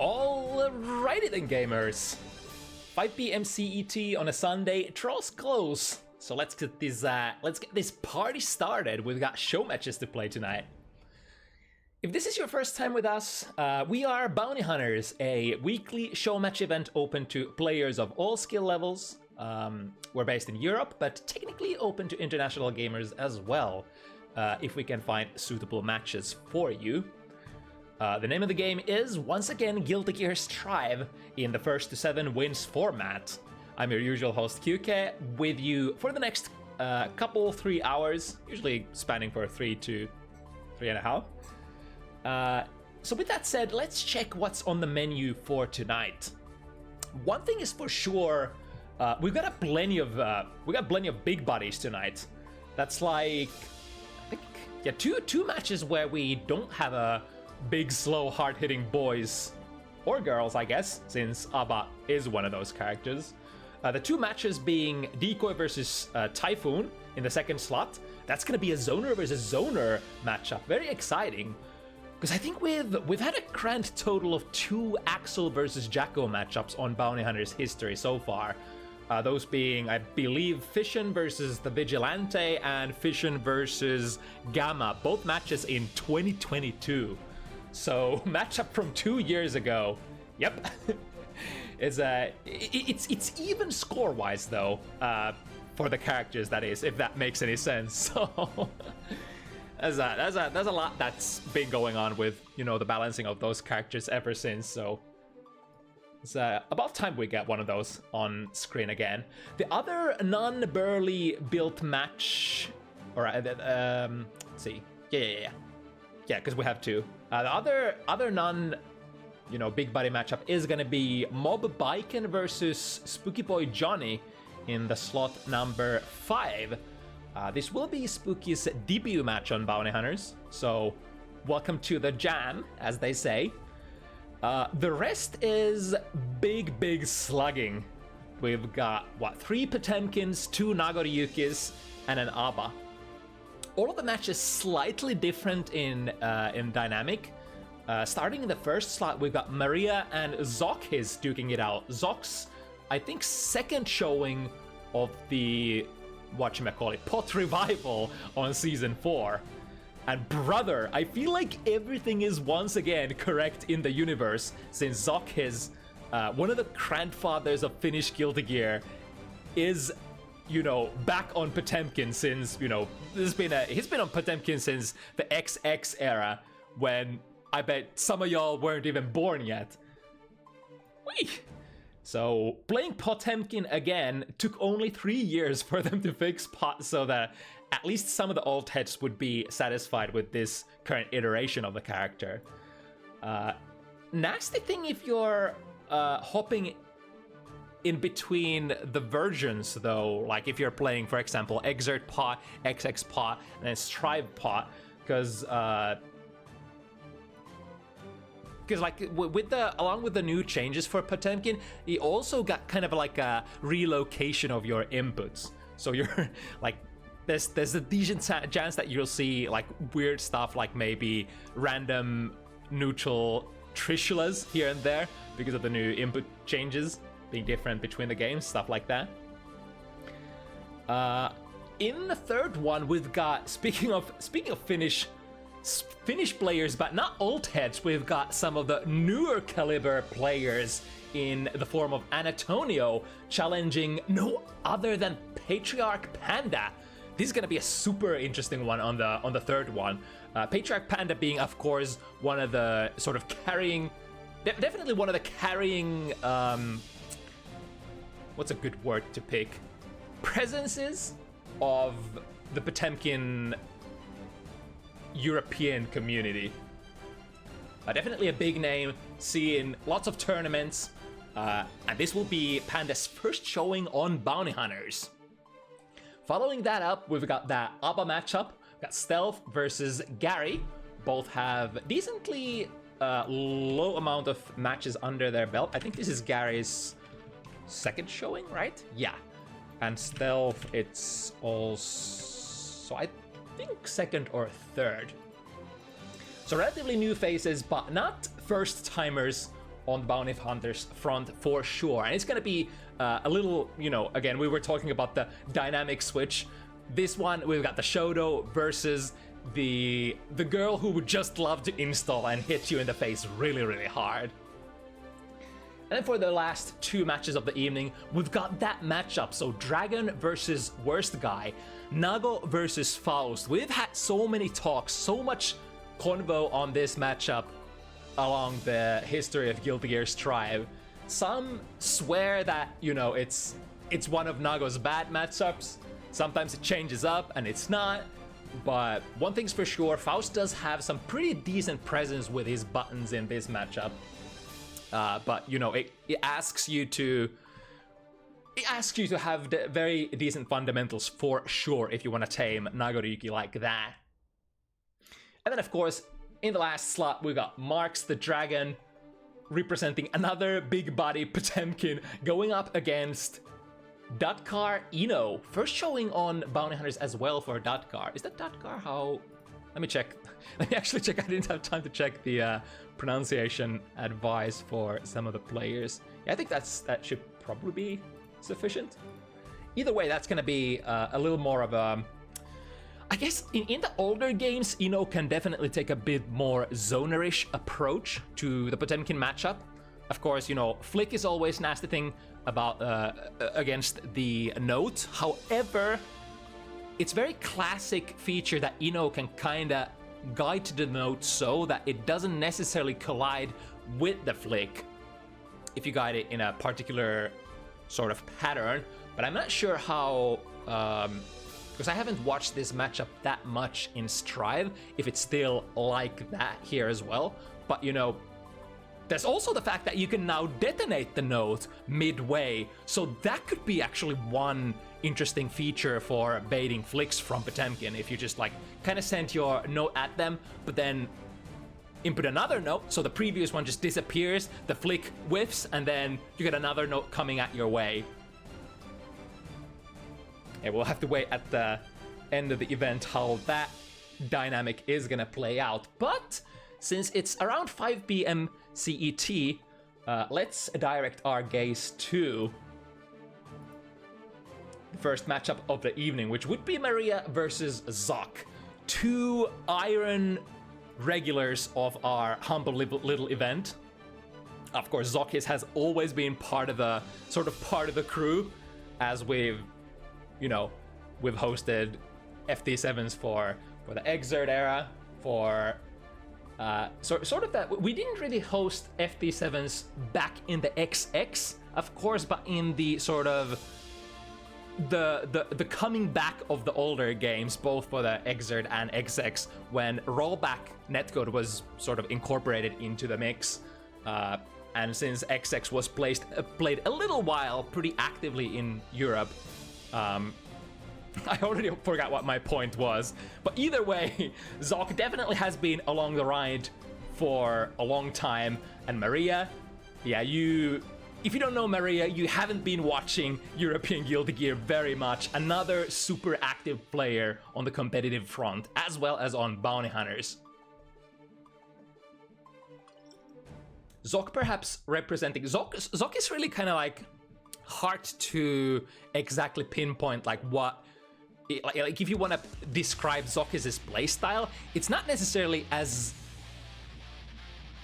Alrighty then, gamers. 5 p.m. CET on a Sunday draws close. So let's get this party started. We've got show matches to play tonight. If this is your first time with us, we are Bounty Hunters, a weekly show match event open to players of all skill levels. We're based in Europe, but technically open to international gamers as well, if we can find suitable matches for you. The name of the game is, once again, Guilty Gear Strive in the first to 7 wins format. I'm your usual host, QK, with you for the next 3 hours, usually spanning for 3 to 3.5. So with that said, let's check what's on the menu for tonight. One thing is for sure, we've got plenty of big bodies tonight. That's like, I think, two matches where we don't have a big, slow, hard-hitting boys or girls, I guess, since Abba is one of those characters. The two matches being Decoy versus Typhoon in the second slot. That's going to be a Zoner versus Zoner matchup. Very exciting, because I think we've had a grand total of 2 Axel versus Jacko matchups on Bounty Hunters history so far. Those being, I believe, Fission versus the Vigilante and Fission versus Gamma, both matches in 2022. So matchup from 2 years ago. Yep. It's even score-wise though, for the characters, that is, if that makes any sense. So there's a lot that's been going on with, you know, the balancing of those characters ever since. So it's about time we get one of those on screen again. The other non-burly built match, or let's see, yeah, because we have 2. The other non, big body matchup is gonna be Mob Biken versus Spooky Boy Johnny in the slot number 5. This will be Spooky's debut match on Bounty Hunters, so welcome to the jam, as they say. The rest is big slugging. We've got, 3 Potemkins, 2 Nagoriyukis, and an Abba. All of the matches slightly different in dynamic. Starting in the first slot, we've got Maria and ZoKHiZ duking it out. Zok's, I think, second showing of the, pot revival on season 4. And brother, I feel like everything is once again correct in the universe, since ZoKHiZ, one of the grandfathers of Finnish Guilty Gear, is, back on Potemkin since, he's been on Potemkin since the XX era, when I bet some of y'all weren't even born yet. Whee! So playing Potemkin again took only 3 years for them to fix Pot, so that at least some of the old heads would be satisfied with this current iteration of the character. Nasty thing if you're hopping in between the versions though, like if you're playing, for example, Exert Pot, XX Pot, and then Strive Pot, because like along with the new changes for Potemkin, you also got kind of like a relocation of your inputs. So you're like, there's a decent chance that you'll see like weird stuff, like maybe random neutral Trishulas here and there because of the new input changes being different between the games, stuff like that. In the third one, we've got, speaking of Finnish players, but not old heads, we've got some of the newer caliber players in the form of Annatonio challenging no other than PatriarchPanda. This is gonna be a super interesting one on the third one. PatriarchPanda being, of course, one of the sort of carrying, definitely one of the carrying, what's a good word to pick? Presences of the Potemkin European community. Definitely a big name, seeing lots of tournaments, and this will be Panda's first showing on Bounty Hunters. Following that up, we've got that Abba matchup. We've got Stealth versus Gary. Both have decently low amount of matches under their belt. I think this is Gary's second showing, right? Yeah. And Stealth, it's also, I think, second or third. So relatively new faces, but not first timers on the Bounty Hunters front for sure. And it's gonna be a little, you know, again, we were talking about the dynamic switch. This one, we've got the Shodo versus the girl who would just love to install and hit you in the face really, really hard. And then for the last two matches of the evening, we've got that matchup. So Dragon versus WorstGuy, Nago versus Faust. We've had so many talks, so much convo on this matchup along the history of Guilty Gear Strive. Some swear that, you know, it's one of Nago's bad matchups. Sometimes it changes up and it's not. But one thing's for sure, Faust does have some pretty decent presence with his buttons in this matchup. But you know, it asks you to have the very decent fundamentals for sure if you want to tame Nagoriyuki like that. And then of course, in the last slot, we got MarxtheDragon representing another big body Potemkin going up against Dutkar Ino. First showing on Bounty Hunters as well for Dutkar. Is that Dutkar? How? Let me check. Let me actually check. I didn't have time to check the pronunciation advice for some of the players. Yeah, I think that should probably be sufficient. Either way, that's gonna be a little more of a... I guess in the older games, Ino can definitely take a bit more zonerish approach to the Potemkin matchup. Of course, you know, flick is always a nasty thing about against the note. However, it's very classic feature that Ino can kinda guide to the note so that it doesn't necessarily collide with the flick if you guide it in a particular sort of pattern. But I'm not sure how, because I haven't watched this matchup that much in Strive, if it's still like that here as well. But you know, there's also the fact that you can now detonate the note midway, so that could be actually one interesting feature for baiting flicks from Potemkin. If you just like kind of send your note at them, but then input another note, so the previous one just disappears, the flick whiffs, and then you get another note coming at your way. And we'll have to wait at the end of the event how that dynamic is gonna play out. But since it's around 5 p.m. CET, let's direct our gaze to the first matchup of the evening, which would be Maria versus ZoK. Two iron regulars of our humble little event. Of course, ZoKHiZ has always been part of the crew, as we've hosted FT7s for the Exert era, for sort of that. We didn't really host FT7s back in the XX, of course, but in the sort of the coming back of the older games, both for the Exert and XX, when rollback netcode was sort of incorporated into the mix. And since XX was played a little while pretty actively in Europe, I already forgot what my point was, but either way, ZoK definitely has been along the ride for a long time. And Maria, yeah, if you don't know Maria, you haven't been watching European Guilty Gear very much. Another super active player on the competitive front, as well as on Bounty Hunters. ZoK perhaps representing... ZoK is really kind of like hard to exactly pinpoint like what... Like if you want to describe ZoKHiz's playstyle, it's not necessarily as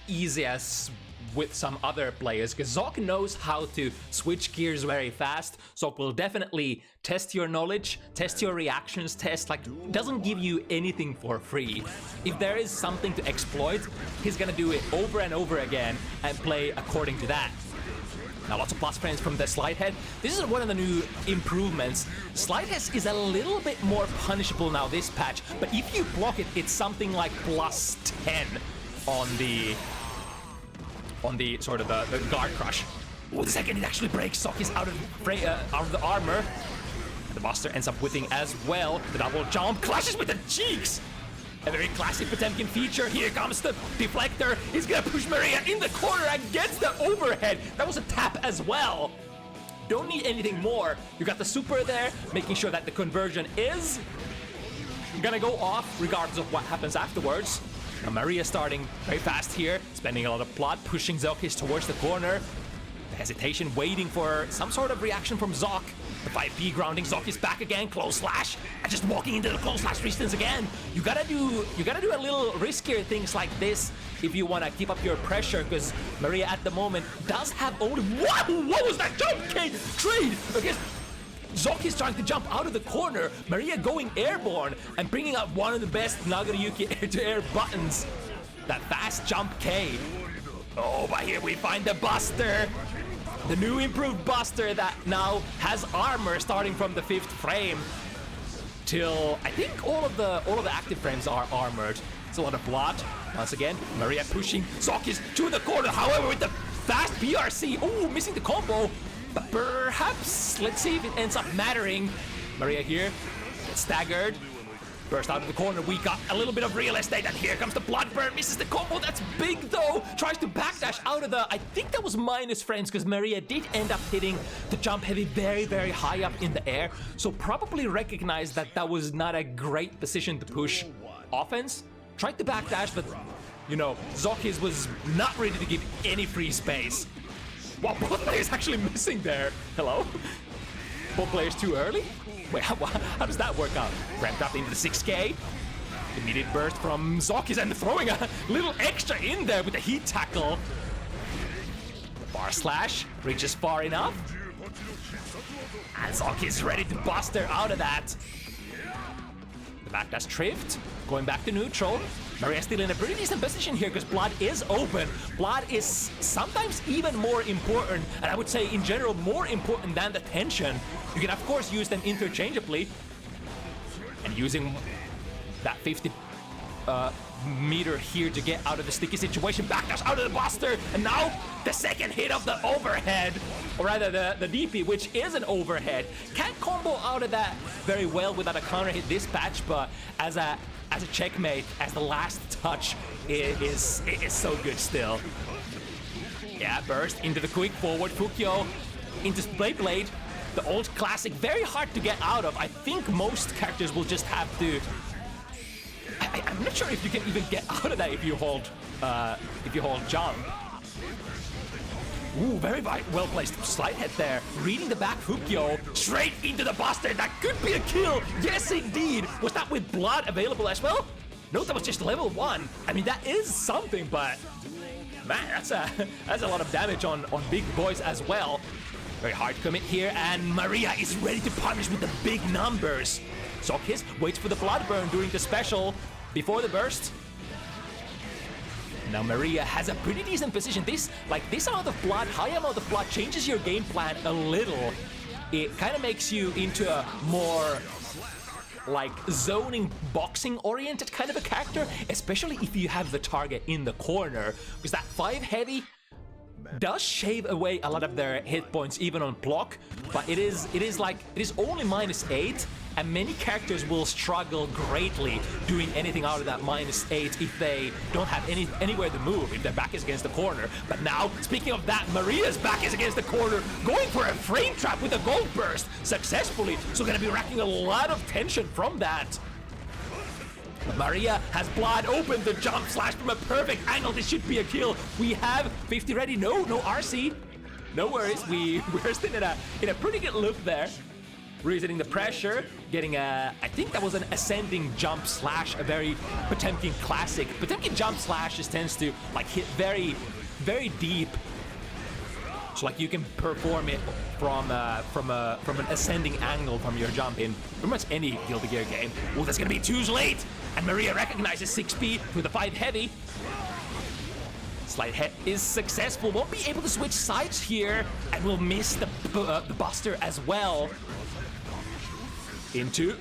easy as with some other players, because ZoK knows how to switch gears very fast. ZoK will definitely test your knowledge, test your reactions, doesn't give you anything for free. If there is something to exploit, he's gonna do it over and over again and play according to that. Now lots of plus frames from the slide head. This is one of the new improvements. Slide head is a little bit more punishable now this patch, but if you block it, it's something like plus 10 on the sort of the guard crush. Oh, the second it actually breaks, ZoK is out of the armor. The Buster ends up whipping as well. The double jump clashes with the cheeks. A very classic Potemkin feature. Here comes the deflector. He's gonna push Maria in the corner and gets the overhead. That was a tap as well. Don't need anything more. You got the super there, making sure that the conversion is gonna go off regardless of what happens afterwards. Now Maria starting very fast here, spending a lot of blood, pushing ZoKHiZ towards the corner. The hesitation, waiting for some sort of reaction from Zok. The 5B grounding, ZoKHiZ back again, close slash, and just walking into the close slash resistance again. You gotta do a little riskier things like this if you wanna keep up your pressure, because Maria at the moment does have only what was that jump trade? Because ZoKHiZ trying to jump out of the corner, Maria going airborne and bringing out one of the best Nagaruyuki air-to-air buttons. That fast jump K. Oh, but here we find the Buster. The new improved Buster that now has armor starting from the 5th frame till I think all of the active frames are armored. It's a lot of blood. Once again, Maria pushing ZoKHiZ to the corner. However, with the fast BRC, oh, missing the combo. But perhaps, let's see if it ends up mattering. Maria here gets staggered. Burst out of the corner, we got a little bit of real estate, and here comes the blood burn, misses the combo, that's big though! Tries to backdash out of the, I think that was minus frames, because Maria did end up hitting the jump heavy very, very high up in the air, so probably recognized that that was not a great position to push offense. Tried to backdash, but, you know, ZoKHiZ was not ready to give any free space. Wow, both players actually missing there. Hello? Both players too early? Wait, how does that work out? Ramped up into the 6K. Immediate burst from ZoKHiZ and throwing a little extra in there with the heat tackle. The bar slash reaches far enough. And ZoKHiZ ready to bust her out of that. The backdash drift, going back to neutral. Maria still in a pretty decent position here because blood is open. Blood is sometimes even more important, and I would say in general more important than the tension. You can of course use them interchangeably. And using that 50 meter here to get out of the sticky situation. Backdash out of the Buster, and now the second hit of the overhead. Or rather the DP, which is an overhead. Can't combo out of that very well without a counter hit dispatch, but as a checkmate, as the last touch, it is so good still. Yeah, burst into the quick forward, Fukyo into Blade. The old classic, very hard to get out of. I think most characters will just have to. I'm not sure if you can even get out of that if you hold jump. Ooh, very well placed slide head there. Reading the back Fukyo straight into the Buster. That could be a kill. Yes, indeed. Was that with blood available as well? No, that was just level 1. I mean, that is something, but man, that's a lot of damage on big boys as well. Very hard commit here, and Maria is ready to punish with the big numbers. ZoKHiZ waits for the blood burn during the special before the burst. Now Maria has a pretty decent position. This amount of blood, high amount of blood, changes your game plan a little. It kind of makes you into a more like zoning, boxing oriented kind of a character, especially if you have the target in the corner, because that 5 heavy does shave away a lot of their hit points even on block, but it is only -8, and many characters will struggle greatly doing anything out of that -8 if they don't have anywhere to move, if their back is against the corner. But now, speaking of that, Maria's back is against the corner, going for a frame trap with a gold burst successfully, so gonna be racking a lot of tension from that. Maria has blood open the jump slash from a perfect angle. This should be a kill. We have 50 ready. No RC. No worries. We're still in a pretty good loop there. Resetting the pressure, getting I think that was an ascending jump slash, a very Potemkin classic. Potemkin jump slashes tends to like hit very, very deep. So like you can perform it from an ascending angle from your jump in pretty much any Guilty Gear game. Oh, that's gonna be too late. And Maria recognizes 6P with a 5 heavy. Slide head is successful. Won't be able to switch sides here, and will miss the Buster as well. Into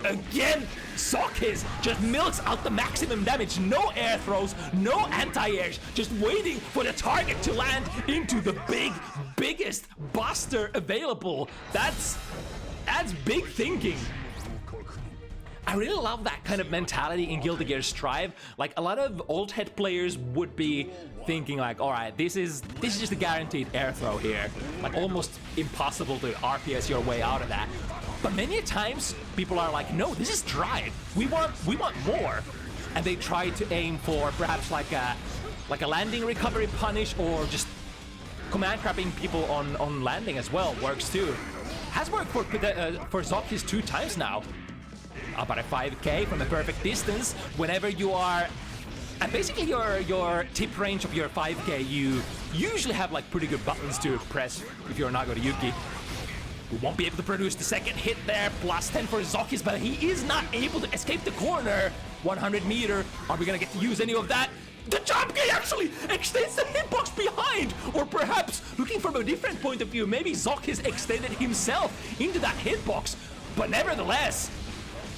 again, ZoKHiZ just milks out the maximum damage. No air throws, no anti-airs, just waiting for the target to land into the biggest Buster available. That's big thinking. I really love that kind of mentality in Guilty Gear Strive. Like, a lot of old head players would be thinking like, all right, this is just a guaranteed air throw here. Like, almost impossible to RPS your way out of that. But many times people are like, no, this is Drive. We want more. and they try to aim for perhaps like a landing recovery punish, or just command trapping people on landing as well works too. Has worked for ZoKHiZ 2 times now. About a 5k from the perfect distance whenever you are. And basically your tip range of your 5k, you usually have like pretty good buttons to press if you're Nago to Yuki. We won't be able to produce the second hit there, plus 10 for ZoKHiZ, but he is not able to escape the corner. 100 meter, are we gonna get to use any of that? The jump key actually extends the hitbox behind! Or perhaps, looking from a different point of view, maybe ZoKHiZ extended himself into that hitbox. But nevertheless,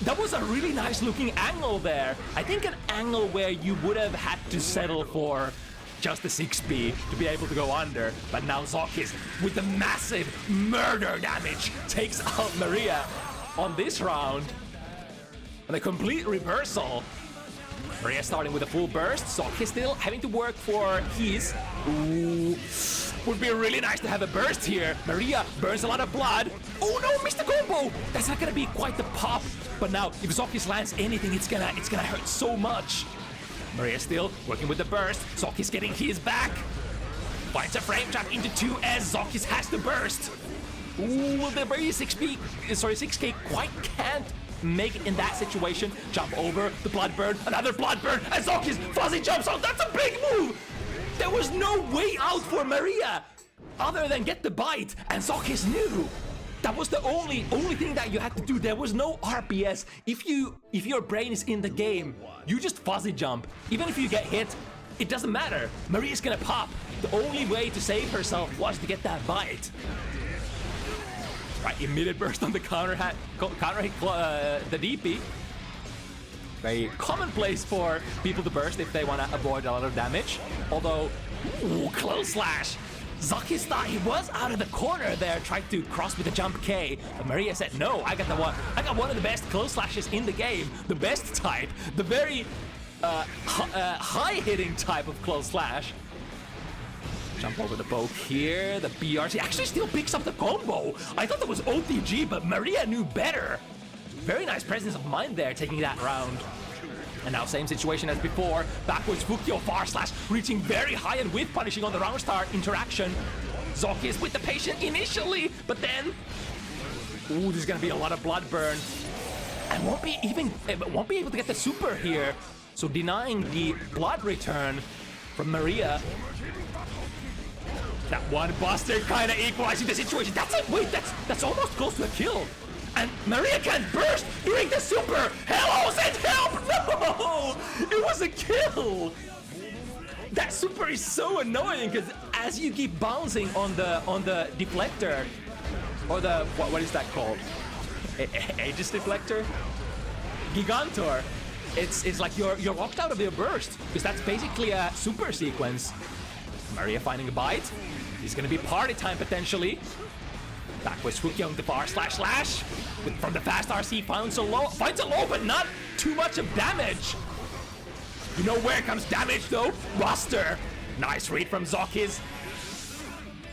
that was a really nice looking angle there. I think an angle where you would have had to settle for just the 6B to be able to go under. But now ZoKHiZ, with the massive murder damage, takes out Maria on this round. And a complete reversal. Maria starting with a full burst. ZoKHiZ still having to work for his. Ooh. Would be really nice to have a burst here. Maria burns a lot of blood. Oh no, missed the combo! That's not gonna be quite the pop. But now, if ZoKHiZ lands anything, it's gonna hurt so much. Maria still working with the burst. ZoKHiZ getting his back. Finds a frame trap into 2 as ZoKHiZ has to burst. Ooh, the Maria 6k quite can't make it in that situation. Jump over, the blood burn, another blood burn, and ZoKHiZ fuzzy jumps out. That's a big move! There was no way out for Maria other than get the bite, and ZoKHiZ knew. That was the only thing that you had to do. There was no RPS. If your brain is in the game, you just fuzzy jump. Even if you get hit, it doesn't matter. Maria's gonna pop. The only way to save herself was to get that bite. Right, immediate burst on the counter hit the DP. Very commonplace for people to burst if they want to avoid a lot of damage. Although, ooh, close slash. ZoKHiZ thought he was out of the corner there, tried to cross with a jump K, but Maria said no. I got one of the best close slashes in the game, the best type, the very high hitting type of close slash. Jump over the poke here. The BRC actually still picks up the combo. I thought that was OTG, but Maria knew better. Very nice presence of mind there, taking that round. And now same situation as before. Backwards Fukyo far slash, reaching very high and with punishing on the round star interaction. ZoKHiZ with the patient initially, but then, ooh, there's gonna be a lot of blood burn, and won't be able to get the super here. So denying the blood return from Maria. That one buster kind of equalizing the situation. That's almost close to a kill. And Maria can't burst during the super. Hello, send help! No, it was a kill. That super is so annoying because as you keep bouncing on the deflector, or the what is that called? Aegis deflector, Gigantor. It's like you're locked out of your burst because that's basically a super sequence. Maria finding a bite. It's gonna be party time potentially. Backwards Fukyo on the bar slash. From the fast RC finds a low, but not too much of damage. You know where comes damage though? Roster. Nice read from ZoKHiZ.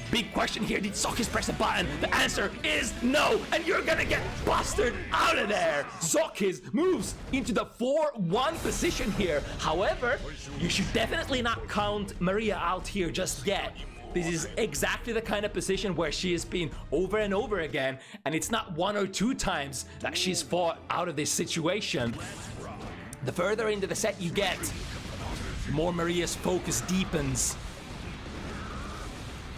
Big question here, did ZoKHiZ press a button? The answer is no, and you're gonna get busted out of there. ZoKHiZ moves into the 4-1 position here. However, you should definitely not count Maria out here just yet. This is exactly the kind of position where she has been over and over again, and it's not 1 or 2 times that she's fought out of this situation. The further into the set you get, the more Maria's focus deepens.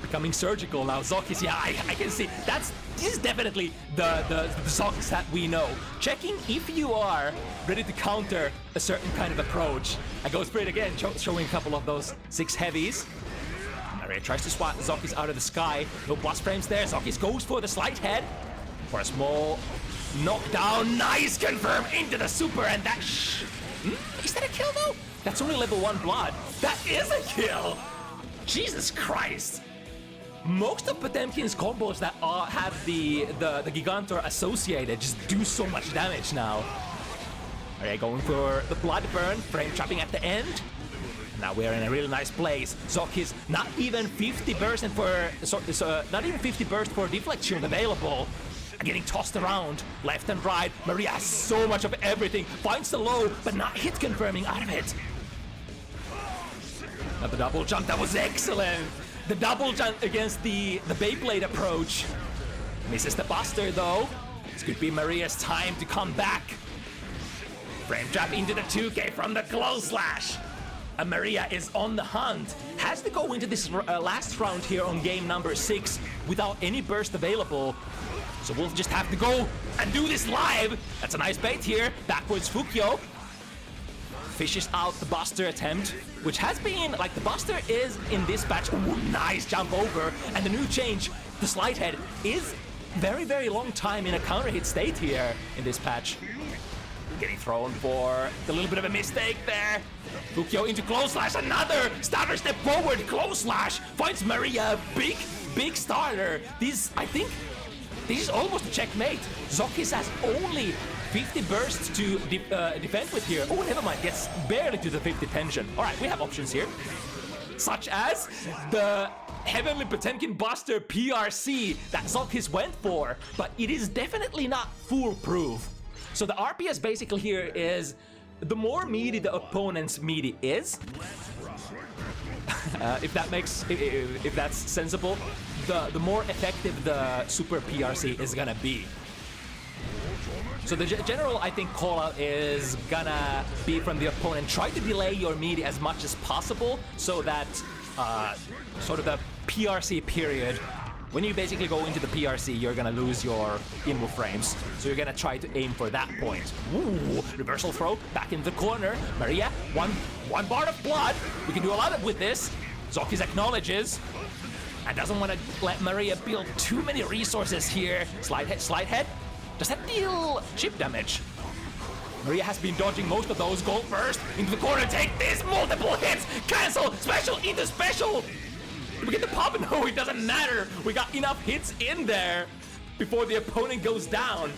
Becoming surgical now. ZoKHiZ, yeah, I can see. This is definitely the ZoKHiZ that we know. Checking if you are ready to counter a certain kind of approach. I go for it again, showing a couple of those 6 heavies. Maria tries to swat ZoKHiZ out of the sky. No plus frames there. ZoKHiZ goes for the slight head for a small knockdown. Nice confirm into the super, and that is that a kill though? That's only level 1 blood. That is a kill. Jesus Christ. Most of Potemkin's combos that have the Gigantor associated just do so much damage now. Maria going for the blood burn, frame trapping at the end. Now we're in a really nice place. ZoKHiZ not even 50 burst for deflect shield available. getting tossed around left and right. Maria has so much of everything. Finds the low, but not hit confirming out of it. Now the double jump, that was excellent. The double jump against the Beyblade approach. Misses the Buster though. This could be Maria's time to come back. Frame trap into the 2K from the close slash. And Maria is on the hunt. Has to go into this last round here on game number 6 without any burst available. So we'll just have to go and do this live. That's a nice bait here. Backwards Fukyo. Fishes out the Buster attempt, which has been, like, the Buster is in this patch. Ooh, nice jump over. And the new change, the slide head, is very, very long time in a counter hit state here in this patch. Getting thrown for a little bit of a mistake there. Fukyo into close slash, another starter step forward, close slash, finds Maria, big starter. I think this is almost a checkmate. ZoKHiZ has only 50 bursts to defend with here. Oh, never mind, gets barely to the 50 tension. All right, we have options here, such as the Heavenly Potemkin Buster PRC that ZoKHiZ went for, but it is definitely not foolproof. So the RPS basically here is the more meaty the opponent's meaty is, if that's sensible, the more effective the super PRC is gonna be. So the general, I think, call out is gonna be from the opponent. Try to delay your meaty as much as possible so that sort of the PRC period, when you basically go into the PRC, you're gonna lose your in-move frames. So you're gonna try to aim for that point. Ooh, reversal throw, back in the corner. Maria, one bar of blood. We can do a lot with this. ZoKHiZ acknowledges and doesn't want to let Maria build too many resources here. Slide head. Does that deal chip damage? Maria has been dodging most of those. Gold burst into the corner, take this, multiple hits, cancel, special into special. We get the pop? No, it doesn't matter. We got enough hits in there before the opponent goes down.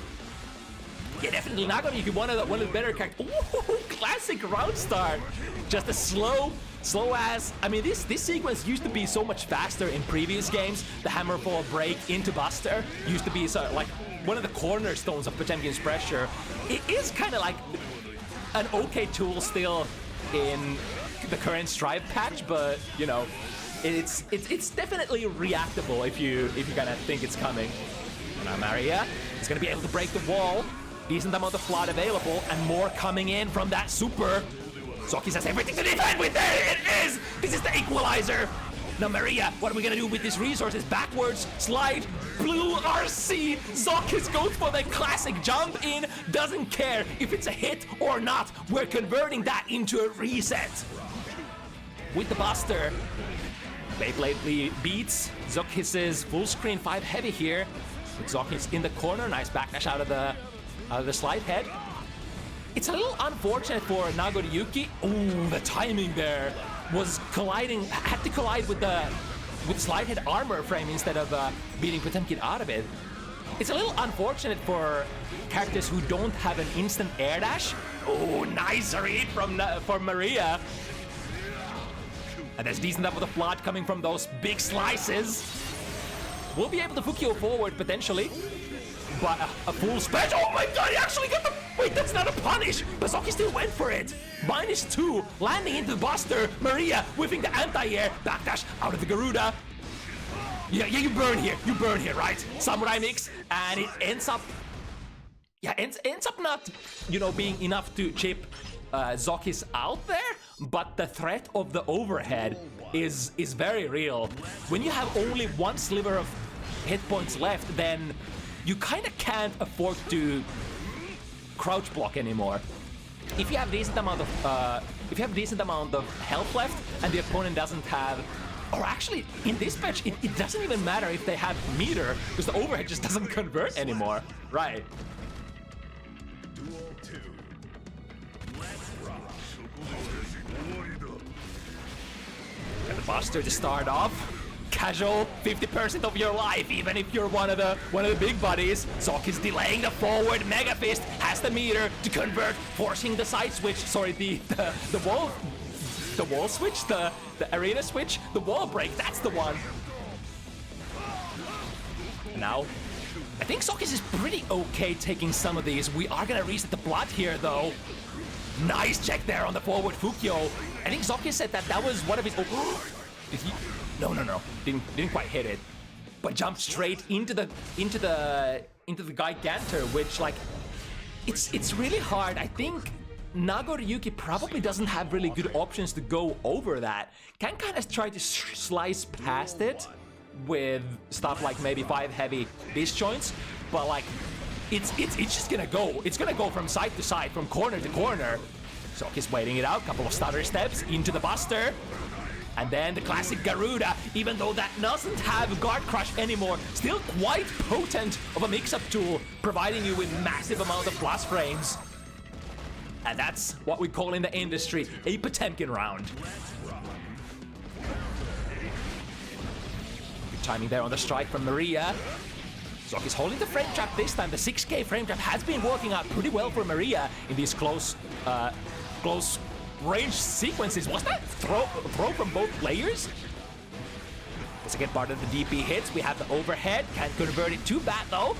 Yeah, definitely not gonna be one of the better characters. Ooh, classic round start. Just a slow ass. I mean, this sequence used to be so much faster in previous games. The hammerfall break into Buster used to be like one of the cornerstones of Potemkin's pressure. It is kind of like an okay tool still in the current Strive patch, but you know, it's definitely reactable if you kind of think it's coming. Now Maria is gonna be able to break the wall. Decent amount of flood available and more coming in from that super. ZoKHiZ has everything to defend with. There it is. This is the equalizer. Now Maria, what are we gonna do with these resources? Backwards, slide, blue RC. ZoKHiZ goes for the classic jump in. Doesn't care if it's a hit or not. We're converting that into a reset. With the Buster, Beyblade beats ZoKHiZ's full screen 5 heavy here. With ZoKHiZ in the corner, nice backdash out of the slide head. It's a little unfortunate for Nagoriyuki. Ooh, the timing there was had to collide with slide head armor frame instead of beating Potemkin out of it. It's a little unfortunate for characters who don't have an instant air dash. Oh, nice read for Maria. And there's decent amount of flood coming from those big slices. We'll be able to Fukyo forward potentially. But a full special. Oh my god, he actually got the. Wait, that's not a punish. But ZoKHiZ still went for it. -2, landing into the Buster. Maria whiffing the anti-air. Backdash out of the Garuda. Yeah, you burn here, right? Samurai mix, and it ends up. Yeah, ends up not, being enough to chip ZoKHiZ out there. But the threat of the overhead is very real. When you have only one sliver of hit points left, then you kind of can't afford to crouch block anymore. If you have decent amount of health left and the opponent doesn't have, or actually in this patch it doesn't even matter if they have meter because the overhead just doesn't convert anymore. Right. And the Buster to start off. Casual, 50% of your life, even if you're one of the big buddies. ZoKHiZ delaying the forward. Mega Fist has the meter to convert, forcing the side switch. Sorry, the wall switch, the arena switch, the wall break. That's the one. Now, I think ZoKHiZ is pretty okay taking some of these. We are gonna reset the blood here, though. Nice check there on the forward Fukyo. I think ZoKHiZ said that was one of his... Oh, did he? No. Didn't quite hit it. But jumped straight into the Gigantor, which, like, it's really hard. I think Nagoriyuki probably doesn't have really good options to go over that. Can kind of try to slice past it with stuff like maybe 5 heavy disjoints, but like it's just gonna go. It's gonna go from side to side, from corner to corner. ZoKHiZ waiting it out, couple of stutter steps into the Buster. And then the classic Garuda, even though that doesn't have Guard Crush anymore, still quite potent of a mix-up tool, providing you with massive amount of plus frames. And that's what we call in the industry a Potemkin round. Good timing there on the strike from Maria. ZoKHiZ holding the frame trap this time. The 6K frame trap has been working out pretty well for Maria in these close range sequences. Was that throw from both players? The second part of the DP hits. We have the overhead. Can't convert it too bad though.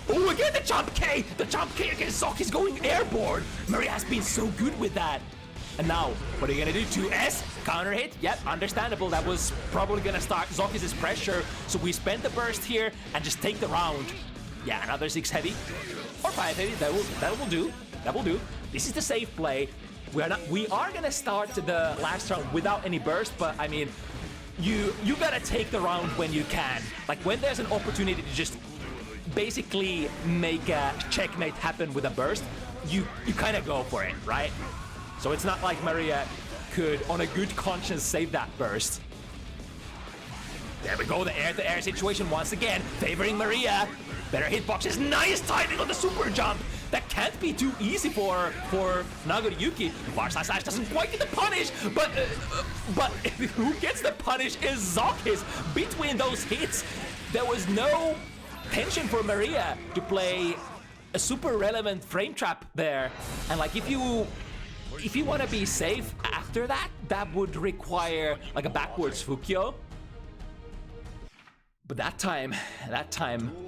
Oh, again the jump K! The jump K against ZoKHiZ going airborne. Maria has been so good with that. And now, what are you gonna do? 2S, counter hit. Yep, understandable. That was probably gonna start ZoKHiZ's pressure. So we spend the burst here and just take the round. Yeah, another 6 heavy or 5 heavy. That will do. That will do. This is the safe play. We are gonna start the last round without any burst, but I mean, you gotta take the round when you can. Like when there's an opportunity to just basically make a checkmate happen with a burst, you kind of go for it, right? So it's not like Maria could, on a good conscience, save that burst. There we go, the air-to-air situation once again, favoring Maria. Better hitboxes, nice timing on the super jump. That can't be too easy for Nagoriyuki. Bar slash doesn't quite get the punish, but who gets the punish is ZoKHiZ. Between those hits, there was no tension for Maria to play a super relevant frame trap there. And like if you want to be safe after that, that would require like a backwards Fukyo. But that time,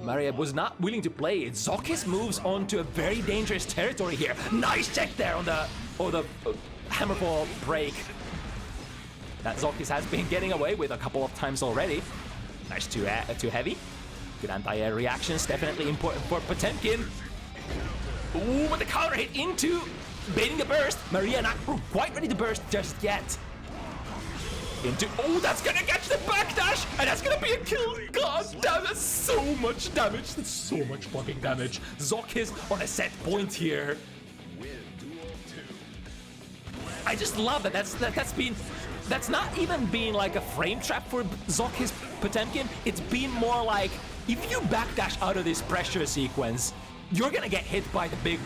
Maria was not willing to play it. ZoKHiZ moves on to a very dangerous territory here. Nice check there on the hammerfall break that ZoKHiZ has been getting away with a couple of times already. Nice too heavy. Good anti-air reactions, definitely important for Potemkin. Ooh, but the counter hit into baiting the burst. Maria not quite ready to burst just yet. Oh, that's gonna catch the backdash, and that's gonna be a kill. God damn, that's so much damage. That's so much fucking damage. ZoKHiZ on a set point here. I just love that. That's not even been like a frame trap for ZoKHiZ Potemkin. It's been more like if you backdash out of this pressure sequence, you're gonna get hit by the big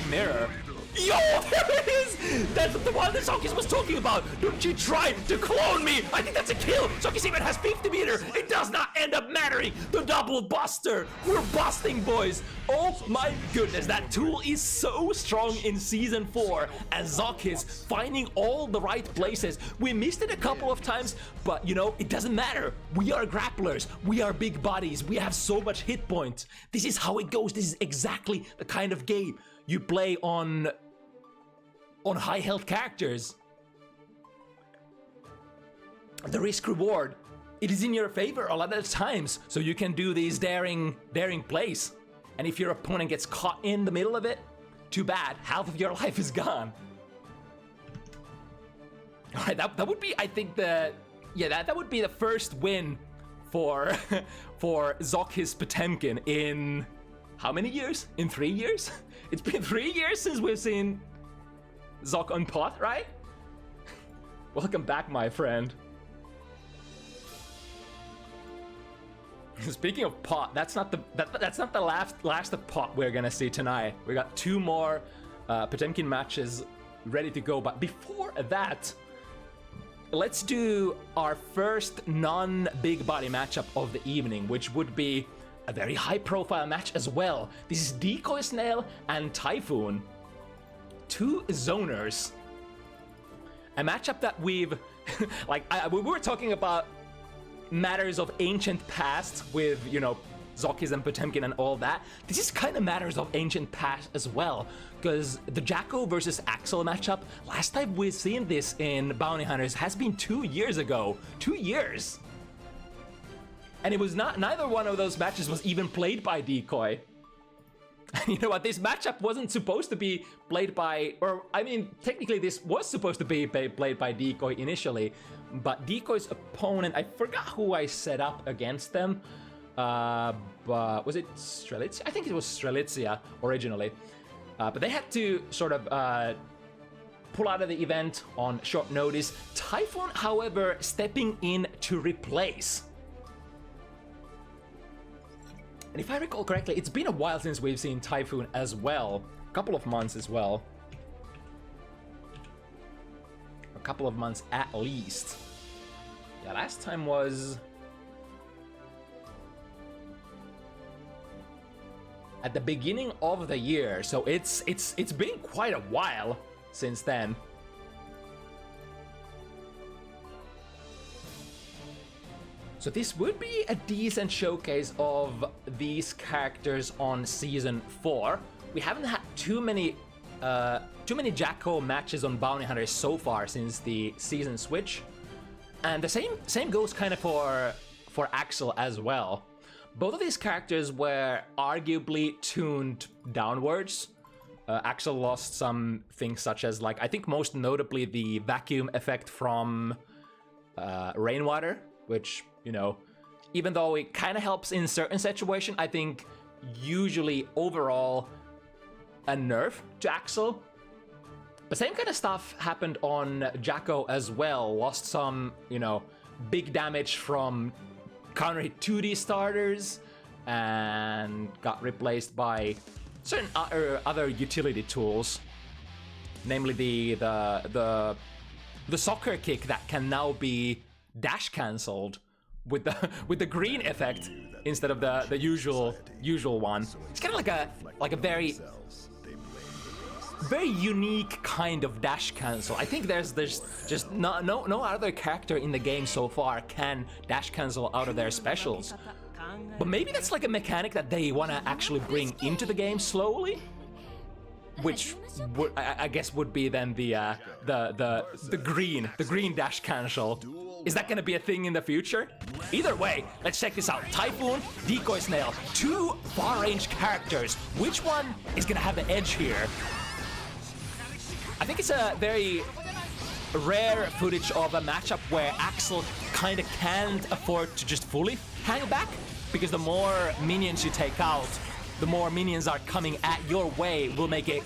mirror. Yo, there it is! That's the one that ZoKHiZ was talking about! Don't you try to clone me! I think that's a kill! ZoKHiZ even has 50 meter! It does not end up mattering! The double buster! We're busting, boys! Oh my goodness, that tool is so strong in Season 4, and ZoKHiZ finding all the right places. We missed it a couple of times, but you know, it doesn't matter. We are grapplers, we are big bodies, we have so much hit point. This is how it goes, this is exactly the kind of game you play on high health characters. The risk reward, it is in your favor a lot of times, so you can do these daring plays. And if your opponent gets caught in the middle of it, too bad, half of your life is gone. All right, that would be, I think, that would be the first win for ZoKHiZ Potemkin in how many years? In 3 years? It's been 3 years since we've seen ZoK on pot, right? Welcome back, my friend. Speaking of pot, that's not the last of pot we're gonna see tonight. We got 2 more Potemkin matches ready to go, but before that, let's do our first non-big body matchup of the evening, which would be a very high-profile match as well. This is Decoy Snail and Typhoon. 2 zoners. A matchup that we've we were talking about matters of ancient past with, you know, ZoKHiZ and Potemkin and all that. This is kind of matters of ancient past as well, because the Jacko versus Axel matchup, last time we've seen this in Bounty Hunters has been 2 years ago. 2 years! And it was not, neither one of those matches was even played by Decoy. And you know what, this matchup wasn't supposed to be played by, or I mean, technically this was supposed to be played by Decoy initially, but Decoy's opponent, I forgot who I set up against them. But was it Strelitzia? I think it was Strelitzia originally. But they had to sort of pull out of the event on short notice. Typhon, however, stepping in to replace. And if I recall correctly, it's been a while since we've seen Typhoon as well. A couple of months as well. A couple of months at least. Yeah, last time was at the beginning of the year, so it's been quite a while since then. So this would be a decent showcase of these characters on Season 4. We haven't had too many Jacko matches on Bounty Hunters so far since the season switch. And the same goes kind of for Axel as well. Both of these characters were arguably tuned downwards. Axel lost some things such as, like, I think most notably the vacuum effect from Rainwater, which, you know, even though it kind of helps in certain situations, I think usually overall a nerf to Axel. The same kind of stuff happened on Jacko as well. Lost some, you know, big damage from counter hit 2D starters and got replaced by certain other utility tools, namely the soccer kick that can now be dash cancelled with the green effect instead of the usual one. It's kind of like a very unique kind of dash cancel. I think there's just no other character in the game so far can dash cancel out of their specials. But maybe that's like a mechanic that they want to actually bring into the game slowly, which I guess would be then the green dash cancel. Is that gonna be a thing in the future? Either way, let's check this out. Typhoon, Decoy Snail, two far-range characters. Which one is gonna have the edge here? I think it's a very rare footage of a matchup where Axel kind of can't afford to just fully hang back, because the more minions you take out, the more minions are coming at your way, will make it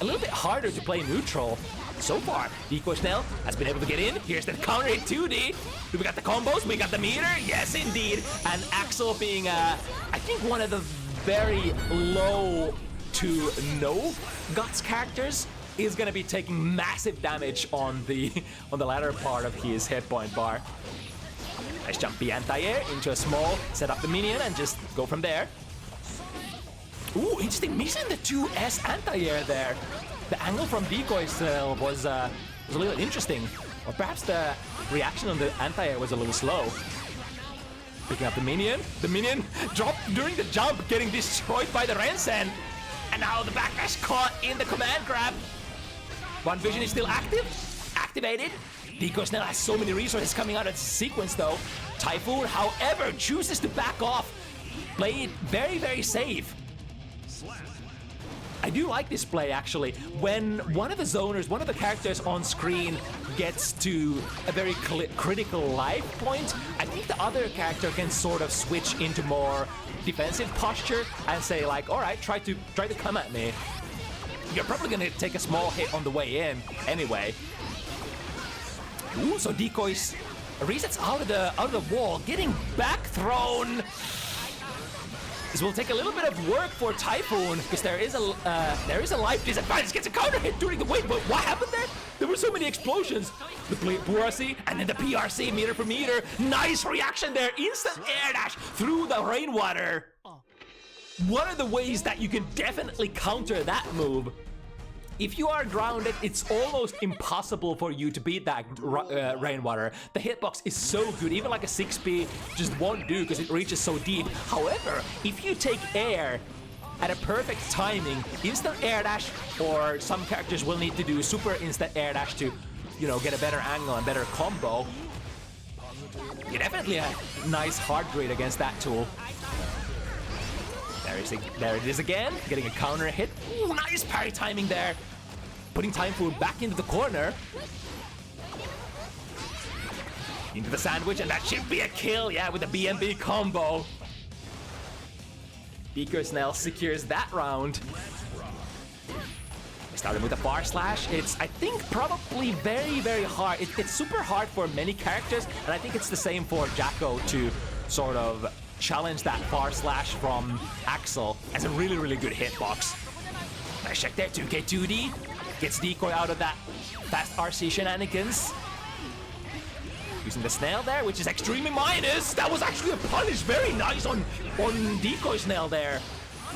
a little bit harder to play neutral. So far, Decoy Snail has been able to get in. Here's the counter hit 2D. We got the combos, we got the meter. Yes, indeed. And Axel being, I think, one of the very low to no guts characters, is gonna be taking massive damage on the latter part of his hit point bar. Nice jumpy anti-air into a small, set up the minion and just go from there. Ooh, interesting, missing the 2S anti-air there. The angle from Decoy Snail was a little interesting. Or perhaps the reaction on the anti-air was a little slow. Picking up the minion. The minion dropped during the jump, getting destroyed by the Rensen. And now the backlash caught in the command grab. One vision is still activated. Decoy Snail has so many resources coming out of the sequence though. Typhoon, however, chooses to back off. Play it very, very safe. I do like this play actually. When one of the zoners, one of the characters on screen gets to a very critical life point, I think the other character can sort of switch into more defensive posture and say like, all right, try to come at me. You're probably gonna take a small hit on the way in anyway. Ooh, so Decoys resets out of the wall, getting back thrown. This will take a little bit of work for Typhoon, because there is a life disadvantage. Gets a counter hit during the wait, but what happened there? There were so many explosions. The PRC and then the PRC meter for meter. Nice reaction there. Instant air dash through the rainwater. One of the ways that you can definitely counter that move if you are grounded, it's almost impossible for you to beat that rainwater. The hitbox is so good, even like a 6B just won't do because it reaches so deep. However, if you take air at a perfect timing, instant air dash, or some characters will need to do super instant air dash to, you know, get a better angle and better combo. You definitely a nice hard grade against that tool. There it is again, getting a counter hit. Ooh, nice parry timing there. Putting Typhoon back into the corner. Into the sandwich, and that should be a kill, yeah, with the BMB combo. GGST secures that round. Starting with a bar slash, it's, I think, probably very, very hard. It's super hard for many characters, and I think it's the same for Jacko to sort of challenge that bar slash from Axel as a really, really good hitbox. Nice check there, 2K2D. Gets Decoy out of that fast RC shenanigans. Using the snail there, which is extremely minus. That was actually a punish. Very nice on Decoy snail there.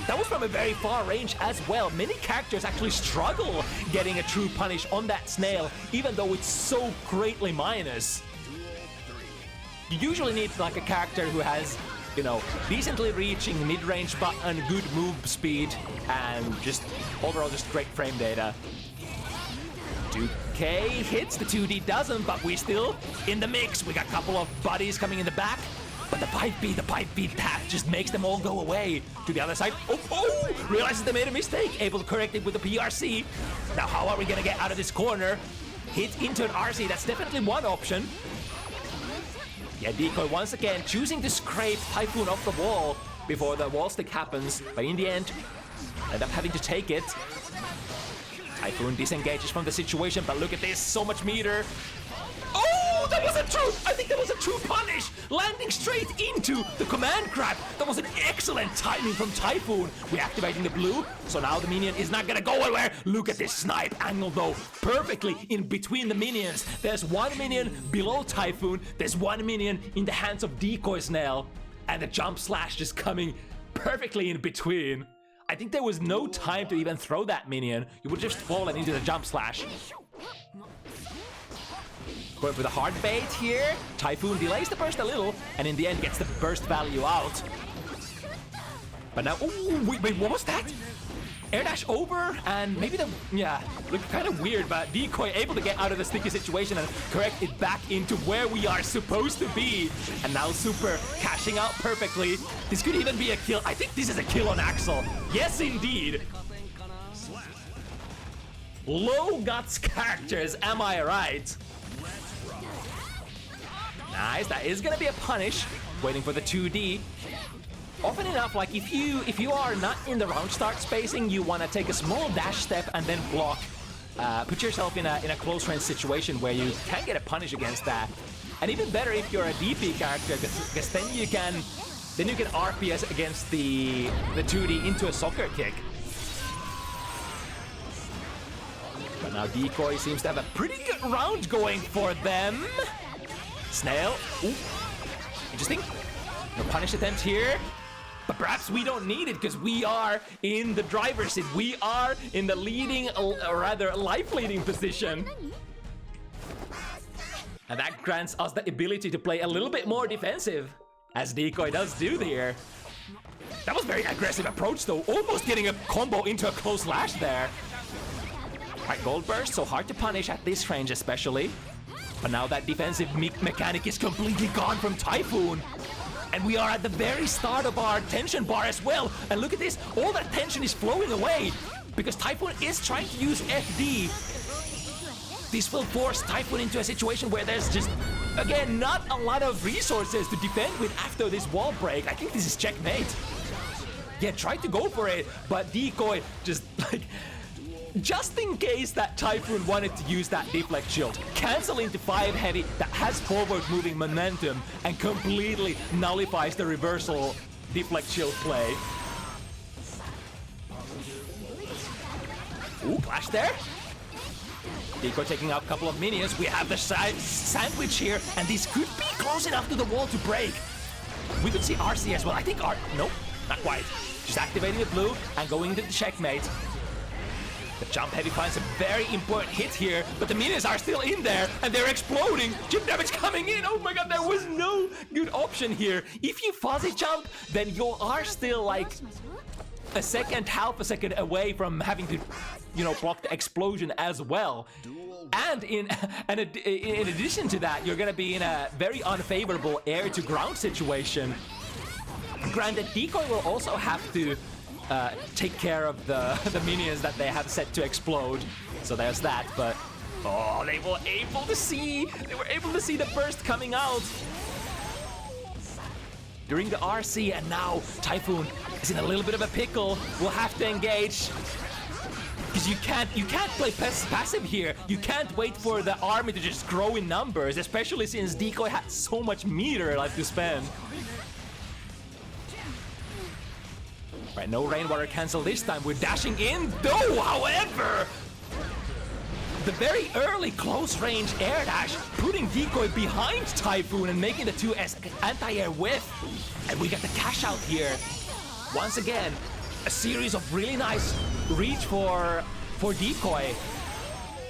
That was from a very far range as well. Many characters actually struggle getting a true punish on that snail, even though it's so greatly minus. You usually need like a character who has, you know, decently reaching mid-range but and good move speed and just overall just great frame data. 2K hits, the 2D doesn't, but we still in the mix. We got a couple of buddies coming in the back. But the pipe beat path just makes them all go away to the other side. Oh, realizes they made a mistake. Able to correct it with the PRC. Now, how are we gonna get out of this corner? Hit into an RC, that's definitely one option. Yeah, Decoy once again choosing to scrape Typhoon off the wall before the wall stick happens. But in the end, end up having to take it. Typhoon disengages from the situation, but look at this, so much meter. Oh, that was a true, I think that was a true punish. Landing straight into the command grab. That was an excellent timing from Typhoon. Reactivating the blue, so now the minion is not gonna go anywhere. Look at this snipe angle though, perfectly in between the minions. There's one minion below Typhoon, there's one minion in the hands of Decoy Snail, and the jump slash just coming perfectly in between. I think there was no time to even throw that minion. You would just fallen into the jump slash. Going for the hard bait here. Typhoon delays the burst a little, and in the end gets the burst value out. But now, oh, wait, what was that? Air dash over, and maybe the, yeah, looked kind of weird, but Decoy able to get out of the sticky situation and correct it back into where we are supposed to be. And now Super cashing out perfectly. This could even be a kill. I think this is a kill on Axel. Yes, indeed. Low guts characters, am I right? Nice, that is gonna be a punish. Waiting for the 2D. Often enough, like if you are not in the round start spacing, you want to take a small dash step and then block. Put yourself in a close range situation where you can get a punish against that. And even better if you're a DP character, because then you can RPS against the 2D into a soccer kick. But now Decoy seems to have a pretty good round going for them. Snail, ooh, interesting. No punish attempt here. But perhaps we don't need it because we are in the driver's seat. We are in the leading, or rather life-leading position. And that grants us the ability to play a little bit more defensive, as Decoy does do here. That was a very aggressive approach though, almost getting a combo into a close lash there. Right, gold burst, so hard to punish at this range especially. But now that defensive mechanic is completely gone from Typhoon. And we are at the very start of our tension bar as well. And look at this, all that tension is flowing away because Typhoon is trying to use FD. This will force Typhoon into a situation where there's just, again, not a lot of resources to defend with after this wall break. I think this is checkmate. Yeah, tried to go for it, but Decoy just like, just in case that Typhoon wanted to use that deflect shield, cancel into 5 heavy that has forward moving momentum and completely nullifies the reversal deflect shield play. Ooh, clash there. Decoy taking out a couple of minions. We have the sandwich here, and this could be close enough to the wall to break. We could see RC as well. I think nope, not quite. Just activating the blue and going into the checkmate. The jump heavy finds a very important hit here, but the minions are still in there and they're exploding. Chip damage coming in. Oh my god, there was no good option here. If you fuzzy jump, then you are still like half a second away from having to, you know, block the explosion as well. And in addition to that, you're gonna be in a very unfavorable air to ground situation. Granted, Decoy will also have to take care of the minions that they have set to explode. So there's that, but oh, they were able to see the burst coming out during the RC, and now Typhoon is in a little bit of a pickle. Will have to engage. Because you can't play passive here. You can't wait for the army to just grow in numbers, especially since Decoy had so much meter left to spend. Right, no rainwater cancel this time. We're dashing in though, however! The very early close range air dash, putting Decoy behind Typhoon and making the 2S anti-air whiff. And we get the cash out here. Once again, a series of really nice reach for Decoy.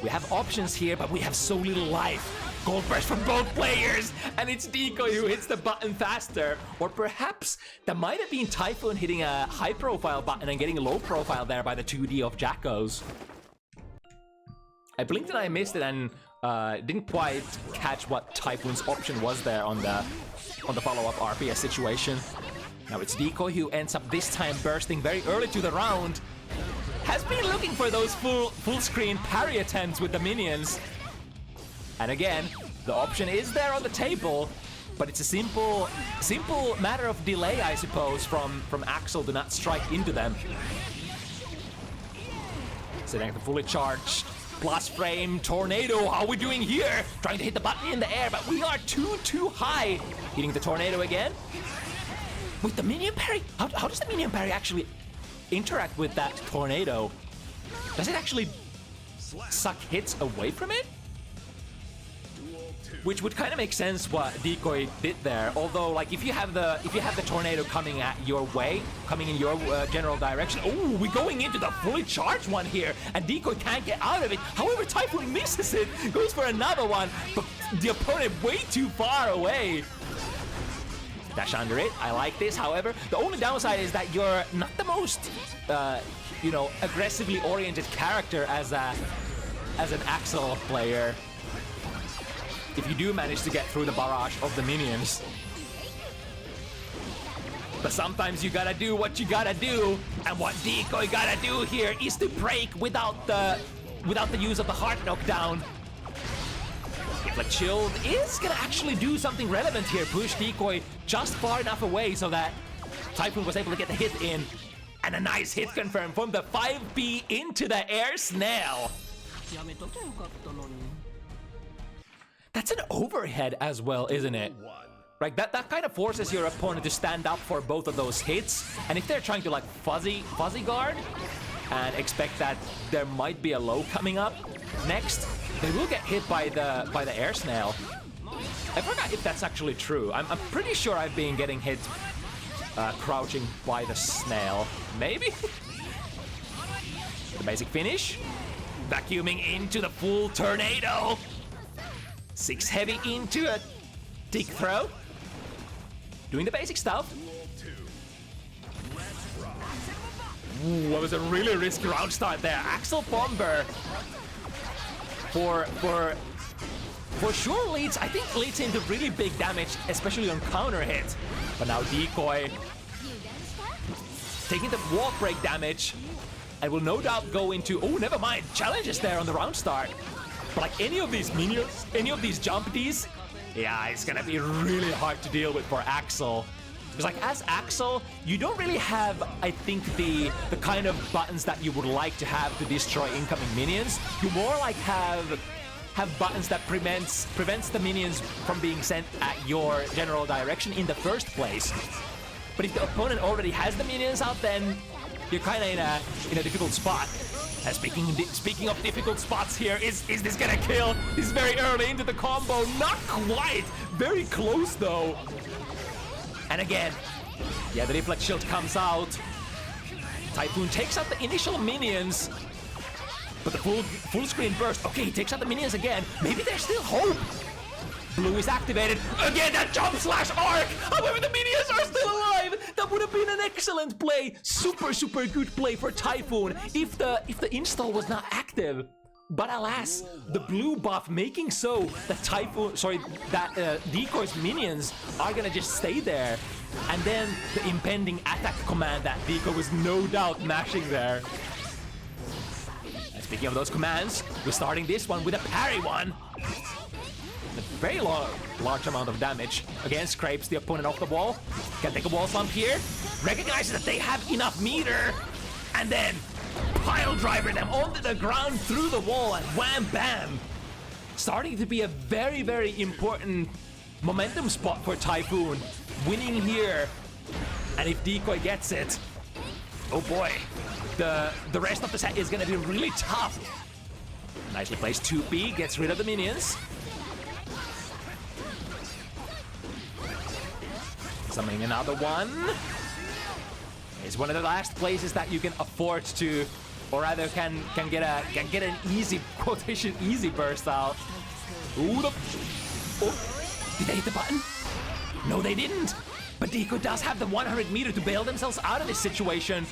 We have options here, but we have so little life. Gold burst from both players, and it's Decoy who hits the button faster. Or perhaps that might have been Typhoon hitting a high profile button and getting a low profile there by the 2D of Jackos. I blinked and I missed it and didn't quite catch what Typhoon's option was there on the follow-up RPS situation. Now it's Decoy who ends up this time bursting very early to the round. Has been looking for those full screen parry attempts with the minions. And again, the option is there on the table, but it's a simple matter of delay, I suppose, from Axel to not strike into them. Sitting fully charged. Plus frame, tornado, how are we doing here? Trying to hit the button in the air, but we are too high. Hitting the tornado again. With the minion parry, how does the minion parry actually interact with that tornado? Does it actually suck hits away from it? Which would kind of make sense what Decoy did there. Although, like, if you have the tornado coming at your way, coming in your general direction, oh, we're going into the fully charged one here, and Decoy can't get out of it. However, Typhoon misses it, goes for another one, but the opponent way too far away. Dash under it. I like this. However, the only downside is that you're not the most, you know, aggressively oriented character as an Axel player. If you do manage to get through the barrage of the minions. But sometimes you gotta do what you gotta do, and what Decoy gotta do here is to break without the use of the heart knockdown. Deflect Shield is gonna actually do something relevant here, push Decoy just far enough away so that Typhoon was able to get the hit in, and a nice hit confirmed from the 5B into the air snail. That's an overhead as well, isn't it? Right, that kind of forces your opponent to stand up for both of those hits. And if they're trying to like fuzzy guard and expect that there might be a low coming up next, they will get hit by the air snail. I forgot if that's actually true. I'm pretty sure I've been getting hit crouching by the snail. Maybe? The basic finish. Vacuuming into the full tornado. 6 heavy into a dig throw. Doing the basic stuff. Ooh, that was a really risky round start there. Axel Bomber for sure leads, I think leads into really big damage, especially on counter hit. But now Decoy taking the wall break damage and will no doubt go into, oh, never mind, challenges there on the round start. But like any of these minions, any of these jump Ds, yeah, it's gonna be really hard to deal with for Axel. Because like as Axel, you don't really have, I think, the kind of buttons that you would like to have to destroy incoming minions. You more like have buttons that prevents the minions from being sent at your general direction in the first place. But if the opponent already has the minions out, then you're kind of in a difficult spot. Speaking of difficult spots here, is this gonna kill? This is very early into the combo. Not quite. Very close though. And again, yeah, the Deflect Shield comes out. Typhoon takes out the initial minions. But the full screen burst. Okay, he takes out the minions again. Maybe there's still hope. Blue is activated. Again, that jump slash arc. However, the minions are still alive. That would have been an excellent play. Super, super good play for Typhoon if the install was not active. But alas, the blue buff making so that Decoy's minions are gonna just stay there. And then the impending attack command that Decoy was no doubt mashing there. And speaking of those commands, we're starting this one with a parry one. A very large amount of damage. Again, scrapes the opponent off the wall. Can take a wall slump here. Recognizes that they have enough meter. And then pile driver them onto the ground through the wall and wham bam. Starting to be a very, very important momentum spot for Typhoon. Winning here. And if Decoy gets it, oh boy, the rest of the set is gonna be really tough. Nicely placed 2B, gets rid of the minions. Summoning another one. It's one of the last places that you can afford to, or rather can get an easy quotation easy burst out. Ooh, did they hit the button? No, they didn't. But Decoy does have the 100 meter to bail themselves out of this situation.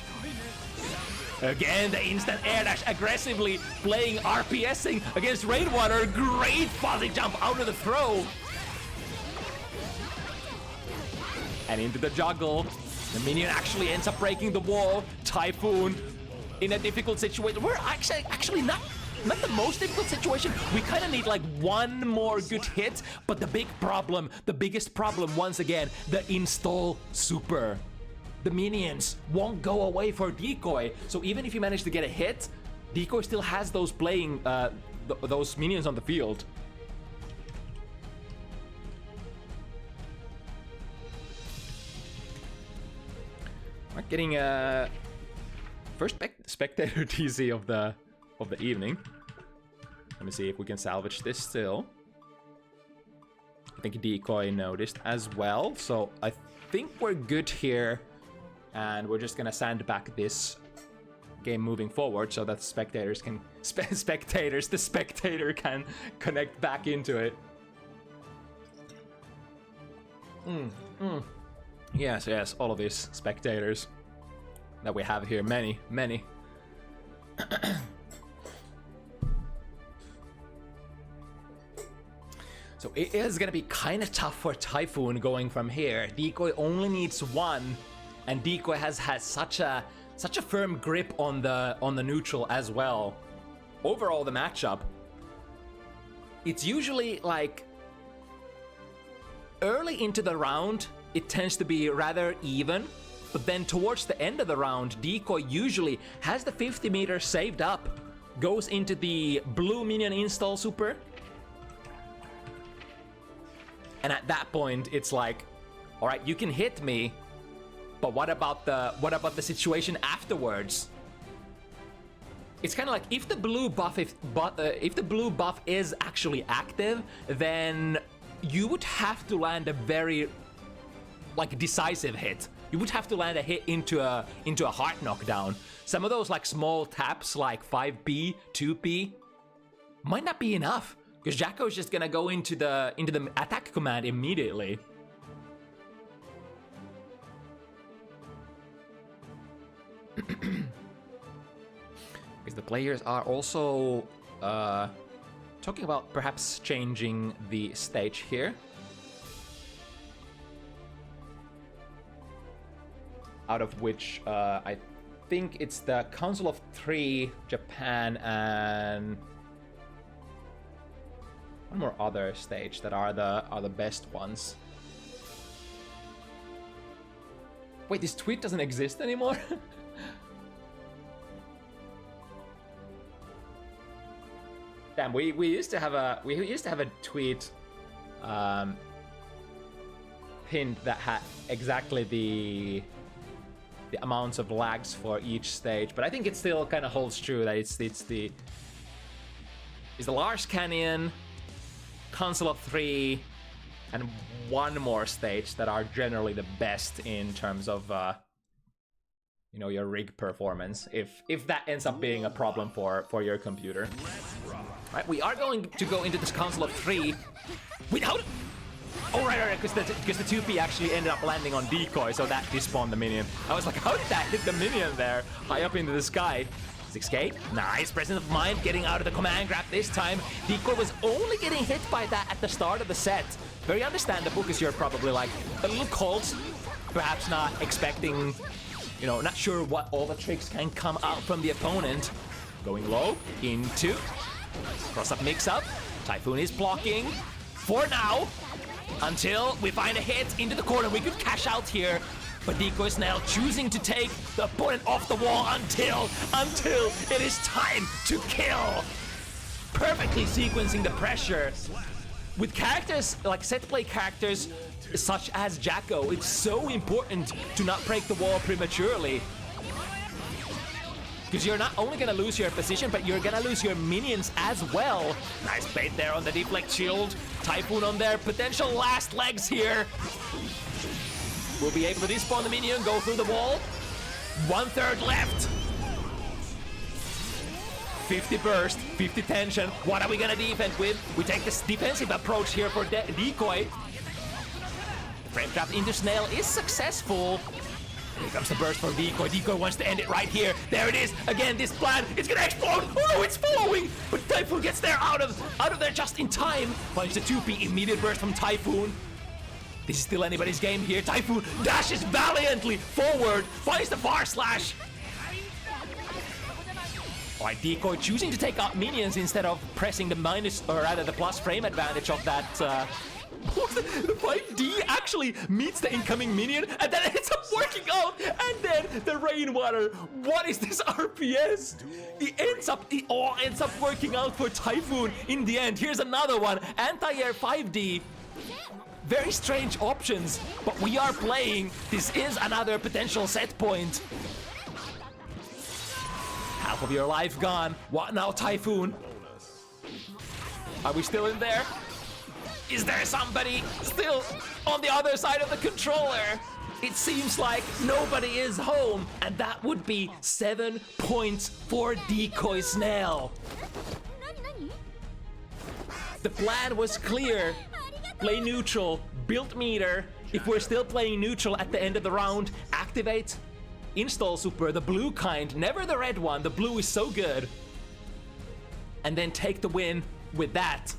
Again, the instant air dash aggressively playing RPSing against Rainwater. Great fuzzy jump out of the throw. And into the juggle. The minion actually ends up breaking the wall. Typhoon in a difficult situation. We're actually not the most difficult situation. We kind of need like one more good hit. But the biggest problem once again, the install super. The minions won't go away for Decoy. So even if you manage to get a hit, Decoy still has those playing those minions on the field. We're getting first spectator TC of the evening. Let me see if we can salvage this still. I think Decoy noticed as well, so I think we're good here, and we're just gonna sandbag this game moving forward so that the spectator can connect back into it. Yes, all of these spectators that we have here, many. So it is gonna be kind of tough for Typhoon going from here. Decoy only needs one, and Decoy has had such a firm grip on the neutral as well. Overall, the matchup, it's usually like early into the round, it tends to be rather even, but then towards the end of the round, Decoy usually has the 50 meters saved up, goes into the blue minion install super, and at that point, it's like, all right, you can hit me, but what about the situation afterwards? It's kind of like if the blue buff is actually active, then you would have to land a very decisive hit. You would have to land a hit into a heart knockdown. Some of those like small taps like 5B, 2B might not be enough, because Jacko's just gonna go into the attack command immediately. Because the players are also talking about perhaps changing the stage here. Out of which I think it's the Council of Three, Japan, and one more other stage that are the best ones. Wait, this tweet doesn't exist anymore? Damn, we used to have a tweet pinned that had exactly the amounts of lags for each stage, but I think it still kind of holds true that it's the Lars Canyon, Council of Three, and one more stage that are generally the best in terms of you know, your rig performance if that ends up being a problem for your computer. Right, we are going to go into this Council of 3 without... Oh, right, because the 2P actually ended up landing on decoy, so that despawned the minion. I was like, how did that hit the minion there, high up into the sky? 6k, nice presence of mind, getting out of the command grab this time. Decoy was only getting hit by that at the start of the set. Very understandable, because you're probably like a little cold, perhaps not expecting, you know, not sure what all the tricks can come out from the opponent. Going low, into, cross-up mix-up, Typhoon is blocking for now, until we find a hit into the corner. We could cash out here, but Decoy's now choosing to take the opponent off the wall until it is time to kill. Perfectly sequencing the pressure. With characters, like set play characters such as Jacko, it's so important to not break the wall prematurely. Because you're not only gonna lose your position, but you're gonna lose your minions as well. Nice bait there on the deflect shield. Typhoon on their potential last legs here. We'll be able to despawn the minion, go through the wall. 1/3 left. 50 burst, 50 tension. What are we gonna defend with? We take this defensive approach here for Decoy. Frame trap into Snail is successful. Here comes the burst for Decoy. Decoy wants to end it right here. There it is. Again, this plan, it's gonna explode. Oh no, it's following. But Typhoon gets there out of there just in time. Finds the 2P, immediate burst from Typhoon. This is still anybody's game here. Typhoon dashes valiantly forward, finds the far slash. Alright, Decoy choosing to take out minions instead of pressing the minus, or rather the plus frame advantage of that. The 5D actually meets the incoming minion, and then it ends up working out, and then the rainwater. What is this RPS? It all ends up working out for Typhoon in the end. Here's another one, anti-air 5D. Very strange options, but we are playing. This is another potential set point. Half of your life gone. What now, Typhoon? Are we still in there? Is there somebody still on the other side of the controller? It seems like nobody is home, and that would be 7 points for Decoy Snail. The plan was clear. Play neutral, build meter. If we're still playing neutral at the end of the round, activate, install super, the blue kind, never the red one. The blue is so good. And then take the win with that.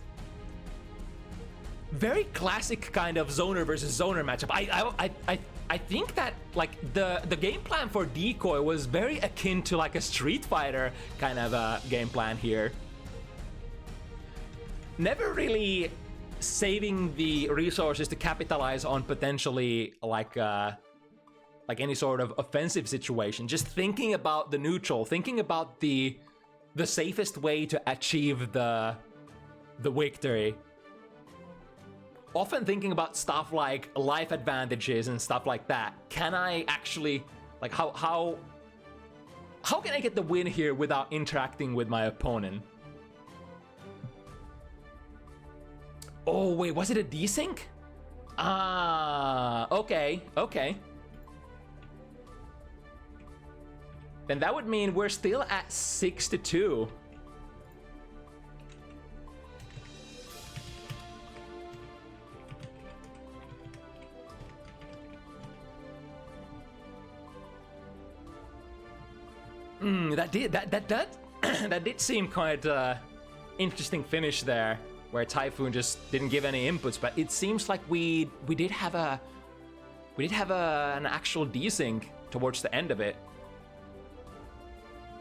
Very classic kind of zoner versus zoner matchup. I think that like the game plan for Decoy was very akin to like a Street Fighter kind of game plan here. Never really saving the resources to capitalize on potentially like any sort of offensive situation. Just thinking about the neutral, thinking about the safest way to achieve the victory. Often thinking about stuff like life advantages and stuff like that. Can I actually, like, how can I get the win here without interacting with my opponent? Oh wait, was it a desync? Ah, okay. Then that would mean we're still at 6-2. That did seem quite interesting finish there, where Typhoon just didn't give any inputs, but it seems like we did have an actual desync towards the end of it.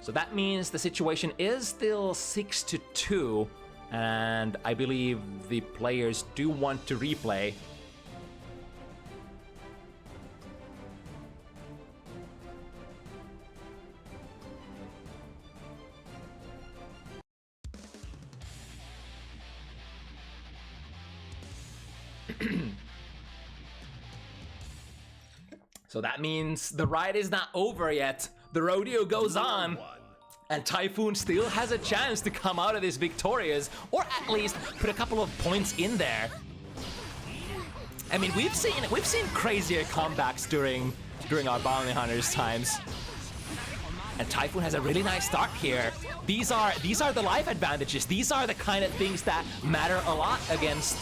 So that means the situation is still 6-2, and I believe the players do want to replay. So that means the ride is not over yet. The rodeo goes on. And Typhoon still has a chance to come out of this victorious, or at least put a couple of points in there. I mean, we've seen crazier comebacks during our Bounty Hunters times. And Typhoon has a really nice start here. These are the life advantages. These are the kind of things that matter a lot against,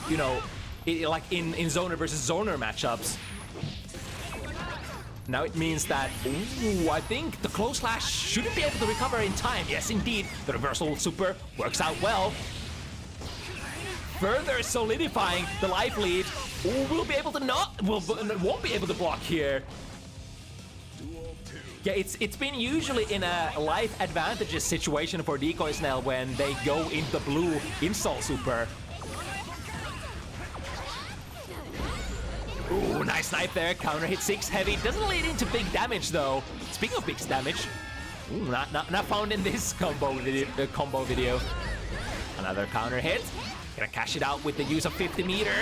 you know, like in zoner versus zoner matchups. Now it means that, ooh, I think the close slash shouldn't be able to recover in time. Yes, indeed, the reversal super works out well. Further solidifying the life lead. Ooh, we'll be able to won't be able to block here. Yeah, it's been usually in a life advantages situation for ZoKHiZ when they go into the blue install super. Ooh, nice knife there. Counter hit 6 heavy. Doesn't lead into big damage though. Speaking of big damage, ooh, not found in this combo video. Another counter hit. Gonna cash it out with the use of 50 meter.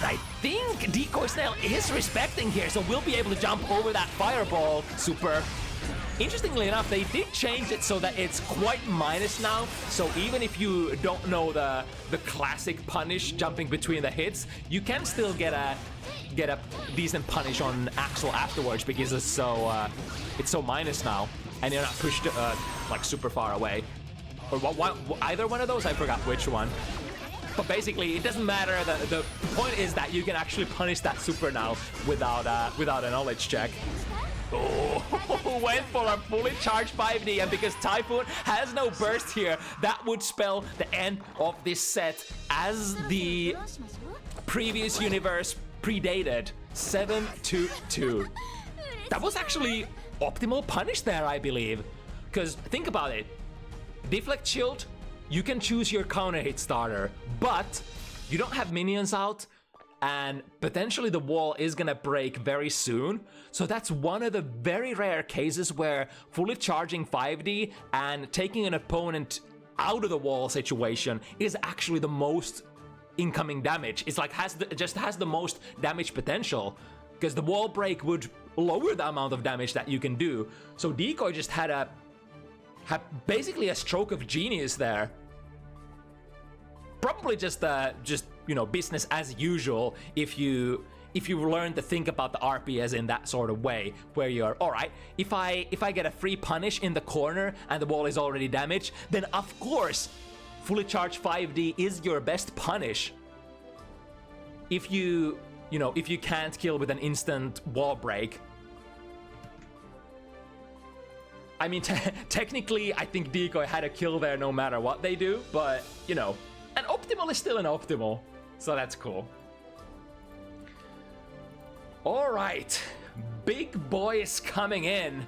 I think ZoKHiZ is respecting here, so we'll be able to jump over that fireball super. Interestingly enough, they did change it so that it's quite minus now. So even if you don't know the classic punish jumping between the hits, you can still get a decent punish on Axel afterwards because it's so minus now, and you're not pushed like super far away. Or either one of those, I forgot which one. But basically, it doesn't matter. The point is that you can actually punish that super now without a knowledge check. Oh, went for a fully charged 5D, and because Typhoon has no burst here, that would spell the end of this set as the previous universe predated 7-2. That was actually optimal punish there, I believe. Because think about it. Deflect shield, you can choose your counter hit starter, but you don't have minions out, and potentially the wall is gonna break very soon. So that's one of the very rare cases where fully charging 5D and taking an opponent out of the wall situation is actually the most incoming damage. It's like just has the most damage potential, because the wall break would lower the amount of damage that you can do. So ZoKHiZ just had basically a stroke of genius there. Probably just you know, business as usual if you learn to think about the RPS in that sort of way, where you're all right. If I get a free punish in the corner and the wall is already damaged, then of course fully charged 5D is your best punish. If you can't kill with an instant wall break. I mean, technically, I think ZoKHiZ had a kill there no matter what they do, but, you know, an optimal is still an optimal, so that's cool. All right, big boys coming in,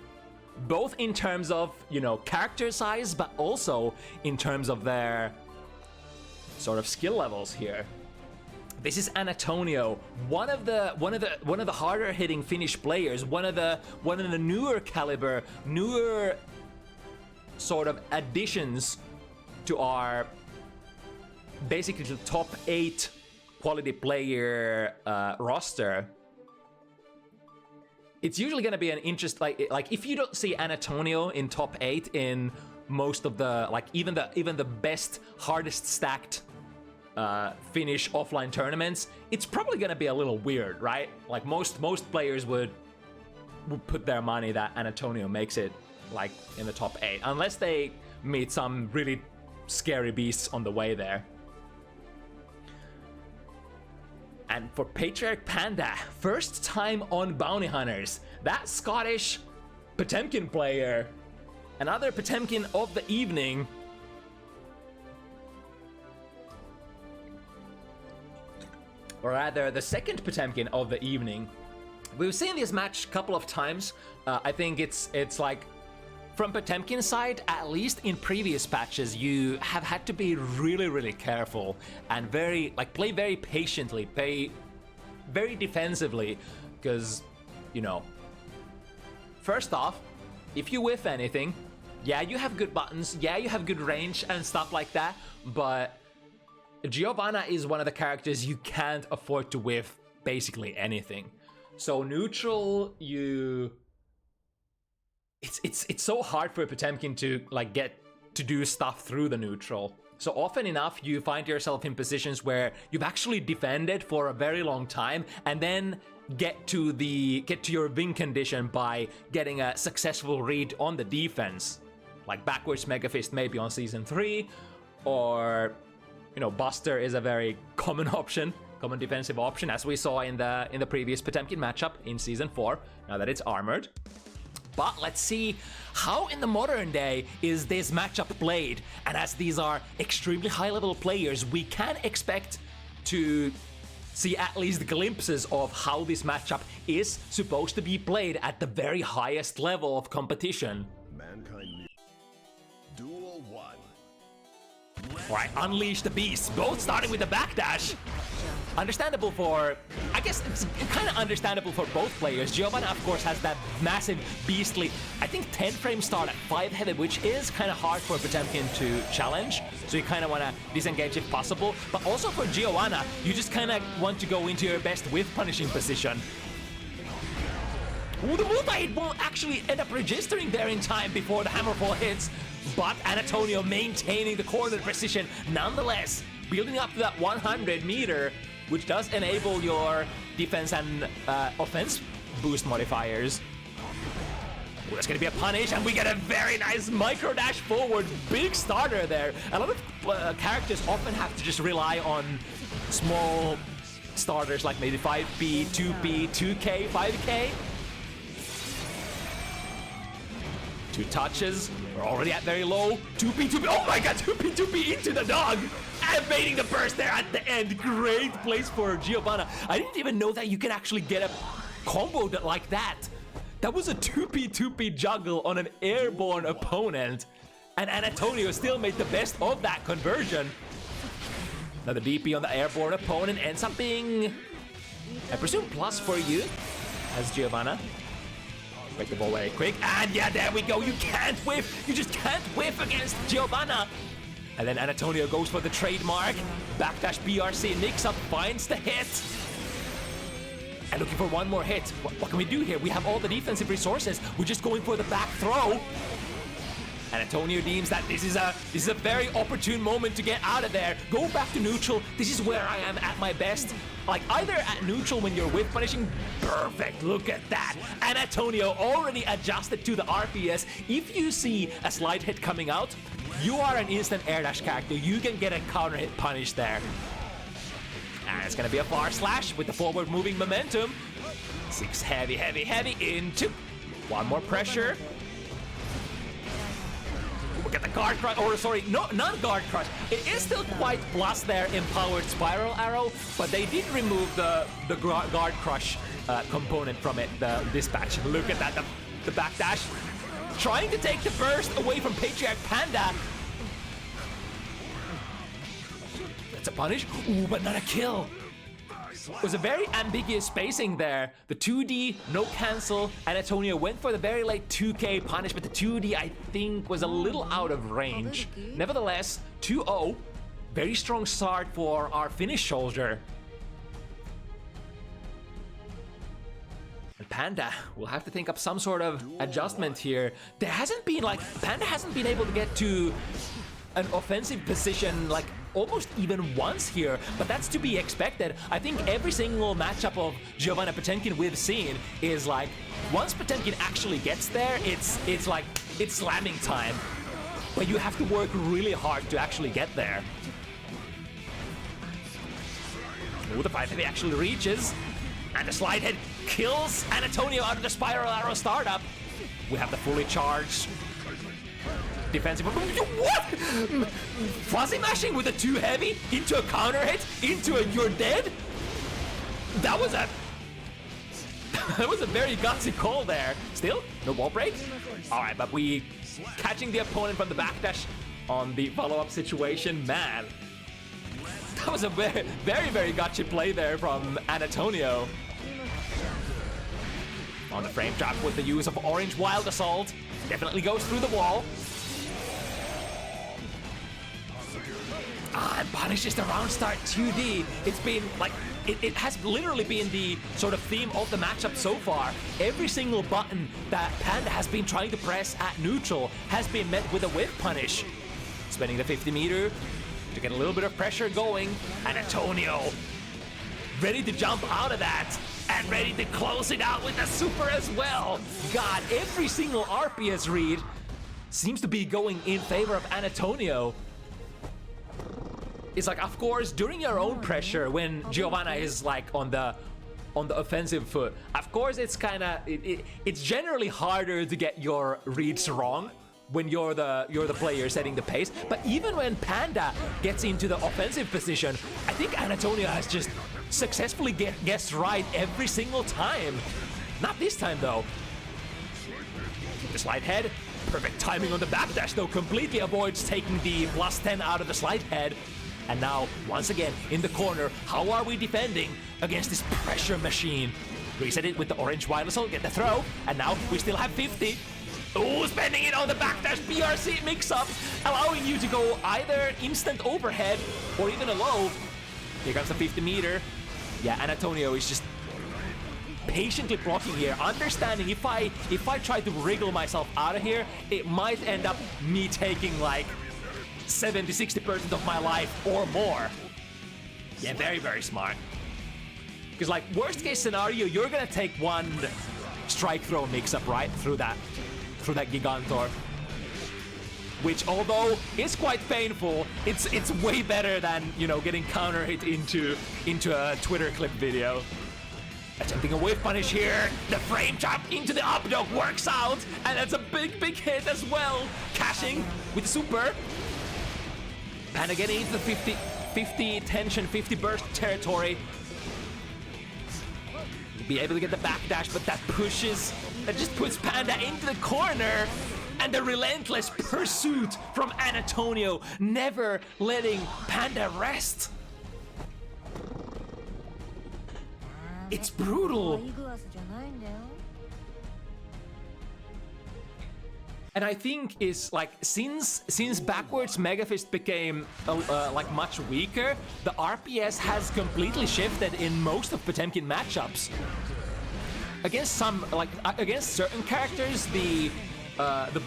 both in terms of, you know, character size, but also in terms of their sort of skill levels here. This is Annatonio, one of the harder hitting Finnish players, one of the newer caliber, newer sort of additions to our basically the top 8 quality player roster. It's usually gonna be an interest, like if you don't see Annatonio in top 8 in most of the, like even the best, hardest stacked Finnish offline tournaments, it's probably gonna be a little weird, right? Like most players would put their money that Annatonio makes it like in the top 8, unless they meet some really scary beasts on the way there. And for PatriarchPanda, first time on Bounty Hunters, that Scottish Potemkin player, another Potemkin of the evening. Or rather, the second Potemkin of the evening. We've seen this match a couple of times. I think it's like, from Potemkin's side, at least in previous patches, you have had to be really, really careful and play very patiently, play very defensively, because, you know, first off, if you whiff anything, yeah, you have good buttons, yeah, you have good range and stuff like that, but Giovanna is one of the characters you can't afford to whiff basically anything. So neutral, it's so hard for Potemkin to like get to do stuff through the neutral. So often enough, you find yourself in positions where you've actually defended for a very long time, and then get to your win condition by getting a successful read on the defense, like backwards Mega Fist maybe on season 3, or Buster is a very common defensive option, as we saw in the previous Potemkin matchup in season 4. Now that it's armored. But let's see how in the modern day is this matchup played. And as these are extremely high-level players, we can expect to see at least glimpses of how this matchup is supposed to be played at the very highest level of competition. Mankind. Duel 1. Alright, unleash the beast, both starting with the backdash. Understandable for, I guess it's kind of understandable for both players. Giovanna, of course, has that massive, beastly, I think 10 frame start at 5 heavy, which is kind of hard for Potemkin to challenge. So you kind of want to disengage if possible. But also for Giovanna, you just kind of want to go into your best with punishing position. Ooh, the multi-hit won't actually end up registering there in time before the hammerfall hits. But Annatonio maintaining the corner precision nonetheless, building up to that 100 meter, which does enable your defense and offense boost modifiers. Ooh, that's gonna be a punish, and we get a very nice micro dash forward. Big starter there. A lot of characters often have to just rely on small starters like maybe 5P, 2P, 2K, 5K. 2 touches. We're already at very low. 2P, 2P. Oh my god, 2P, 2P into the dog. And baiting the burst there at the end. Great place for Giovanna. I didn't even know that you can actually get a combo like that. That was a 2P, 2P juggle on an airborne opponent. And Annatonio still made the best of that conversion. Now the DP on the airborne opponent ends up being, I presume, plus for you as Giovanna. Break the ball very quick, and yeah, there we go. You can't whiff. You just can't whiff against Giovanna. And then Annatonio goes for the trademark. Backdash BRC mix-up, finds the hit. And looking for one more hit. What can we do here? We have all the defensive resources. We're just going for the back throw. Annatonio deems that this is a very opportune moment to get out of there. Go back to neutral. This is where I am at my best. Like, either at neutral when you're whiff punishing. Perfect, look at that. Annatonio already adjusted to the RPS. If you see a slide hit coming out, you are an instant air dash character. You can get a counter hit punish there. And it's gonna be a far slash with the forward moving momentum. 6 heavy, heavy, heavy into. One more pressure. Look at the guard crush, or sorry, no, not guard crush. It is still quite plus there in powered spiral arrow, but they did remove the guard crush component from it, the dispatch. Look at that, the backdash. Trying to take the burst away from PatriarchPanda. That's a punish. Ooh, but not a kill. It was a very ambiguous spacing there. The 2D, no cancel. Annatonio went for the very late 2K punish, but the 2D, I think, was a little out of range. Nevertheless, 2-0. Very strong start for our Finnish soldier. And Panda will have to think up some sort of adjustment here. There hasn't been, like, Panda hasn't been able to get to an offensive position, like, almost even once here, but that's to be expected. I think every single matchup of Giovanna Potemkin we've seen is like, once Potemkin actually gets there, it's like, it's slamming time. But you have to work really hard to actually get there. Ooh, the 5 heavy actually reaches, and the slide head kills Annatonio out of the spiral arrow startup. We have the fully charged defensive. What? Fuzzy mashing with a 2 heavy into a counter hit into a you're dead? That was a very gutsy call there. Still, no wall break. All right, but we catching the opponent from the backdash on the follow-up situation. Man, that was a very, very, very gutsy play there from Annatonio. On the frame trap with the use of Orange Wild Assault. Definitely goes through the wall. And punishes the round start 2D. It's been like, it has literally been the sort of theme of the matchup so far. Every single button that Panda has been trying to press at neutral has been met with a whiff punish. Spending the 50 meter to get a little bit of pressure going. And Annatonio ready to jump out of that. and ready to close it out with a super as well. God, every single RPS read seems to be going in favor of Annatonio. It's like, of course, during your own pressure, when Giovanna is like on the offensive foot, of course it's kind of it's generally harder to get your reads wrong when you're the player setting the pace. But even when Panda gets into the offensive position, I think Annatonio has just successfully guessed right every single time. Not this time though. The slide head, perfect timing on the backdash though, completely avoids taking the +10 out of the slide head. And now, once again, in the corner, how are we defending against this pressure machine? Reset it with the orange wireless, get the throw, and now we still have 50. Ooh, spending it on the backdash BRC mix-up, allowing you to go either instant overhead or even a low. Here comes the 50 meter. Yeah, Annatonio is just patiently blocking here, understanding if I try to wriggle myself out of here, it might end up me taking like 70-60% of my life or more. Yeah, very, very smart. Because like, worst case scenario, you're gonna take one strike throw mix-up right through that Gigantor. Which, although is quite painful, it's way better than, you know, getting counter hit into a Twitter clip video. Attempting a whiff punish here. The frame trap into the up dog works out, and that's a big, big hit as well. Cashing with super. Panda getting into the 50 tension, 50 burst territory. Be able to get the backdash, but that just puts Panda into the corner. And the relentless pursuit from Annatonio, never letting Panda rest. It's brutal. And I think is like, since backwards Mega Fist became like much weaker, the RPS has completely shifted in most of Potemkin matchups. Against against certain characters, the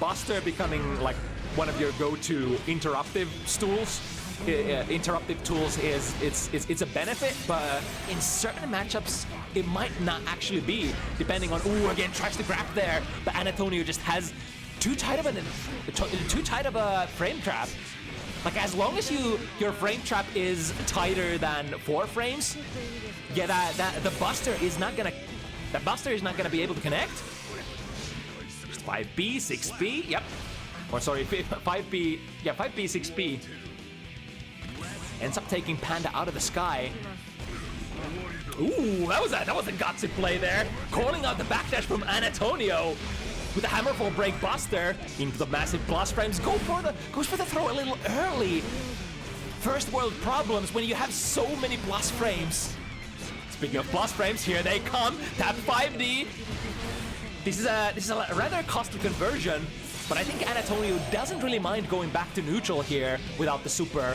Buster becoming like one of your go-to interruptive tools. Interruptive tools it's a benefit, but in certain matchups it might not actually be, depending on. Ooh, again tries to grab there, but Annatonio just has too tight of a frame trap. Like, as long as your frame trap is tighter than 4 frames, yeah, the Buster is not gonna be able to connect. 5B, 6B, yep. Or sorry, 5B, yeah, 5B, 6B. Ends up taking Panda out of the sky. Ooh, that was a gutsy play there. Calling out the backdash from Annatonio with a hammerfall break Buster into the massive plus frames. Goes for the throw a little early. First world problems when you have so many plus frames. Speaking of plus frames, here they come. Tap 5D. This is a rather costly conversion, but I think Annatonio doesn't really mind going back to neutral here without the super.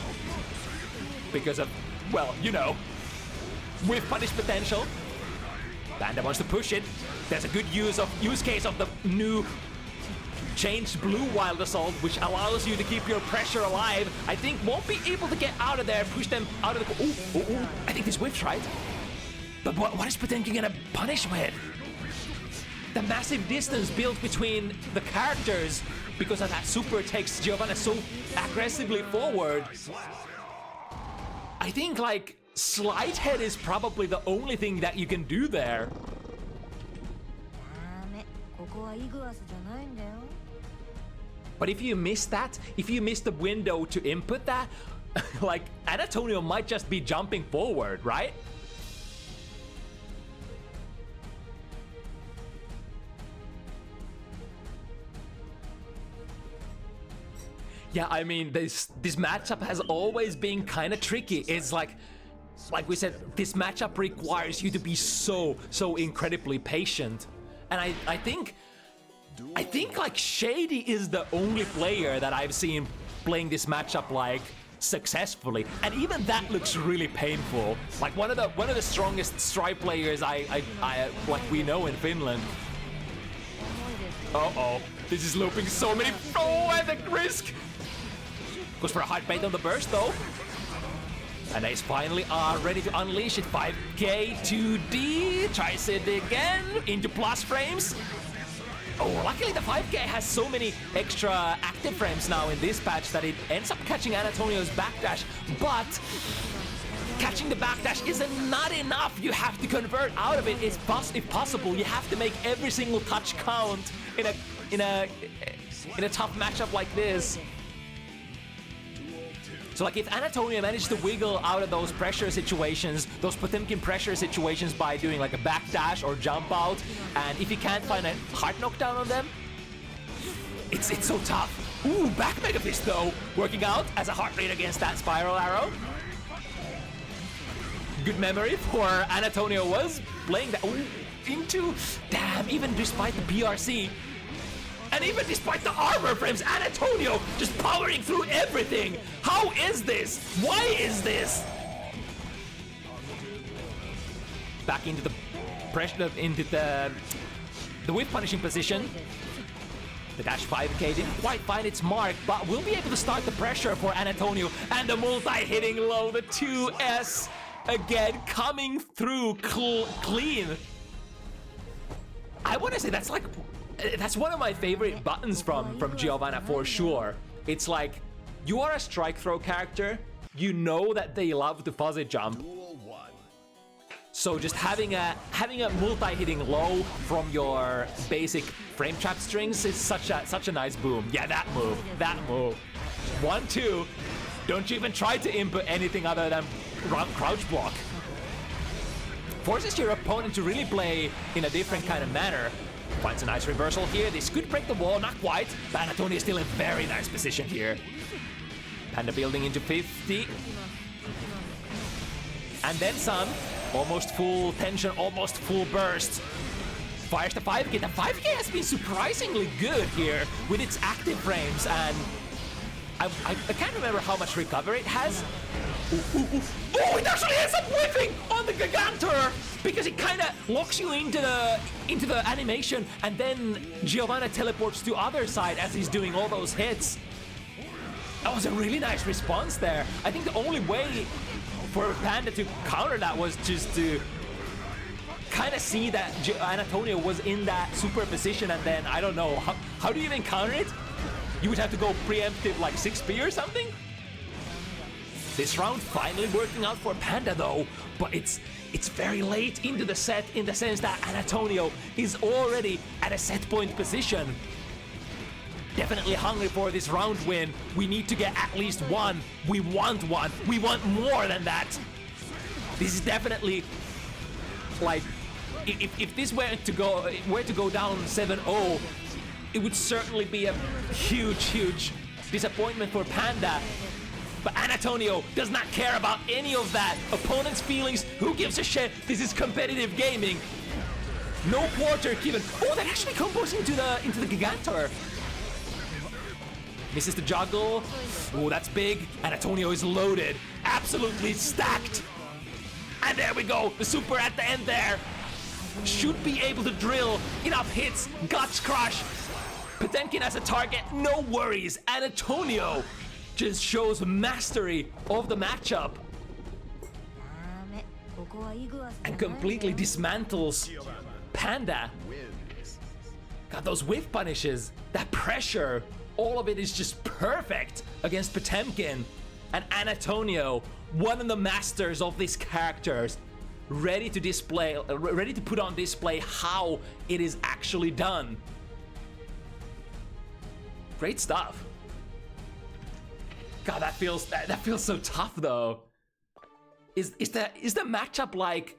Because of, well, you know, with punish potential. Panda wants to push it. There's a good use case of the new changed blue Wild Assault, which allows you to keep your pressure alive. I think won't be able to get out of there, push them out of the. Ooh. I think this whiffs, right? But what is Potemkin gonna punish with? The massive distance built between the characters because of that super takes Giovanna so aggressively forward. I think like slide head is probably the only thing that you can do there. But if you miss that, if you miss the window to input that, like Annatonio might just be jumping forward, right? Yeah, I mean, this matchup has always been kind of tricky. It's like we said, this matchup requires you to be so incredibly patient. And I think like Shady is the only player that I've seen playing this matchup like successfully, and even that looks really painful. Like one of the strongest Stripe players I like we know in Finland. This is looping so many. Oh, at the risk. Goes for a hard bait on the burst though. And he's finally ready to unleash it. 5k 2D. Tries it again into plus frames. Oh, luckily the 5k has so many extra active frames now in this patch that it ends up catching Annatonio's backdash. But catching the backdash is not enough. You have to convert out of it. If possible, you have to make every single touch count in a tough matchup like this. So like if Annatonio managed to wiggle out of those pressure situations, those Potemkin pressure situations by doing like a backdash or jump out, and if he can't find a heart knockdown on them, it's so tough. Ooh, back Mega Fist though, working out as a heart rate against that spiral arrow. Good memory for Annatonio was playing that into, damn, even despite the PRC. And even despite the armor frames, Annatonio just powering through everything. How is this? Why is this? Back into the pressure, into the whip punishing position. The dash 5k didn't quite find its mark, but we'll be able to start the pressure for Annatonio. And the multi-hitting low, the 2S again coming through clean. I want to say that's one of my favorite buttons from Giovanna for sure. It's like, you are a strike throw character, you know that they love to fuzzy jump. So just having a multi-hitting low from your basic frame trap strings is such a nice boom. Yeah, that move. 1-2. Don't you even try to input anything other than crouch block. Forces your opponent to really play in a different kind of manner. Finds a nice reversal here. This could break the wall, not quite. But Annatonio is still in a very nice position here. Panda building into 50. And then some. Almost full tension, almost full burst. Fires the 5k. The 5k has been surprisingly good here with its active frames. And I can't remember how much recovery it has. Oh, it actually ends up whiffing on the Gigantor because it kind of locks you into the animation, and then Giovanna teleports to other side as he's doing all those hits. That was a really nice response there. I think the only way for Panda to counter that was just to kind of see that Annatonio was in that super position, and then I don't know how do you even counter it? You would have to go preemptive like 6p or something? This round finally working out for Panda though, but it's very late into the set in the sense that Annatonio is already at a set point position. Definitely hungry for this round win. We need to get at least one. We want one. We want more than that. This is definitely like, if this were to go down 7-0, it would certainly be a huge disappointment for Panda. But Annatonio does not care about any of that. Opponent's feelings, who gives a shit? This is competitive gaming. No quarter given. Oh, that actually combos into the Gigantor. Misses the juggle. Oh, that's big. Annatonio is loaded. Absolutely stacked. And there we go. The super at the end there. Should be able to drill enough hits. Guts crush. Potemkin as a target. No worries. Annatonio just shows mastery of the matchup and completely dismantles Panda. Got those whiff punishes, that pressure, all of it is just perfect against Potemkin. And Annatonio, one of the masters of these characters, ready to put on display how it is actually done. Great stuff. God, that feels so tough though. Is the matchup like?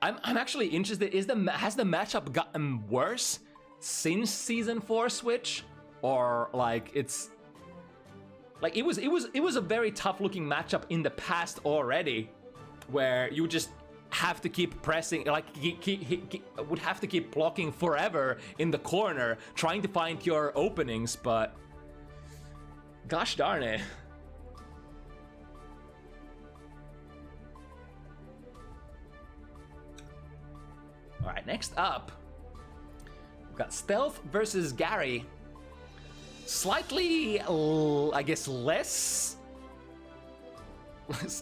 I'm actually interested. Has the matchup gotten worse since season 4 switch, or like it's like it was a very tough looking matchup in the past already, where you just have to keep pressing, like would have to keep blocking forever in the corner trying to find your openings, but. Gosh darn it. Alright, next up, we've got Stealth versus Gary. Slightly, I guess, less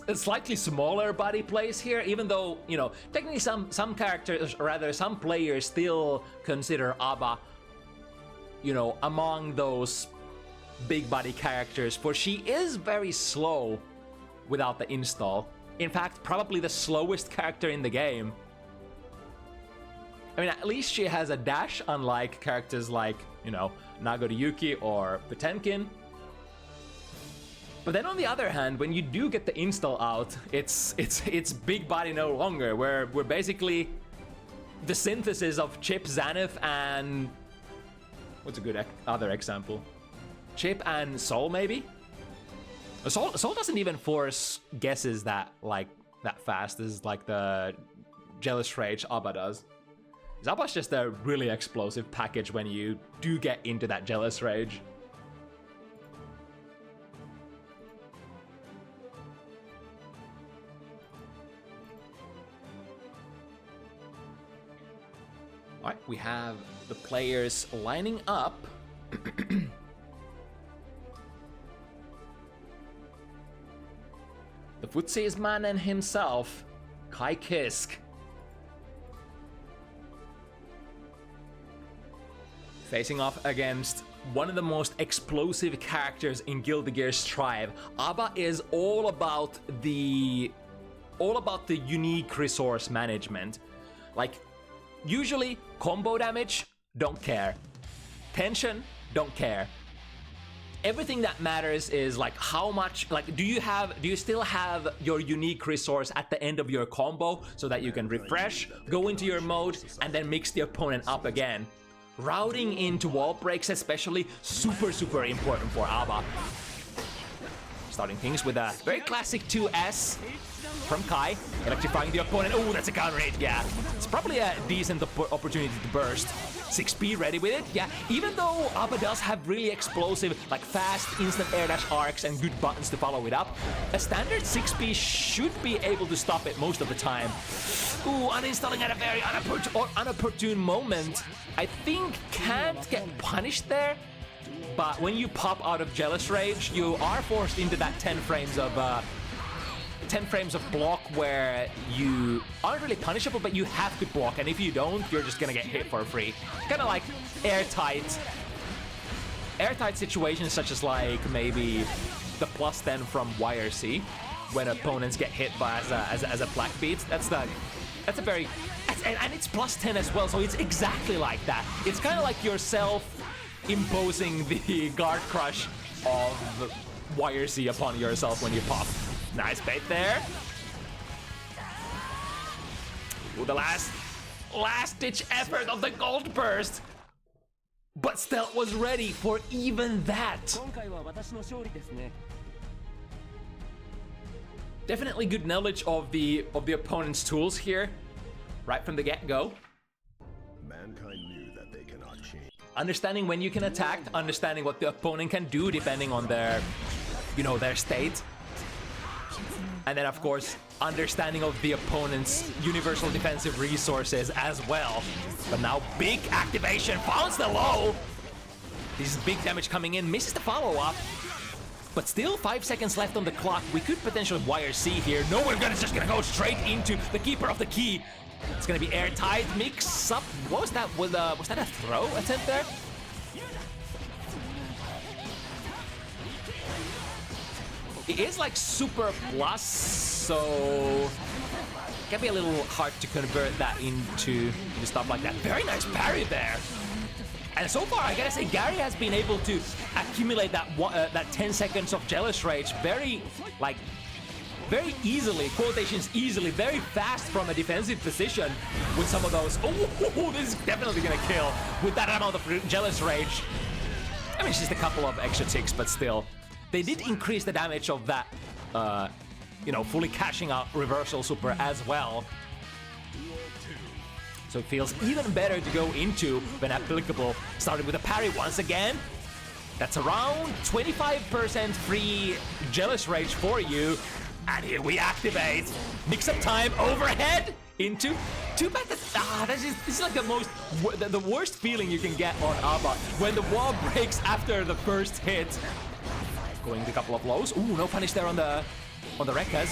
a slightly smaller body plays here, even though, you know, technically some characters, or rather some players still consider Aba, you know, among those big body characters, for she is very slow without the install. In fact, probably the slowest character in the game. I mean, at least she has a dash, unlike characters like, you know, Nagoryuki or Potemkin. But then on the other hand, when you do get the install out, it's big body no longer. We're basically the synthesis of Chip, Zaneth, and what's a good other example? Chip and Soul, maybe? Soul doesn't even force guesses that fast as like the Jealous Rage Abba does. Abba's just a really explosive package when you do get into that Jealous Rage. Alright, we have the players lining up. The Futse's man and himself, Kai Kisk. Facing off against one of the most explosive characters in Guilty Gear Strive. Abba is all about the unique resource management. Like, usually combo damage, don't care. Tension, don't care. Everything that matters is like how much, like, do you still have your unique resource at the end of your combo so that you can refresh, go into your mode, and then mix the opponent up again. Routing into wall breaks especially, super important for Abba. Starting things with a very classic 2S from Kai, electrifying the opponent. Oh, that's a counter hit, yeah. It's probably a decent opportunity to burst. 6P ready with it, yeah. Even though Abba does have really explosive, like fast instant air dash arcs and good buttons to follow it up, a standard 6P should be able to stop it most of the time. Ooh, uninstalling at a very unopportune moment. I think can't get punished there, but when you pop out of Jealous Rage, you are forced into that 10 frames of block where you aren't really punishable, but you have to block, and if you don't, you're just gonna get hit for free. Kind of like airtight situations, such as like maybe the +10 from YRC when opponents get hit by as a black beat. That's a very, and it's +10 as well, so it's exactly like that. It's kind of like yourself imposing the guard crush of YRC upon yourself when you pop. Nice bait there. Ooh, the last ditch effort of the gold burst. But Stealth was ready for even that. Definitely good knowledge of the opponent's tools here, right from the get-go. Mankind knew that they cannot change. Understanding when you can attack, understanding what the opponent can do depending on their, you know, their state. And then, of course, understanding of the opponent's universal defensive resources as well. But now, big activation, founds the low. This is big damage coming in, misses the follow-up. But still, 5 seconds left on the clock. We could potentially YRC here. No, we're just gonna go straight into the Keeper of the Key. It's gonna be airtight, mix up. What was that? Was that a throw attempt there? It is like super plus, so it can be a little hard to convert that into stuff like that. Very nice parry there. And so far, I gotta say, Gary has been able to accumulate that 10 seconds of Jealous Rage very easily, quotations easily, very fast from a defensive position with some of those. Oh, this is definitely gonna kill with that amount of Jealous Rage. I mean, it's just a couple of extra ticks, but still. They did increase the damage of that, you know, fully cashing out reversal super as well. So it feels even better to go into when applicable. Starting with a parry once again. That's around 25% free Jealous Rage for you. And here we activate. Mix up time overhead into. Too bad that this is like the worst feeling you can get on Abba when the wall breaks after the first hit. Going to a couple of lows. Ooh, no punish there on the on the Rekkas.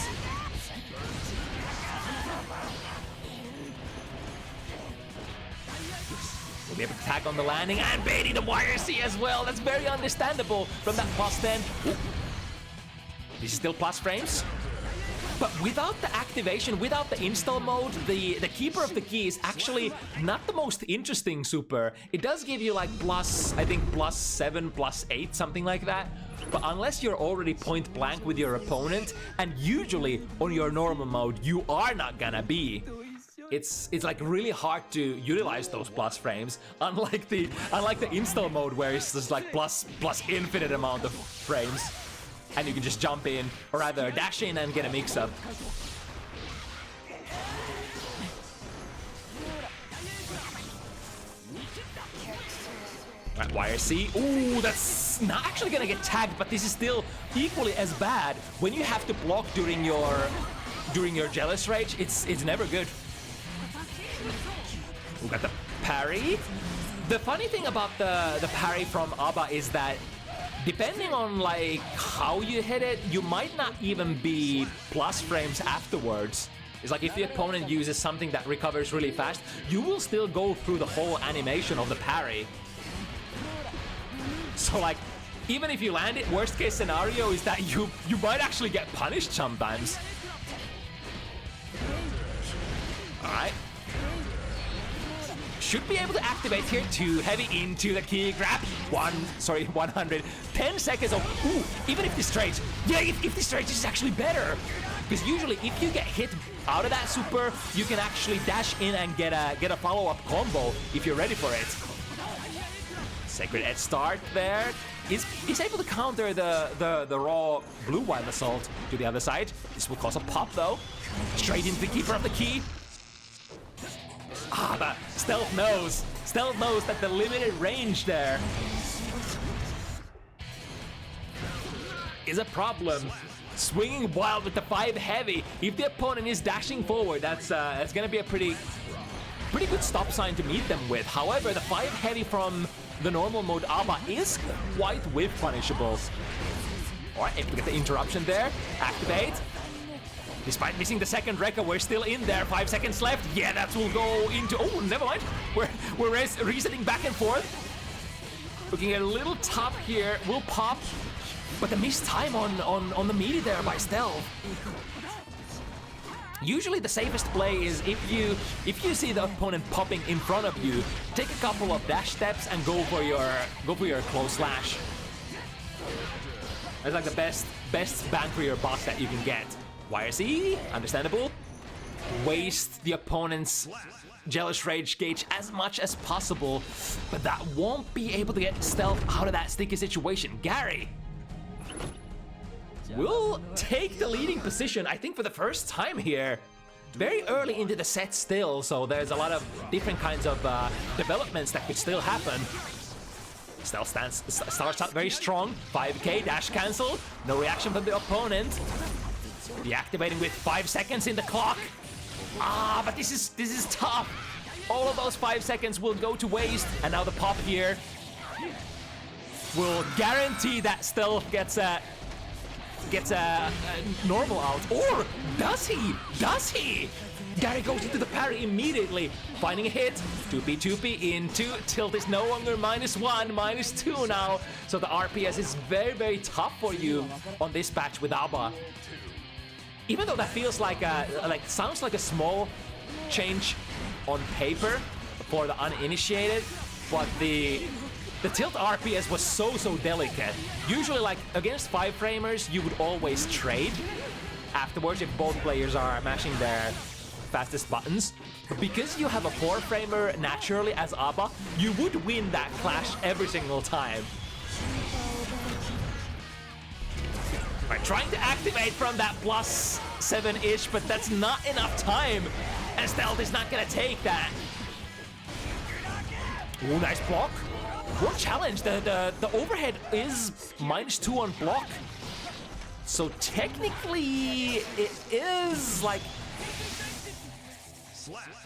We'll be able to tag on the landing and baiting the YRC as well. That's very understandable from that +10. Ooh. This is still plus frames. But without the activation, without the install mode, the Keeper of the Key is actually not the most interesting super. It does give you like I think +7, +8, something like that. But unless you're already point blank with your opponent, and usually on your normal mode, you are not gonna be. It's like really hard to utilize those plus frames, unlike the install mode where it's just like plus infinite amount of frames. And you can just jump in, or rather dash in and get a mix-up. Right, YRC. Ooh, that's not actually gonna get tagged, but this is still equally as bad. When you have to block during your Jealous Rage, it's never good. We got the parry. The funny thing about the parry from ABBA is that depending on like how you hit it, you might not even be plus frames afterwards. It's like if the opponent uses something that recovers really fast, you will still go through the whole animation of the parry. So like, even if you land it, worst case scenario is that you might actually get punished sometimes. Alright. Should be able to activate here. Too heavy into the key grab. 100. 10 seconds of, ooh, even if this trade, yeah, if this trade is actually better. Because usually if you get hit out of that super, you can actually dash in and get a follow-up combo if you're ready for it. Sacred Edge start there. Is able to counter the raw blue wild assault to the other side. This will cause a pop though. Straight into the Keeper of the Key. Ah, but Stealth knows. Stealth knows that the limited range there is a problem. Swinging wild with the 5 heavy. If the opponent is dashing forward, that's gonna be a pretty good stop sign to meet them with. However, the 5 heavy from the normal mode ABBA is quite whiff punishable. Alright, able to get the interruption there. Activate. Despite missing the second Rekka, we're still in there. 5 seconds left. Yeah, that will go into... Oh, never mind. We're resetting back and forth. Looking at a little top here. Will pop. But the missed time on the meaty there by Stealth. Usually the safest play is if you see the opponent popping in front of you, take a couple of dash steps and go for your close slash. That's like the best bang for your buck that you can get. YRC, understandable. Waste the opponent's Jealous Rage gauge as much as possible, but that won't be able to get Stealth out of that sticky situation. Gary will take the leading position, I think, for the first time here. Very early into the set still, so there's a lot of different kinds of developments that could still happen. Stealth starts out very strong. 5k, dash cancel. No reaction from the opponent. Deactivating with 5 seconds in the clock. Ah, but this is tough. All of those 5 seconds will go to waste. And now the pop here will guarantee that Stealth gets a normal out. Or does he? Does he? Gary goes into the parry immediately, finding a hit. 2p into tilt is no longer -1, -2 now. So the RPS is very, very tough for you on this patch with ABBA. Even though that feels like sounds like a small change on paper for the uninitiated, but the tilt RPS was so delicate. Usually, like against 5-framers, you would always trade afterwards if both players are mashing their fastest buttons. But because you have a 4-framer naturally as ABBA, you would win that clash every single time. Right, trying to activate from that +7-ish, but that's not enough time. And Stealth is not gonna take that. Ooh, nice block. Good challenge. The overhead is -2 on block. So technically, it is like...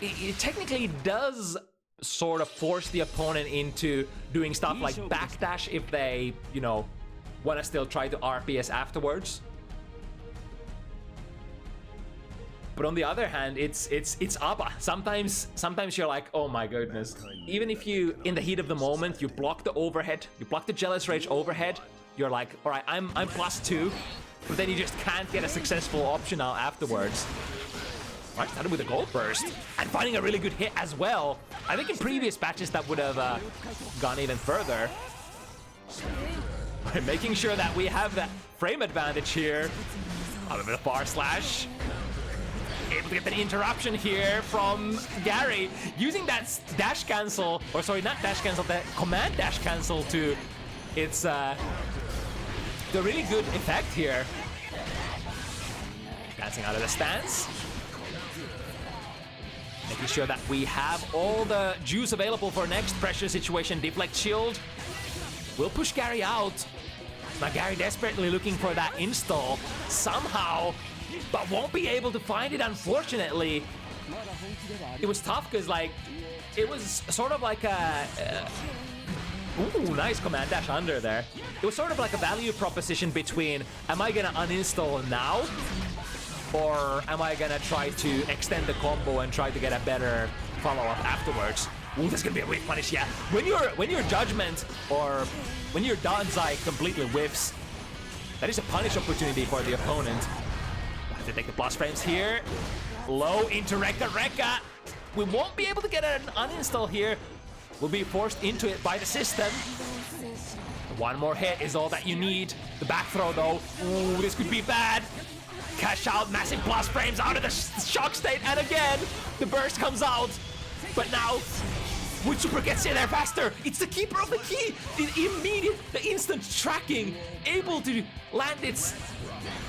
It technically does sort of force the opponent into doing stuff like backdash if they, you know, want to still try to RPS afterwards. But on the other hand, it's ABBA. Sometimes you're like, oh my goodness. Even if you, in the heat of the moment, you block the overhead, you block the Jealous Rage overhead, you're like, all right, I'm +2, but then you just can't get a successful optional afterwards. Right, started with a Gold Burst and finding a really good hit as well. I think in previous matches that would have gone even further. Making sure that we have that frame advantage here. Out of the bar slash. Able to get the interruption here from Gary. Using that dash cancel, or sorry, not dash cancel, the command dash cancel to its the really good effect here. Dancing out of the stance. Making sure that we have all the juice available for next pressure situation. Deflect shield. Will push Gary out. Now Gary desperately looking for that install somehow, but won't be able to find it, unfortunately. It was tough because, like, it was sort of like a... ooh, nice command dash under there. It was sort of like a value proposition between, am I gonna uninstall now? Or am I gonna try to extend the combo and try to get a better follow-up afterwards? Ooh, this is gonna be a whiff punish, yeah. When your judgment or when your Danzai completely whiffs, that is a punish opportunity for the opponent. Have to take the plus frames here. Low into Rekka. We won't be able to get an uninstall here. We'll be forced into it by the system. One more hit is all that you need. The back throw though. Ooh, this could be bad. Cash out, massive plus frames out of the shock state, and again, the burst comes out. But now, Wood Super gets in there faster. It's the keeper of the key. The instant tracking, able to land its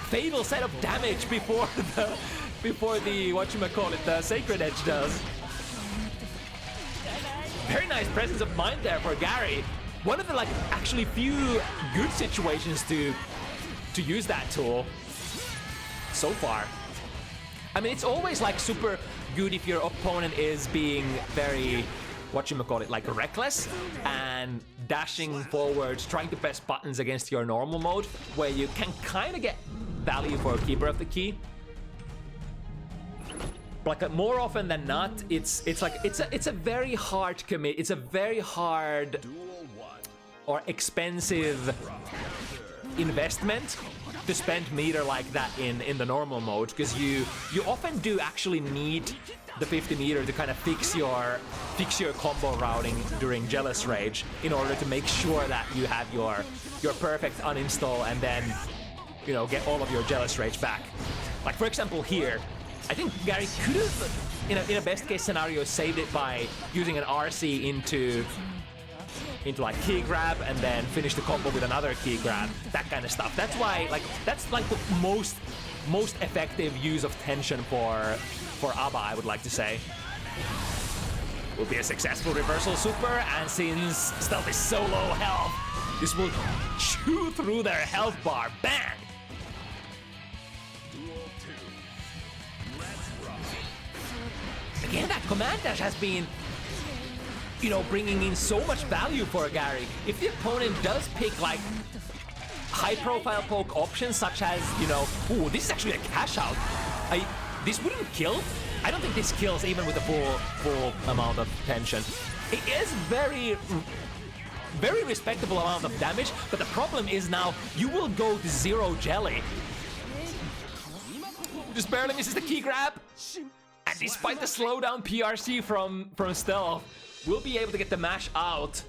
fatal set of damage before the whatchamacallit, the Sacred Edge does. Very nice presence of mind there for Gary. One of the actually few good situations to use that tool so far. I mean, it's always super good if your opponent is being very, reckless and dashing forwards, trying to press buttons against your normal mode, where you can kind of get value for a keeper of the key. But more often than not, it's a very hard commit. It's a very hard or expensive investment to spend meter like that in the normal mode, because you often do actually need the 50 meter to kind of fix your combo routing during Jealous Rage in order to make sure that you have your perfect uninstall and then get all of your Jealous Rage back. Like for example here, I think Gary could have in a best case scenario saved it by using an RC into key grab and then finish the combo with another key grab, that kind of stuff. That's why that's the most effective use of tension for ABBA, I would like to say. Will be a successful reversal super, and since Stealth is so low health, this will chew through their health bar. Bang! Again, that command dash has been bringing in so much value for Gary. If the opponent does pick high-profile poke options such as, ooh, this is actually a cash out. This wouldn't kill. I don't think this kills even with a full amount of tension. It is very respectable amount of damage, but the problem is now you will go to 0 jelly. Just barely misses the key grab. And despite the slowdown PRC from Stealth, we'll be able to get the mash out.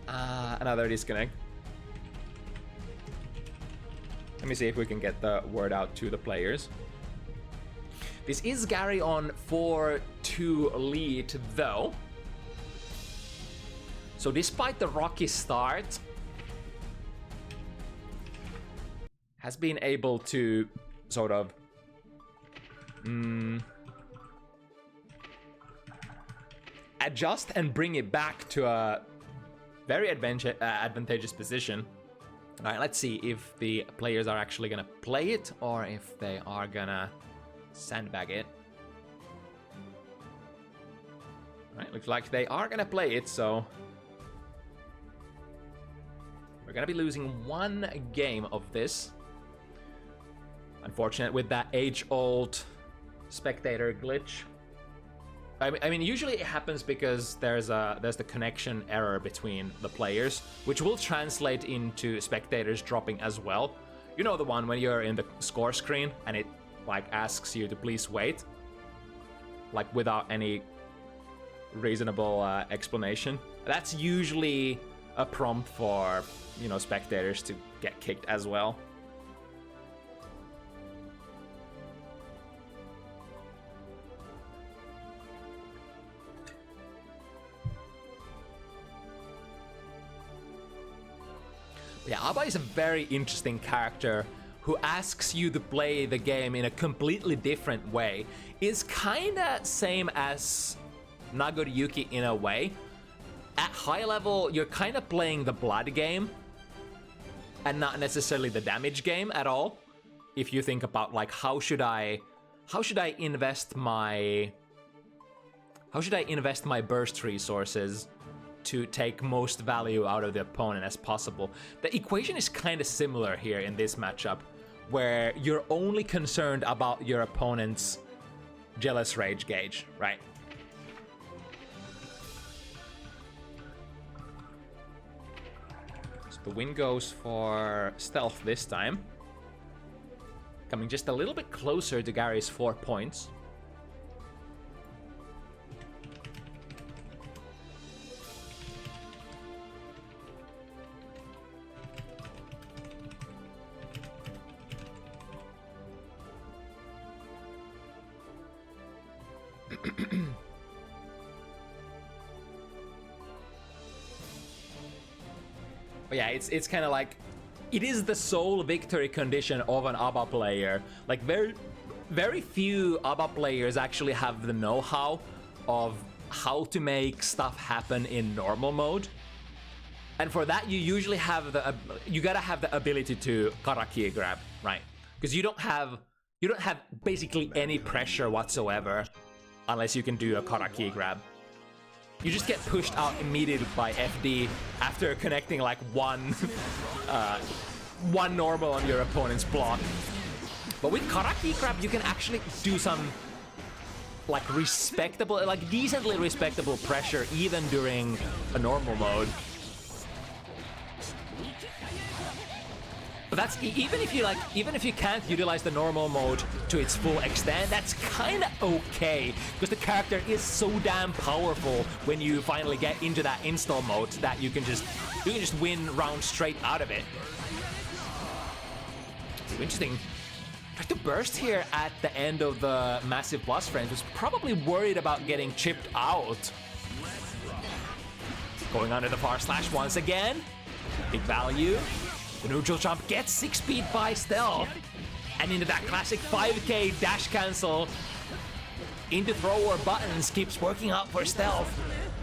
Another disconnect. Let me see if we can get the word out to the players. This is Gary on 4-2 lead though. So despite the rocky start, has been able to sort of adjust and bring it back to a very advantageous position. All right, let's see if the players are actually gonna play it or if they are gonna sandbag it. All right, looks like they are gonna play it, so we're gonna be losing one game of this. Unfortunate with that age-old spectator glitch. I mean, usually it happens because there's the connection error between the players, which will translate into spectators dropping as well. You know, the one when you're in the score screen and it like asks you to please wait, like without any reasonable explanation. That's usually a prompt for, you know, spectators to get kicked as well. Yeah, Abba is a very interesting character who asks you to play the game in a completely different way. It's kinda same as Nagoriyuki in a way. At high level, you're kinda playing the blood game and not necessarily the damage game at all. If you think about like how should I invest my burst resources to take most value out of the opponent as possible. The equation is kind of similar here in this matchup, where you're only concerned about your opponent's jealous rage gauge, right? So the win goes for stealth this time, coming just a little bit closer to Gary's 4 points. But yeah, it's kind of like, it is the sole victory condition of an ABBA player. Like very few ABBA players actually have the know-how of how to make stuff happen in normal mode. And for that, you usually have you gotta have the ability to Karaki grab, right? Because you don't have basically any pressure whatsoever unless you can do a Karaki grab. You just get pushed out immediately by FD after connecting like one normal on your opponent's block. But with Karaki grab, you can actually do some like respectable, like decently respectable pressure even during a normal mode. But that's even if you can't utilize the normal mode to its full extent, that's kind of okay, because the character is so damn powerful when you finally get into that install mode that you can just win rounds straight out of it. Interesting. Trying to burst here at the end of the Massive Plus Friends, was probably worried about getting chipped out. Going under the far slash once again. Big value. The neutral jump gets 6 speed by stealth. And into that classic 5k dash cancel. Into thrower buttons, keeps working out for stealth.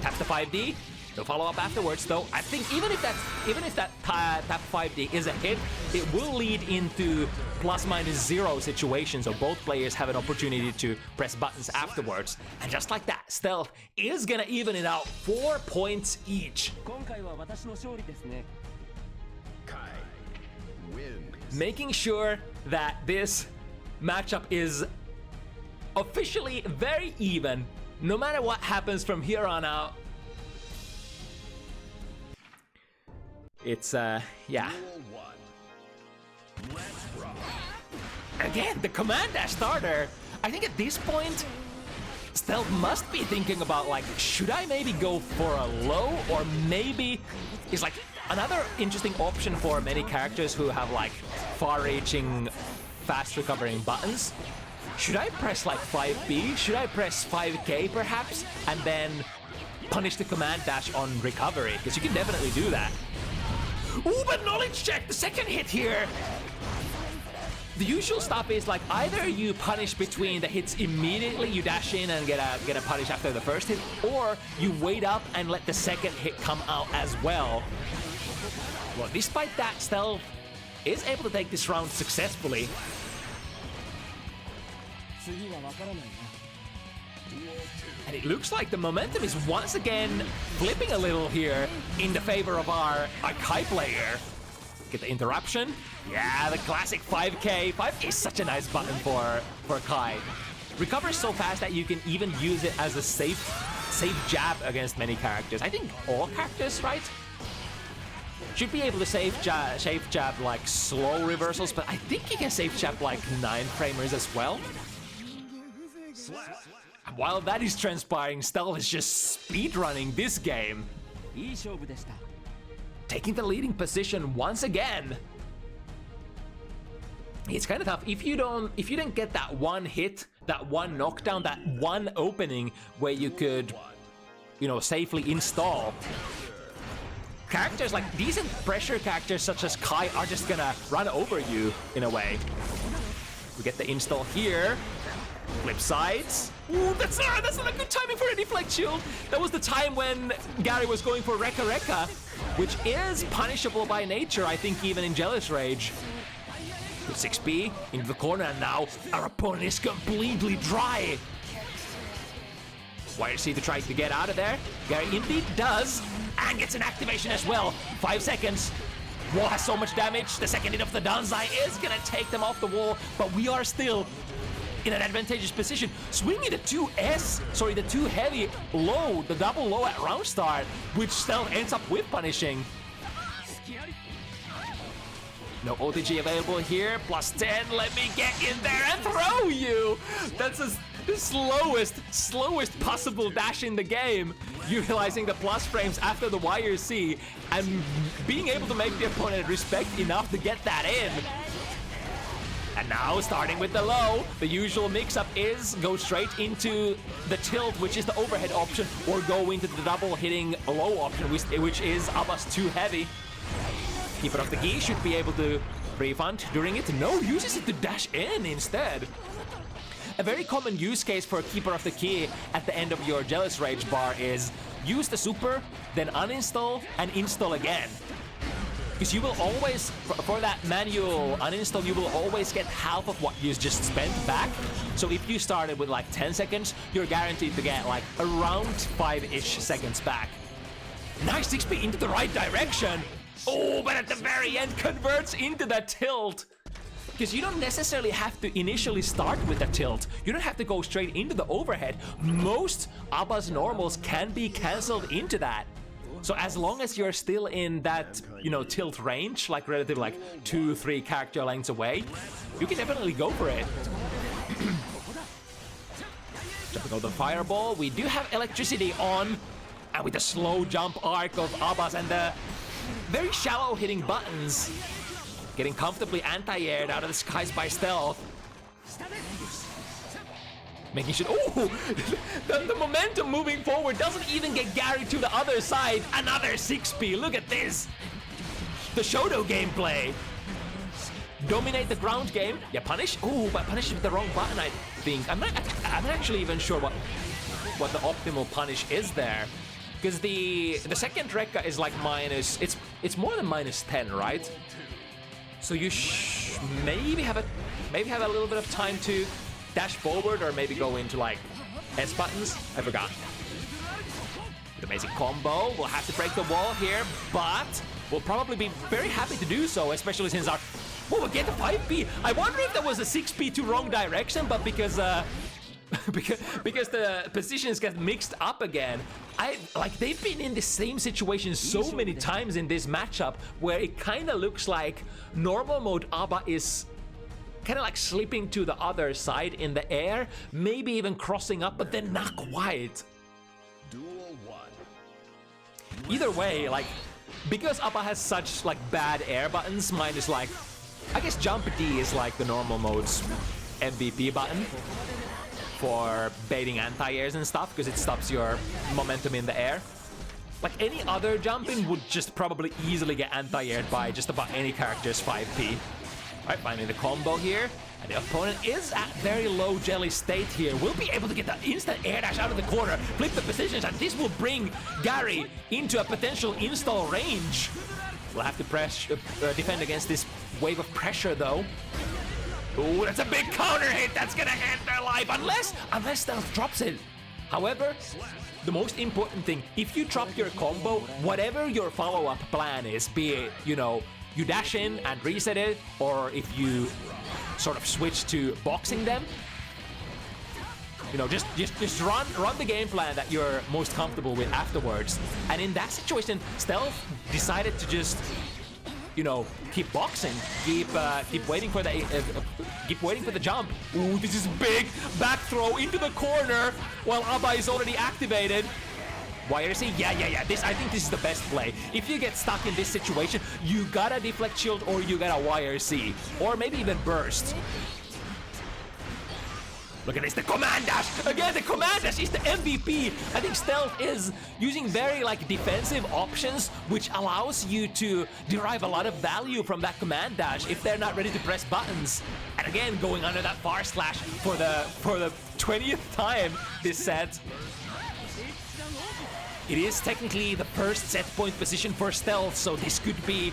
Taps the 5D. No follow up afterwards though. I think even if that tap 5D is a hit, it will lead into ±0 situations, so both players have an opportunity to press buttons afterwards. And just like that, stealth is gonna even it out, 4 points each. Making sure that this matchup is officially very even, no matter what happens from here on out. It's, yeah. Again, the command dash starter. I think at this point, Stealth must be thinking about, like, should I maybe go for a low, or maybe it's like another interesting option for many characters who have like far-reaching, fast-recovering buttons. Should I press like 5B? Should I press 5K perhaps? And then punish the command dash on recovery? Because you can definitely do that. Ooh, but knowledge check, the second hit here. The usual stuff is like either you punish between the hits immediately, you dash in and get a punish after the first hit, or you wait up and let the second hit come out as well. Well, despite that, Stealth is able to take this round successfully. And it looks like the momentum is once again flipping a little here in the favor of our Kai player. Get the interruption. Yeah, the classic 5K. 5K is such a nice button for Kai. recovers so fast that you can even use it as a safe jab against many characters. I think all characters, right? Should be able to safe jab like slow reversals, but I think you can safe jab like 9-framers as well. While that is transpiring, Stealth is just speedrunning this game. Taking the leading position once again. It's kind of tough if you don't get that one hit, that one knockdown, that one opening where you could, you know, safely install. Characters like decent pressure characters such as Kai are just gonna run over you in a way. We get the install here. Flip sides. Ooh, that's not a good timing for a deflect shield. That was the time when Gary was going for Rekka Rekka, which is punishable by nature, I think, even in Jealous Rage. With 6B into the corner, and now our opponent is completely dry. YRC to try to get out of there. Gary indeed does, and gets an activation as well. 5 seconds. Wall has so much damage. The second hit of the Danzai is gonna take them off the wall, but we are still in an advantageous position. Swinging the 2 heavy low, the double low at round start, which Stealth ends up whip punishing. No OTG available here. +10. Let me get in there and throw you. That's the slowest possible dash in the game. Utilizing the plus frames after the YRC and being able to make the opponent respect enough to get that in. And now, starting with the low, the usual mix-up is go straight into the tilt, which is the overhead option, or go into the double hitting low option, which is Abba's too heavy. Keeper of the Key should be able to refund during it. No, uses it to dash in instead. A very common use case for Keeper of the Key at the end of your Jealous Rage bar is use the super, then uninstall and install again. Because you will always, for that manual uninstall, you will always get half of what you just spent back. So if you started with like 10 seconds, you're guaranteed to get like around 5-ish seconds back. Nice 6B into the right direction. Oh, but at the very end converts into that tilt. Because you don't necessarily have to initially start with the tilt. You don't have to go straight into the overhead. Most Abba's normals can be cancelled into that. So as long as you're still in that, you know, tilt range, like relatively like 2-3 character lengths away, you can definitely go for it. Jumping over the fireball, we do have electricity on, and with the slow jump arc of Abba's and the very shallow hitting buttons, getting comfortably anti-aired out of the skies by Stealth. Making sure, oh, the momentum moving forward doesn't even get Gary to the other side. Another 6P, look at this. The Shoto gameplay. Dominate the ground game. Yeah, punish. Oh, but punish with the wrong button, I think. I'm not actually even sure what the optimal punish is there. Because the second Rekka is like minus, it's more than -10, right? So you maybe have a little bit of time to dash forward, or maybe go into like S buttons. I forgot. The basic combo. We'll have to break the wall here, but we'll probably be very happy to do so, especially since our... Oh, we'll get the 5P. I wonder if that was a 6P to wrong direction, but because because the positions get mixed up again. They've been in the same situation so many times in this matchup, where it kind of looks like normal mode Abba is kind of like slipping to the other side in the air, maybe even crossing up, but then not quite. Duel 1. Either way, like, because Abba has such like bad air buttons, mine is like, I guess jump D is like the normal mode's MVP button for baiting anti-airs and stuff, because it stops your momentum in the air. Like any other jumping would just probably easily get anti-aired by just about any character's 5P. Alright, finding the combo here, and the opponent is at very low jelly state here. We'll be able to get the instant air dash out of the corner, flip the positions, and this will bring Gary into a potential install range. We'll have to defend against this wave of pressure though. Ooh, that's a big counter hit. That's gonna end their life unless Stealth drops it. However, the most important thing, if you drop your combo, whatever your follow-up plan is, be it, you know, you dash in and reset it, or if you sort of switch to boxing them, You know, just run the game plan that you're most comfortable with afterwards. And in that situation, Stealth decided to just, you know, keep boxing, keep waiting for the jump. Ooh, this is big back throw into the corner while Abba is already activated. YRC, yeah. I think this is the best play. If you get stuck in this situation, you gotta deflect shield or you gotta YRC, or maybe even burst. Look at this, the command dash! Again, the command dash is the MVP! I think Stealth is using very like defensive options, which allows you to derive a lot of value from that command dash if they're not ready to press buttons. And again, going under that bar slash for the 20th time this set. It is technically the first set point position for Stealth, so this could be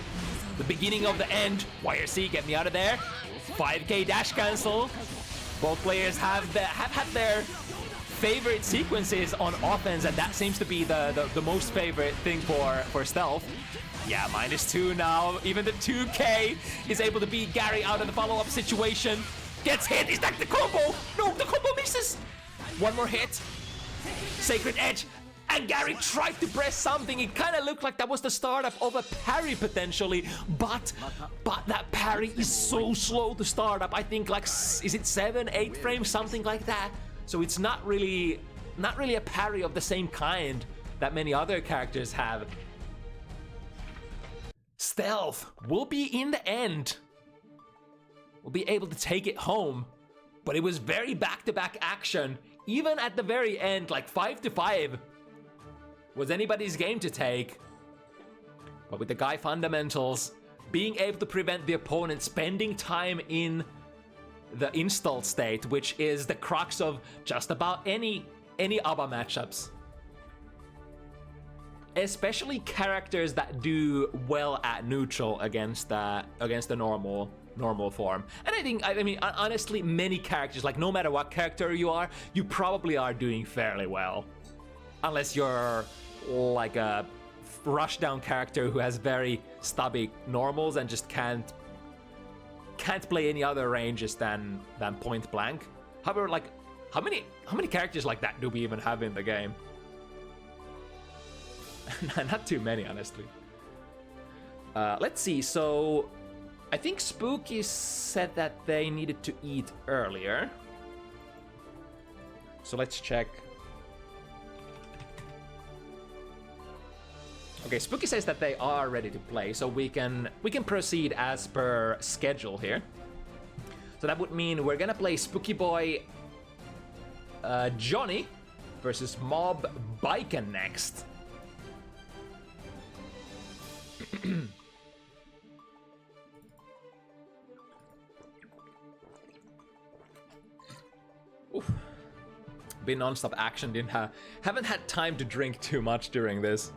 the beginning of the end. YRC, get me out of there. 5k dash cancel. Both players have had their favorite sequences on offense, and that seems to be the most favorite thing for Stealth. Yeah, -2 now. Even the 2k is able to beat Gary out of the follow-up situation. Gets hit. Is that the combo? No, the combo misses. One more hit. Sacred Edge. And Gary tried to press something. It kind of looked like that was the startup of a parry potentially, but that parry is so slow to start up. I think like, is it 7-8 frames, something like that? So it's not really a parry of the same kind that many other characters have. Stealth will be in the end. We'll be able to take it home, but it was very back-to-back action. Even at the very end, like 5-5. Was anybody's game to take. But with the Guy fundamentals, being able to prevent the opponent spending time in the install state, which is the crux of just about any ABBA matchups. Especially characters that do well at neutral against the normal form. And I mean honestly, many characters, like no matter what character you are, you probably are doing fairly well. Unless you're like a rushdown character who has very stubby normals and just can't play any other ranges than point blank. However, like how many characters like that do we even have in the game? Not too many, honestly. Let's see. So I think Spooky said that they needed to eat earlier. So let's check. Okay, Spooky says that they are ready to play, so we can proceed as per schedule here. So that would mean we're gonna play Spooky Boy Johnny versus Mob Biken next. Oof. Been non-stop action, haven't had time to drink too much during this.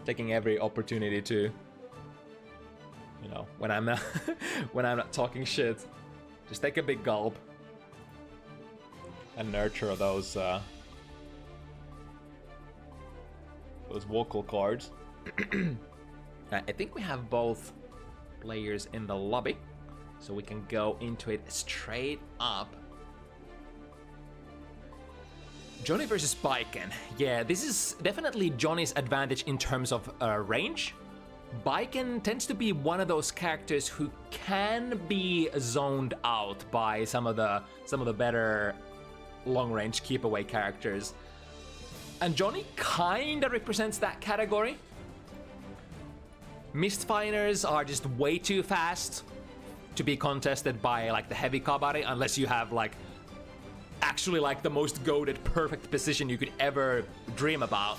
Taking every opportunity to, you know, when I'm not talking shit, just take a big gulp and nurture those vocal cords. I think we have both players in the lobby, so we can go into it straight up. Johnny versus Biken. Yeah, this is definitely Johnny's advantage in terms of range. Biken tends to be one of those characters who can be zoned out by some of the better long-range keep-away characters. And Johnny kinda represents that category. Mistfinders are just way too fast to be contested by like the heavy kabare, unless you have like actually like the most goated perfect position you could ever dream about.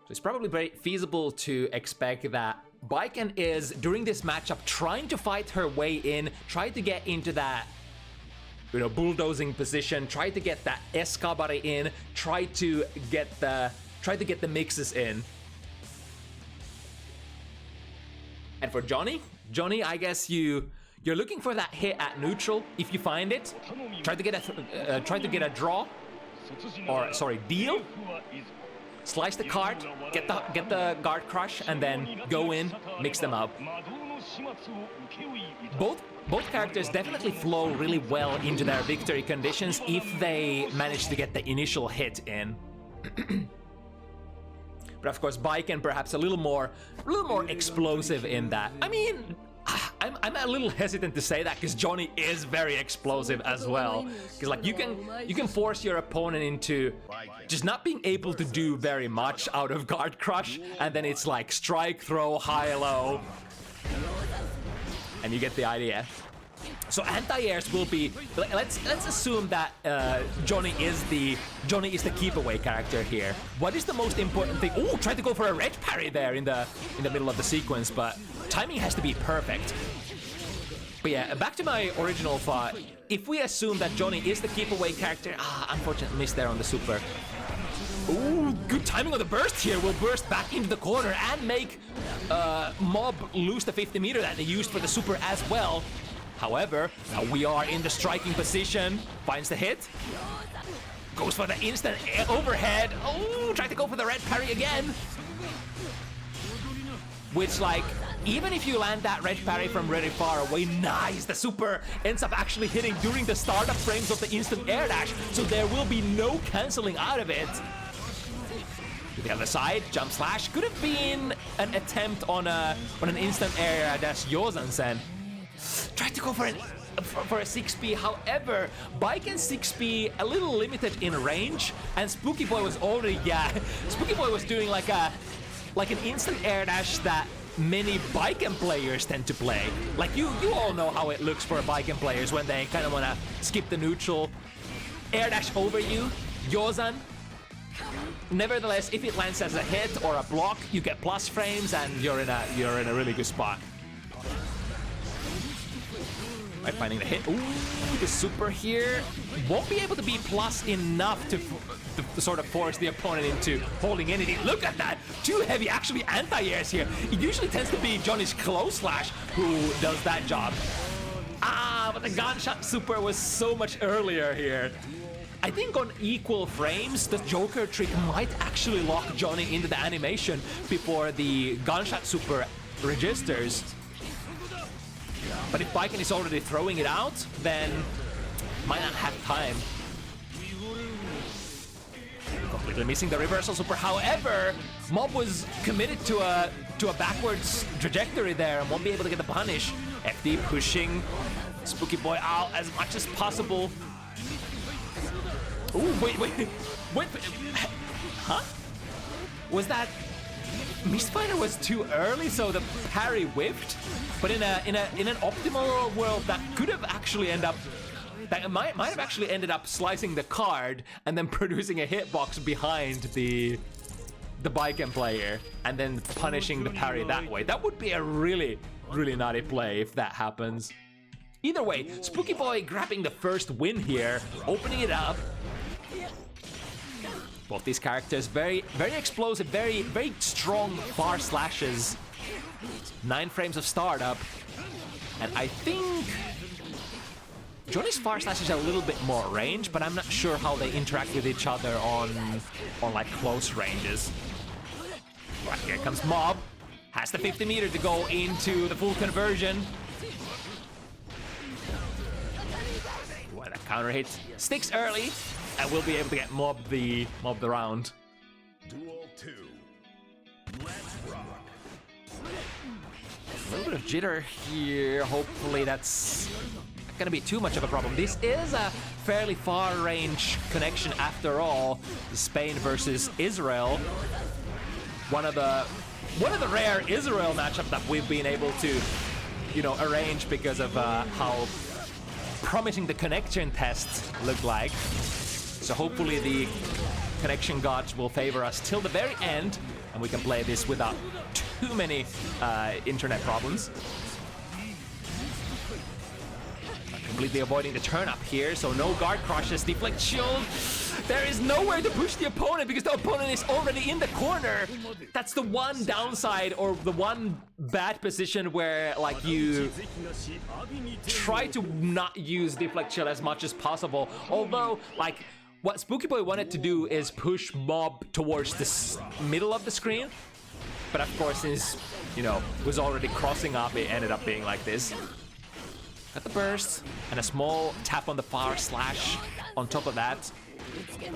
So it's probably very feasible to expect that Biken is, during this matchup, trying to fight her way in, try to get into that, you know, bulldozing position, try to get that S-kabare in, try to get the mixes in. And for Johnny, I guess you're looking for that hit at neutral. If you find it, try to get a draw, or sorry, deal. Slice the card, get the guard crush, and then go in, mix them up. Both characters definitely flow really well into their victory conditions if they manage to get the initial hit in. But of course, Baiken perhaps a little more explosive in that. I mean, I'm a little hesitant to say that because Johnny is very explosive as well. Because like you can force your opponent into just not being able to do very much out of guard crush, and then it's like strike, throw, high, low, and you get the idea. So anti-airs will be. Let's assume that Johnny is the keep away character here. What is the most important thing? Oh, tried to go for a red parry there in the middle of the sequence, but timing has to be perfect. But yeah, back to my original thought. If we assume that Johnny is the keep away character, unfortunate miss there on the super. Ooh, good timing on the burst here. Will burst back into the corner and make MOB lose the 50 meter that they used for the super as well. However, now we are in the striking position. Finds the hit. Goes for the instant overhead. Oh, tried to go for the red parry again. Which, like, even if you land that red parry from really far away, nice. The super ends up actually hitting during the startup frames of the instant air dash. So there will be no canceling out of it. To the other side, jump slash. Could have been an attempt on an instant air dash Yozansen. Tried to go for a 6P, however, Baiken 6P a little limited in range, and Spooky Boy was already, Spooky Boy was doing like an instant air dash that many Baiken players tend to play. Like you all know how it looks for Baiken players when they kind of want to skip the neutral, air dash over you, Yozan. Nevertheless, if it lands as a hit or a block, you get plus frames and you're in a really good spot. Right, finding the hit. Ooh, the super here won't be able to be plus enough to sort of force the opponent into holding anything. Look at that! Too heavy, actually anti-airs here. It usually tends to be Johnny's close slash who does that job. But the gunshot super was so much earlier here. I think on equal frames, the Joker trick might actually lock Johnny into the animation before the gunshot super registers. But if Baiken is already throwing it out, then might not have time. Completely missing the reversal super. However, MOB was committed to a backwards trajectory there and won't be able to get the punish. FD pushing Spooky Boy out as much as possible. Ooh, wait. Huh? Was that Mistfighter was too early, so the parry whiffed? But in an optimal world, that could have actually might have actually ended up slicing the card and then producing a hitbox behind the Baiken player and then punishing the parry that way. That would be a really, really naughty play if that happens. Either way, Spooky Boy grabbing the first win here, opening it up. Both these characters very, very explosive, very, very strong far slashes. 9 frames of startup. And I think Johnny's far slash is a little bit more range, but I'm not sure how they interact with each other on like close ranges. Right, here comes MOB. Has the 50 meter to go into the full conversion. Well, that counter hit sticks early, and we'll be able to get MOB the round. Duel 2. Let's rock. A little bit of jitter here. Hopefully that's not gonna be too much of a problem. This is a fairly far range connection after all. Spain versus Israel. One of the rare Israel matchups that we've been able to, arrange because of how promising the connection tests look like. So hopefully the connection gods will favor us till the very end, and we can play this without too many internet problems. Completely avoiding the turn up here, so no guard crushes, deflect shield. There is nowhere to push the opponent because the opponent is already in the corner. That's the one downside, or the one bad position where like you try to not use deflect shield as much as possible. Although like what Spooky Boy wanted to do is push MOB towards the middle of the screen. But of course, since you know, was already crossing up, it ended up being like this. Got the burst and a small tap on the power slash on top of that.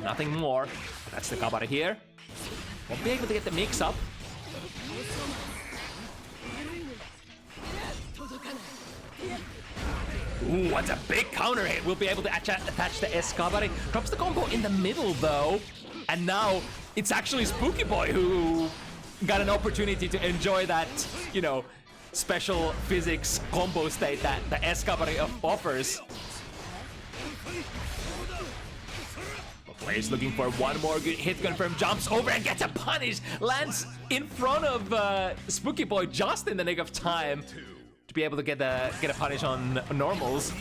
Nothing more. That's the Kabare here. Won't be able to get the mix up. Ooh, what's a big counter hit. We'll be able to attach the S-Kabare. Drops the combo in the middle though. And now it's actually Spooky Boy who got an opportunity to enjoy that, you know, special physics combo state that the S-Kabare offers. Plays looking for one more good hit confirm, jumps over and gets a punish, lands in front of Spooky Boy just in the nick of time to be able to get a punish on normals.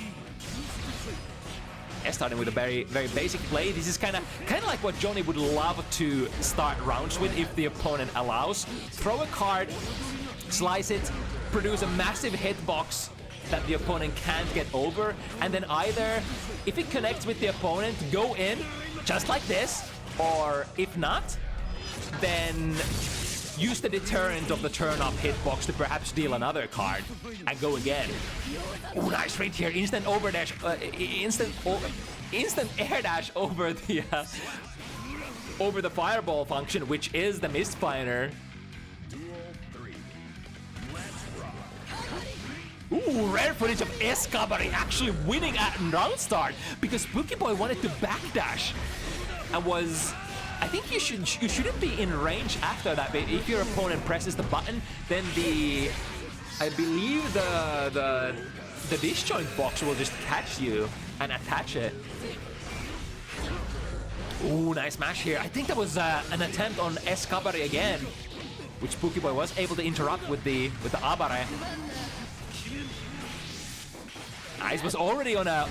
Yeah, starting with a very basic play. This is kind of like what Johnny would love to start rounds with if the opponent allows. Throw a card, slice it, produce a massive hitbox that the opponent can't get over, and then either, if it connects with the opponent, go in just like this, or if not, then use the deterrent of the turn-up hitbox to perhaps deal another card and go again. Ooh, nice read here. Instant over dash, instant air dash over the fireball function, which is the misfire. Ooh, rare footage of S-Kabare actually winning at round start because Spooky Boy wanted to backdash and was... I think you shouldn't be in range after that, but if your opponent presses the button, then I believe the disjoint box will just catch you and attach it. Ooh, nice mash here. I think that was an attempt on S-Kabare again, which Spooky Boy was able to interrupt with the Abare. Nice, was already on a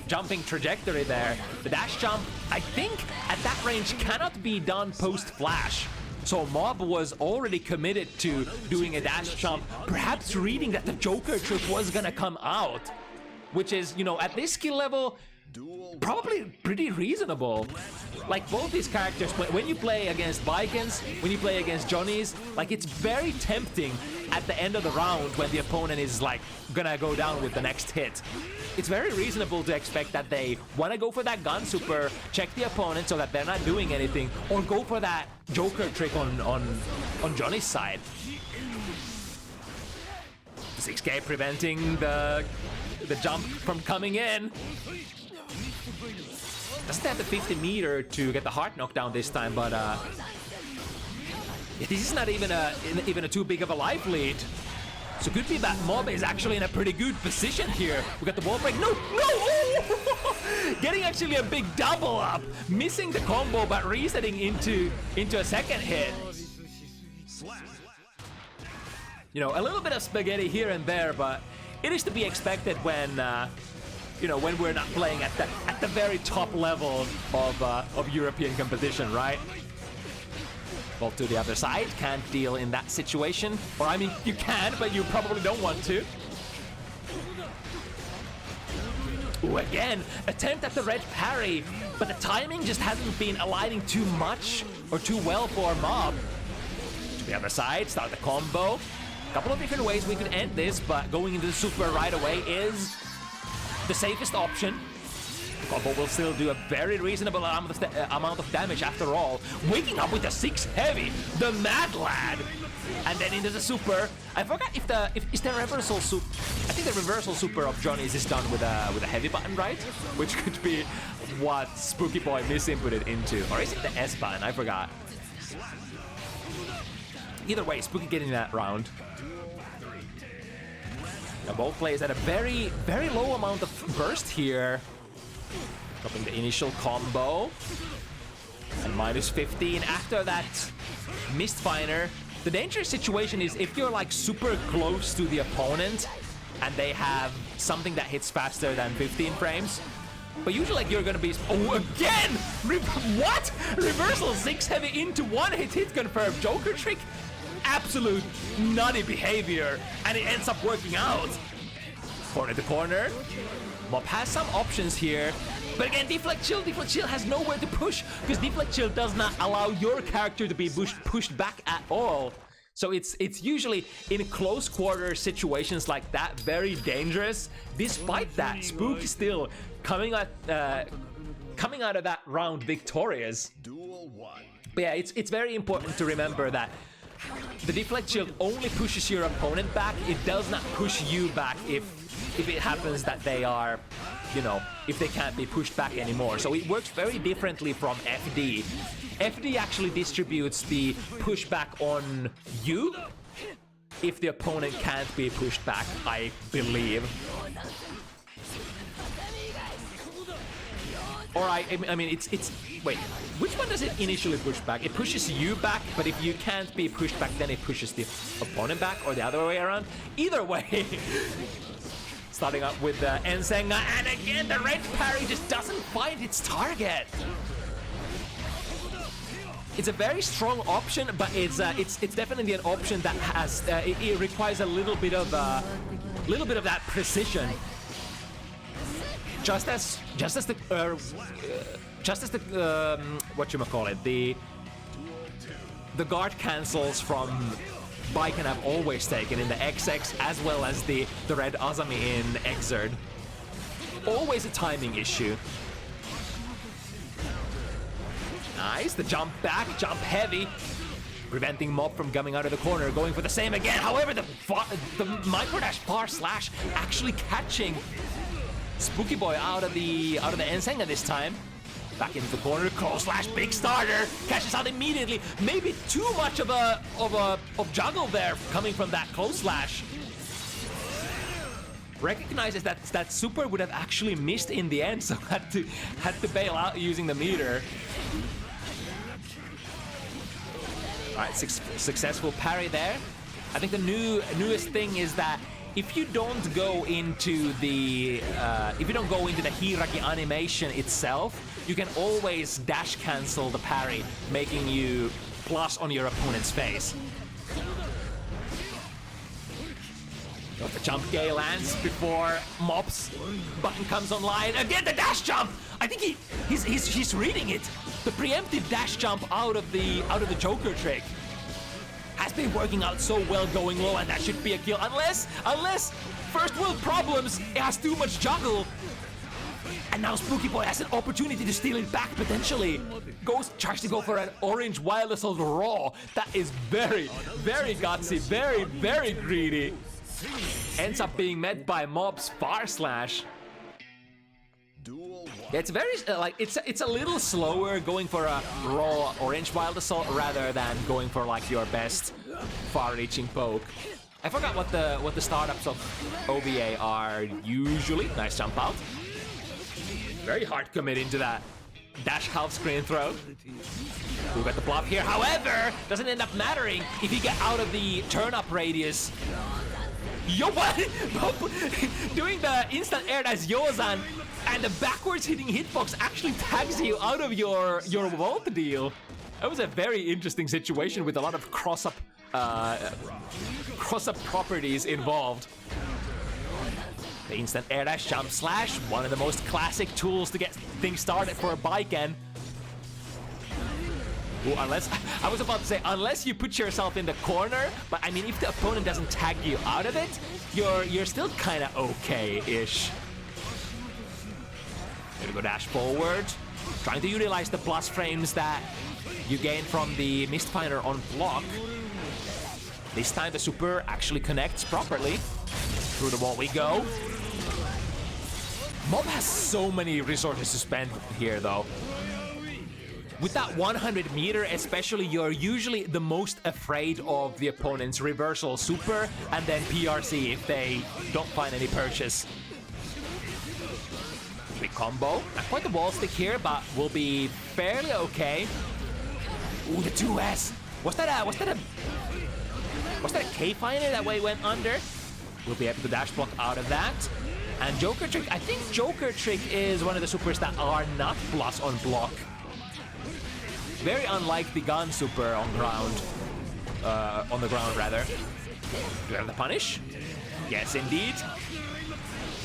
jumping trajectory there. The dash jump, I think, at that range cannot be done post-flash. So Mob was already committed to doing a dash jump, perhaps reading that the Joker trick was gonna come out, which is, you know, at this skill level, probably pretty reasonable. Like both these characters, when you play against Vikings, when you play against Johnnies, like it's very tempting at the end of the round when the opponent is like gonna go down with the next hit. It's very reasonable to expect that they want to go for that gun super, check the opponent so that they're not doing anything, or go for that Joker trick on Johnny's side. 6K preventing the jump from coming in. Doesn't have the 50 meter to get the heart knockdown this time, but this is not even a too big of a life lead. So could be that Mob is actually in a pretty good position here. We got the wall break. No! Oh! Getting actually a big double up, missing the combo but resetting into a second hit. You know, a little bit of spaghetti here and there, but it is to be expected when you know, when we're not playing at the very top level of European competition, right? Well, to the other side, can't deal in that situation. Or I mean, you can, but you probably don't want to. Ooh, again, attempt at the red parry, but the timing just hasn't been aligning too much or too well for Mob. To the other side, start the combo. A couple of different ways we could end this, but going into the super right away is the safest option. The combo will still do a very reasonable amount of damage after all. Waking up with a 6 heavy, the Mad Lad, and then into the super. I forgot if is the reversal super. I think the reversal super of Johnny's is done with a heavy button, right? Which could be what Spooky Boy misinputted into, or is it the S button? I forgot. Either way, Spooky getting that round. Now both plays at a very low amount of burst here. Dropping the initial combo. And minus 15 after that misfire. The dangerous situation is if you're like super close to the opponent and they have something that hits faster than 15 frames. But usually like you're gonna be... Oh, again! What? Reversal 6 heavy into 1 hit confirmed. Joker trick? Absolute nutty behavior. And it ends up working out. Corner to corner. Mob has some options here. But again, Deflect Chill has nowhere to push because Deflect Chill does not allow your character to be pushed back at all. So it's usually in close quarter situations like that very dangerous. Despite that, Spook is still coming out of that round victorious. Duel 1. But yeah, it's very important to remember that the deflect shield only pushes your opponent back. It does not push you back if it happens that they are, you know, if they can't be pushed back anymore. So it works very differently from FD. FD actually distributes the pushback on you if the opponent can't be pushed back, I believe. Or I mean, it's wait, which one does it initially push back? It pushes you back, but if you can't be pushed back, then it pushes the opponent back, or the other way around. Either way. Starting up with the Ensenga, and again the red parry just doesn't find its target. It's a very strong option, but it's definitely an option that has it requires a little bit of that precision. Just as the whatchamacallit, the guard cancels from Baiken have always taken in the XX, as well as the red Azami in Exerd. Always a timing issue. Nice, the jump back, jump heavy, preventing Mob from coming out of the corner, going for the same again. However, the micro dash far slash actually catching Spooky Boy out of the Ensenga this time. Back into the corner, close slash, big starter, catches out immediately. Maybe too much of juggle there coming from that close slash. Recognizes that super would have actually missed in the end, so had to bail out using the meter. All right, successful parry there. I think the newest thing is that if you don't go into the Hiragi animation itself, you can always dash cancel the parry, making you plus on your opponent's face. The jump gay lands before Mob's button comes online. Again, the dash jump. I think he's reading it. The preemptive dash jump out of the Joker trick has been working out so well going low, and that should be a kill. Unless first world problems, it has too much juggle. And now Spooky Boy has an opportunity to steal it back potentially. Tries to go for an orange Wild Assault Raw. That is very, very gutsy, very, very greedy. Ends up being met by Mob's far slash. Yeah, it's very it's a little slower going for a raw orange Wild Assault rather than going for like your best far-reaching poke. I forgot what the startups of OVA are usually. Nice jump out. Very hard commit into that dash half screen throw. We'll get the bluff here. However, doesn't end up mattering if you get out of the turn-up radius. Yo, what? Doing the instant air dash Yozan and the backwards hitting hitbox actually tags you out of your vault deal. That was a very interesting situation with a lot of cross-up properties involved. The instant air dash jump slash, one of the most classic tools to get things started for a Baiken. Ooh, I was about to say, unless you put yourself in the corner, but I mean, if the opponent doesn't tag you out of it, you're still kind of okay-ish. Gonna go dash forward, trying to utilize the plus frames that you gain from the Mistfinder on block. This time the super actually connects properly. Through the wall we go. Mob has so many resources to spend here though. With that 100 meter especially, you're usually the most afraid of the opponent's reversal super and then PRC if they don't find any purchase. Big combo. Not quite the wall stick here, but will be fairly okay. Ooh, the 2S. Was that a K-Finder that way went under? We'll be able to dash block out of that. And Joker Trick, I think Joker Trick is one of the supers that are not plus on block. Very unlike the gun super on ground. On the ground, rather. Do we have the punish? Yes, indeed.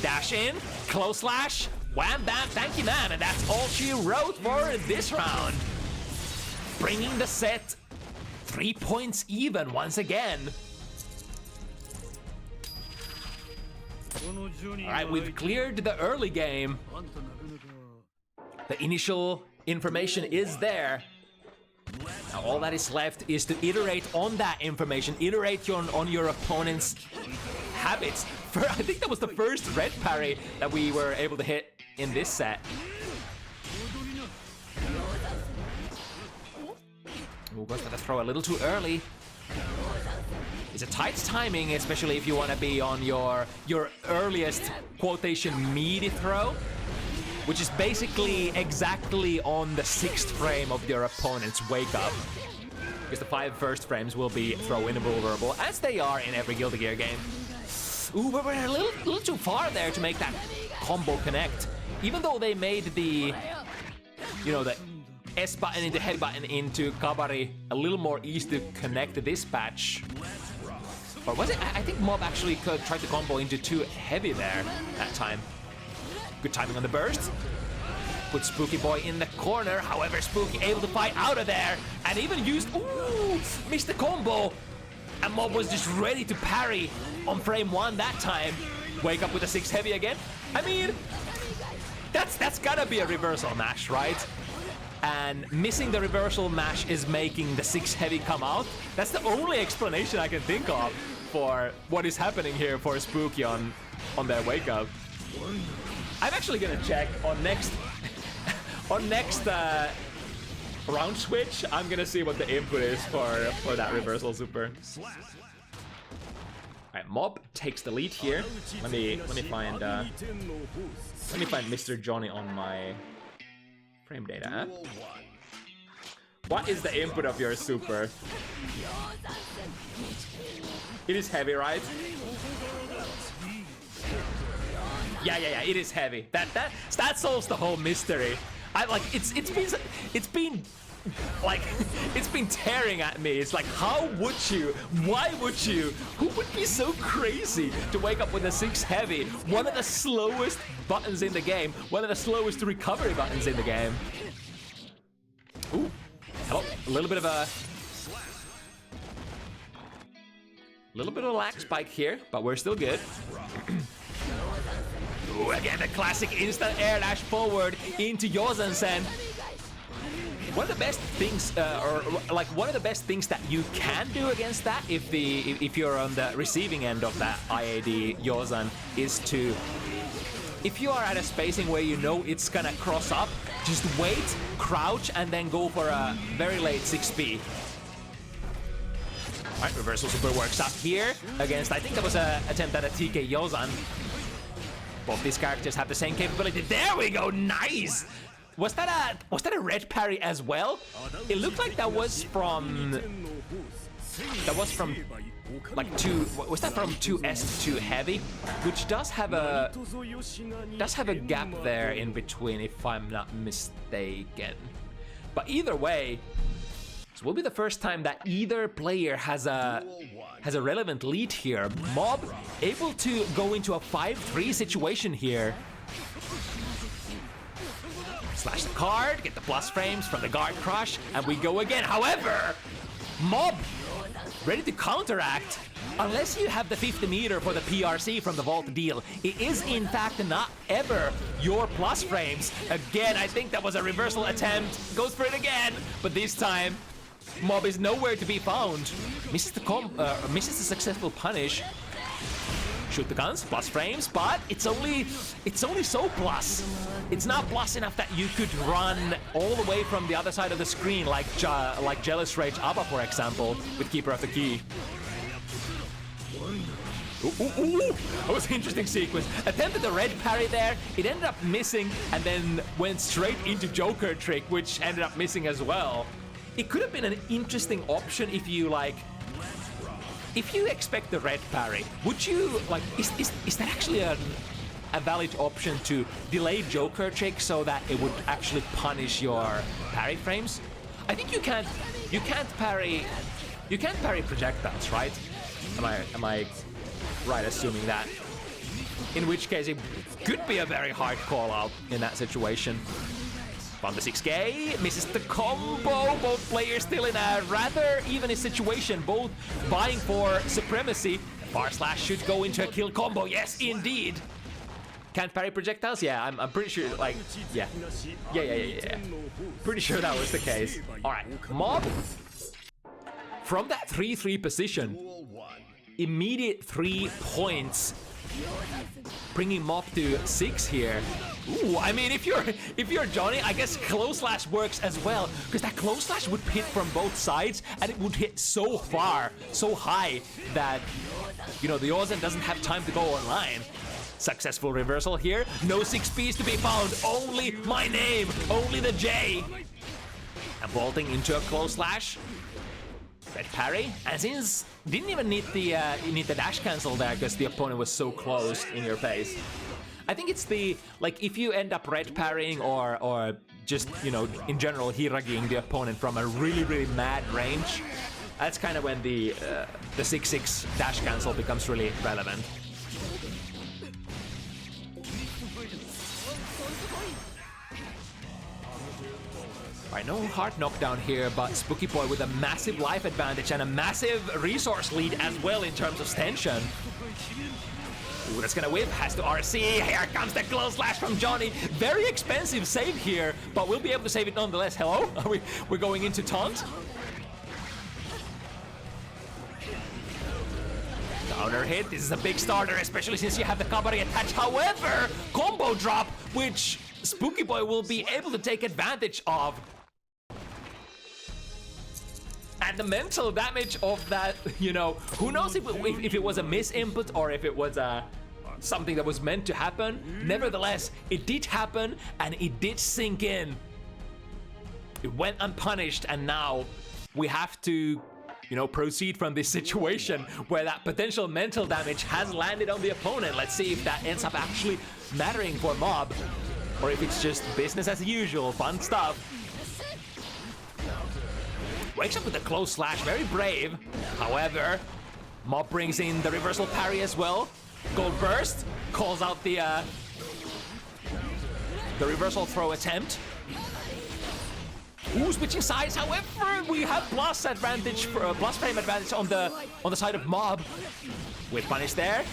Dash in, close slash, wham bam, thank you ma'am, and that's all she wrote for this round. Bringing the set 3 points even once again. Alright, we've cleared the early game. The initial information is there. Now all that is left is to iterate on that information, iterate on your opponent's habits. I think that was the first red parry that we were able to hit in this set. Ooh, goes for the throw a little too early. It's a tight timing, especially if you want to be on your earliest quotation meaty throw, which is basically exactly on the 6th frame of your opponent's wake up. Because the 5 first frames will be throw invulnerable, as they are in every Guilty Gear game. Ooh, but we're a little too far there to make that combo connect. Even though they made the, you know, the S button into head button into Kabari a little more easy to connect this patch. Or was it? I think MOB actually tried to combo into too heavy there that time. Good timing on the burst. Put Spooky Boy in the corner. However, Spooky able to fight out of there and even used, ooh, missed the combo. And MOB was just ready to parry on frame 1 that time. Wake up with a 6 heavy again. I mean, that's gotta be a reversal mash, right? And missing the reversal mash is making the 6 heavy come out. That's the only explanation I can think of for what is happening here for Spooky on their wake up. I'm actually gonna check on next round switch. I'm gonna see what the input is for that reversal super. Alright, MOB takes the lead here. Let me find Mr. Johnny on my frame data. Huh? What is the input of your super? It is heavy, right? Yeah, it is heavy. That solves the whole mystery. It's been tearing at me. It's like, how would you? Why would you? Who would be so crazy to wake up with a 6 heavy? One of the slowest buttons in the game. One of the slowest recovery buttons in the game. Ooh, hello. A little bit of a lag spike here, but we're still good. Ooh, again, the classic instant air dash forward into Yozen-sen. One of the best things, one of the best things that you can do against that, if you're on the receiving end of that IAD Yozen, is to, if you are at a spacing where you know it's gonna cross up, just wait, crouch, and then go for a very late 6P. Alright, reversal super works out here against, I think that was an attempt at a TK Yozen. Both these characters have the same capability. There we go, nice! Was that a red parry as well? It looked like that was from like 2S to heavy, which does have a gap there in between, if I'm not mistaken. But either way, this will be the first time that either player has a relevant lead here. MOB able to go into a 5-3 situation here. Slash the card, get the plus frames from the guard crush, and we go again. However, MOB ready to counteract. Unless you have the 50 meter for the PRC from the vault deal, it is in fact not ever your plus frames. Again, I think that was a reversal attempt. Goes for it again, but this time MOB is nowhere to be found. Misses the successful punish. Shoot the guns, plus frames, but it's only so plus. It's not plus enough that you could run all the way from the other side of the screen like Jealous Rage Abba, for example, with Keeper of the Key. Ooh, that was an interesting sequence. Attempted the red parry there, it ended up missing, and then went straight into Joker trick, which ended up missing as well. It could have been an interesting option if you if you expect the red parry, would you is that actually a valid option to delay Joker trick so that it would actually punish your parry frames? I think you can't parry projectiles, right? Am I right assuming that? In which case it could be a very hard call out in that situation. From the 6K, misses the combo. Both players still in a rather even situation, both vying for supremacy. Bar slash should go into a kill combo. Yes, indeed. Can't parry projectiles? Yeah, I'm pretty sure, like, yeah. Pretty sure that was the case. All right, MOB. From that 3-3 position, immediate 3 points, bringing MOB to 6 here. Ooh, I mean, if you're Johnny, I guess close slash works as well, because that close slash would hit from both sides, and it would hit so far, so high that, you know, the Ozen doesn't have time to go online. Successful reversal here. No 6Ps to be found. Only my name. Only the J. And vaulting into a close slash. Red parry. And since didn't even need the dash cancel there because the opponent was so close in your face. I think it's the, like, if you end up red parrying or just, you know, in general hiragiing the opponent from a really mad range, that's kind of when the 6-6 dash cancel becomes really relevant. Alright, no hard knockdown here, but Spooky Boy with a massive life advantage and a massive resource lead as well in terms of stension. Ooh, that's gonna whip, has to RC, here comes the close slash from Johnny. Very expensive save here, but we'll be able to save it nonetheless. Hello? We're going into taunt? Counter hit, this is a big starter, especially since you have the Kabari attached. However, combo drop, which Spooky Boy will be able to take advantage of. And the mental damage of that, you know, who knows if it was a misinput or if it was something that was meant to happen. Nevertheless, it did happen and it did sink in. It went unpunished, and now we have to, you know, proceed from this situation where that potential mental damage has landed on the opponent. Let's see if that ends up actually mattering for MOB, or if it's just business as usual, fun stuff. Wakes up with a close slash, very brave. However, MOB brings in the reversal parry as well. Gold burst, calls out the reversal throw attempt. Ooh, switching sides. However, we have blast advantage, blast frame advantage on the side of MOB. With punish there.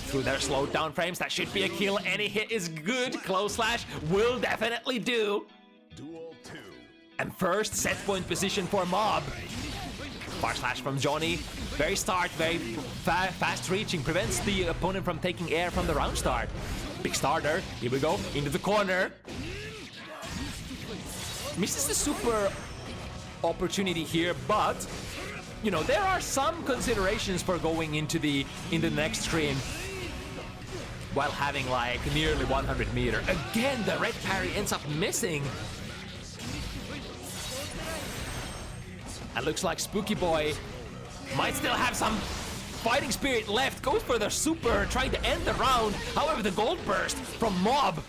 Through their slowed down frames, that should be a kill. Any hit is good. Close slash will definitely do. Duel 2. And first set point position for MOB. Bar slash from Johnny. Very fast reaching. Prevents the opponent from taking air from the round start. Big starter. Here we go. Into the corner. Misses the super opportunity here, but you know, there are some considerations for going into the next screen while having like nearly 100 meter. Again, the red parry ends up missing. And looks like Spooky Boy might still have some fighting spirit left. Goes for the super, trying to end the round. However, the gold burst from MOB.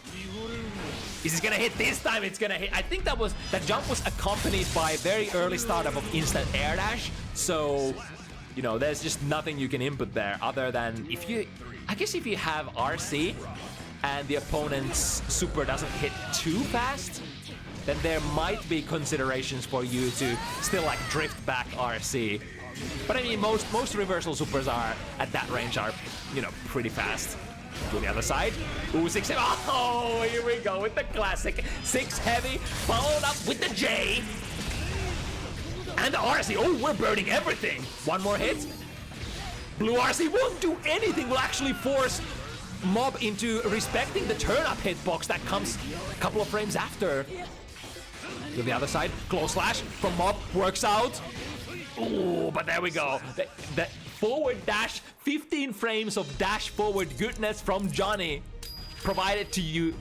Is it gonna hit this time? It's gonna hit. I think that jump was accompanied by a very early startup of instant air dash. So, you know, there's just nothing you can input there other than if you have RC and the opponent's super doesn't hit too fast, then there might be considerations for you to still like drift back RC. But I mean, most reversal supers are at that range are, you know, pretty fast. To the other side. Ooh, 6 heavy. Oh, here we go with the classic 6 heavy, followed up with the J. And the RC. Oh, we're burning everything. One more hit. Blue RC won't do anything. Will actually force MOB into respecting the turn-up hitbox that comes a couple of frames after. To the other side. Close slash from MOB. Works out. Ooh, but there we go. The forward dash, 15 frames of dash forward goodness from Johnny, provided to you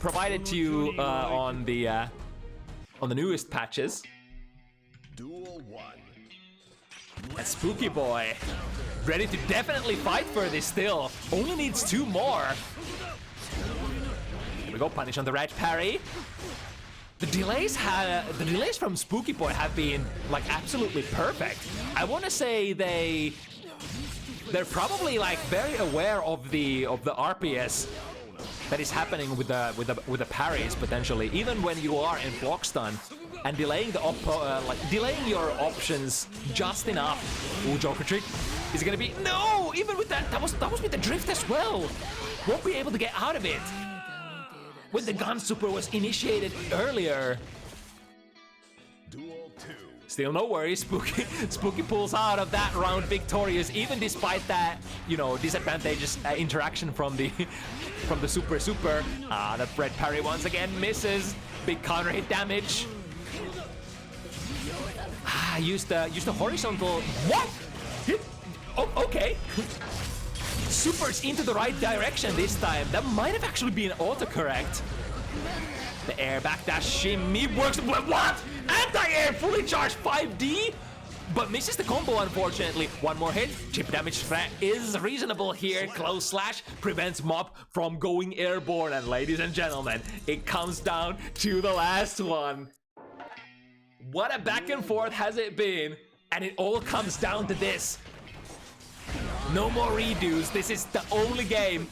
on the newest patches. Duel 1. And Spooky Boy, ready to definitely fight for this still. Only needs 2 more. Here we go, punish on the red parry. The delays from Spooky Boy have been like absolutely perfect. I want to say they're probably like very aware of the RPS that is happening with the parries potentially, even when you are in block stun, and delaying delaying your options just enough. Ooh, Joker trick. Is it gonna be? No! Even with that was with the drift as well. Won't be able to get out of it. When the gun super was initiated earlier. Duel 2. Still no worries, Spooky pulls out of that round victorious, even despite that, you know, disadvantageous interaction from the super. The red parry once again misses. Big counter hit damage. Use the horizontal. What? Hit. Oh, okay. Supers into the right direction this time. That might have actually been autocorrect. The air backdash shimmy works. What? Anti-air fully charged 5D, but misses the combo unfortunately. One more hit. Chip damage threat is reasonable here. Close slash prevents MOB from going airborne. And ladies and gentlemen, it comes down to the last one. What a back and forth has it been, and it all comes down to this. No more redos. This is the only game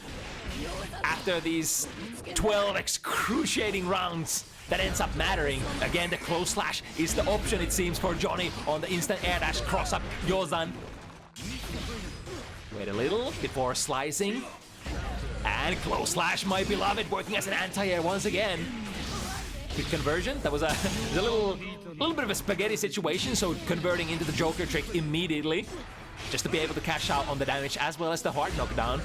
after these 12 excruciating rounds that ends up mattering. Again, the close slash is the option, it seems, for Johnny on the instant air dash cross up Yozan. Wait a little before slicing. And close slash, my beloved, working as an anti-air once again. Quick conversion. That was a little bit of a spaghetti situation, so converting into the Joker trick immediately. Just to be able to cash out on the damage as well as the hard knockdown.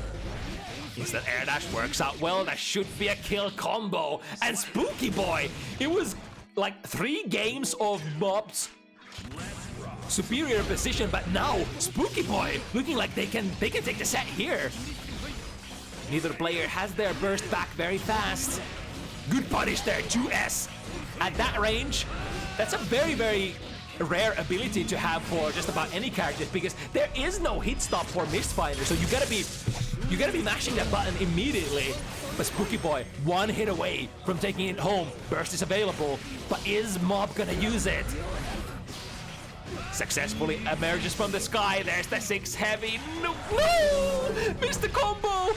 Instant air dash works out well. That should be a kill combo. And Spooky Boy, it was like 3 games of MOB's superior position, but now Spooky Boy looking like they can take the set here. Neither player has their burst back very fast. Good punish there, 2S. At that range, that's a very, very rare ability to have for just about any character, because there is no hit stop for Mistfinder, so you gotta be mashing that button immediately. But Spooky Boy, 1 hit away from taking it home. Burst is available, but is MOB gonna use it? Successfully emerges from the sky. There's the 6 heavy. No! Missed the combo!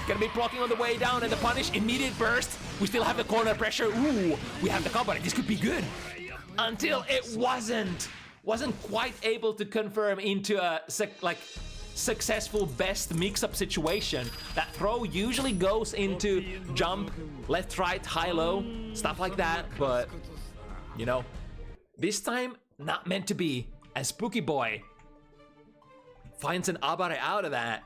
Gonna be blocking on the way down, and the punish, immediate burst. We still have the corner pressure. Ooh, we have the combo. This could be good. Until it wasn't quite able to confirm into a successful best mix-up situation. That throw usually goes into jump, left, right, high, low, stuff like that, but you know, this time not meant to be. And Spooky Boy finds an abare out of that,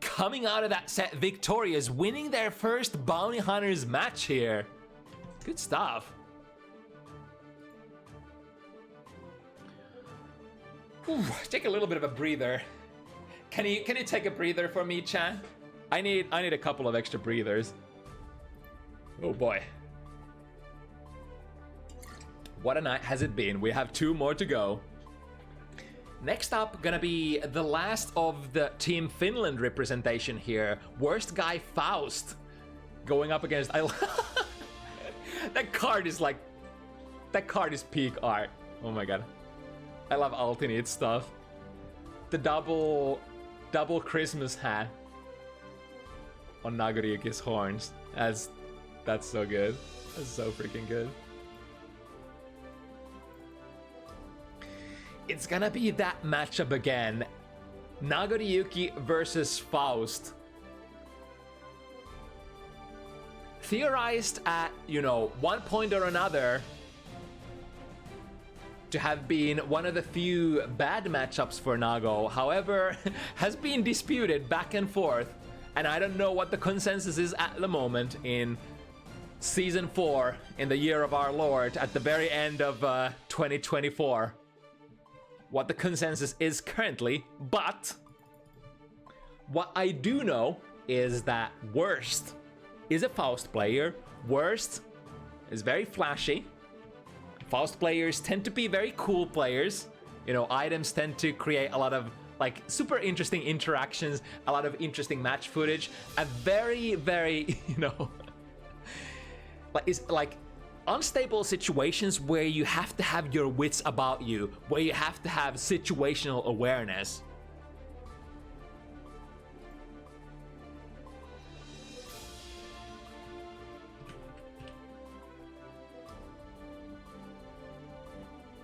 coming out of that set victorious, winning their first Bounty Hunters match here. Good stuff. Ooh, take a little bit of a breather. Can you take a breather for me, chat? I need a couple of extra breathers. Oh boy. What a night has it been. We have 2 more to go. Next up, gonna be the last of the Team Finland representation here. TheWorstGuy Faust going up against. That card is peak art. Oh my god. I love alternate stuff. The double Christmas hat on Nagoriyuki's horns. That's so good. That's so freaking good. It's gonna be that matchup again. Nagoriyuki versus Faust. Theorized at, you know, one point or another to have been one of the few bad matchups for Nago. However, has been disputed back and forth, and I don't know what the consensus is at the moment in Season 4 in the year of our Lord at the very end of 2024. What the consensus is currently, but what I do know is that Worst is a Faust player. Worst is very flashy. Faust players tend to be very cool players. You know, items tend to create a lot of like super interesting interactions, a lot of interesting match footage, a very, very, you know, like unstable situations where you have to have your wits about you, where you have to have situational awareness.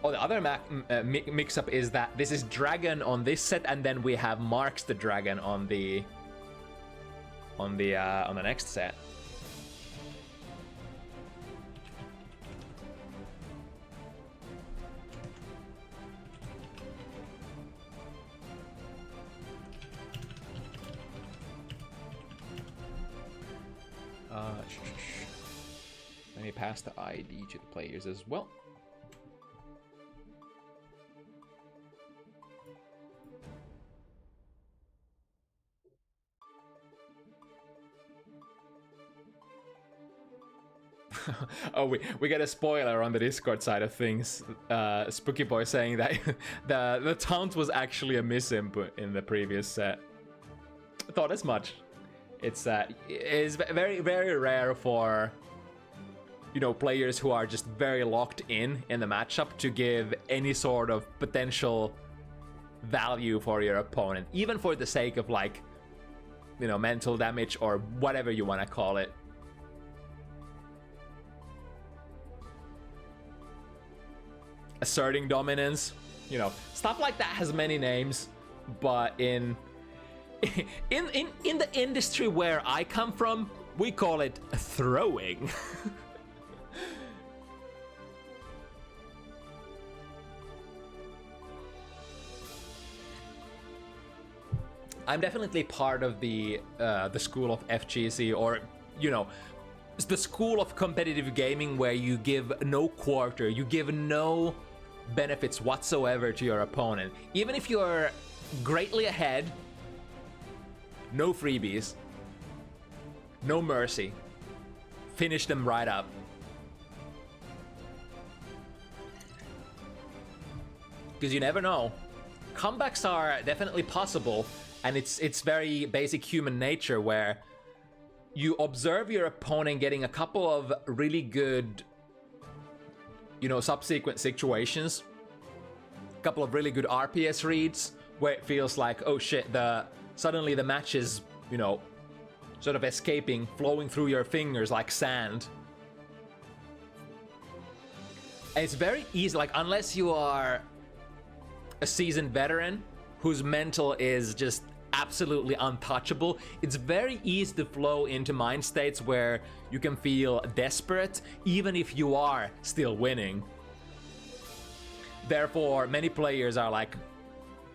Oh, the other mix-up is that this is Dragon on this set, and then we have MarxtheDragon on the next set. Let me pass the ID to the players as well. Oh, we got a spoiler on the Discord side of things. Spooky Boy saying that the taunt was actually a misinput in the previous set. Thought as much. It's very, very rare for, you know, players who are just very locked in the matchup to give any sort of potential value for your opponent, even for the sake of, like, you know, mental damage or whatever you want to call it. Asserting dominance, you know, stuff like that has many names, but in the industry where I come from, we call it throwing. I'm definitely part of the school of FGC, or, you know, the school of competitive gaming where you give no quarter, you give no benefits whatsoever to your opponent. Even if you're greatly ahead, no freebies, no mercy. Finish them right up. Because you never know. Comebacks are definitely possible, and it's very basic human nature where you observe your opponent getting a couple of really good, you know, subsequent situations, a couple of really good RPS reads where it feels like, oh shit, suddenly the match is, you know, sort of escaping, flowing through your fingers like sand. And it's very easy, like, unless you are a seasoned veteran whose mental is just absolutely untouchable, it's very easy to flow into mind states where you can feel desperate even if you are still winning. Therefore, many players are like,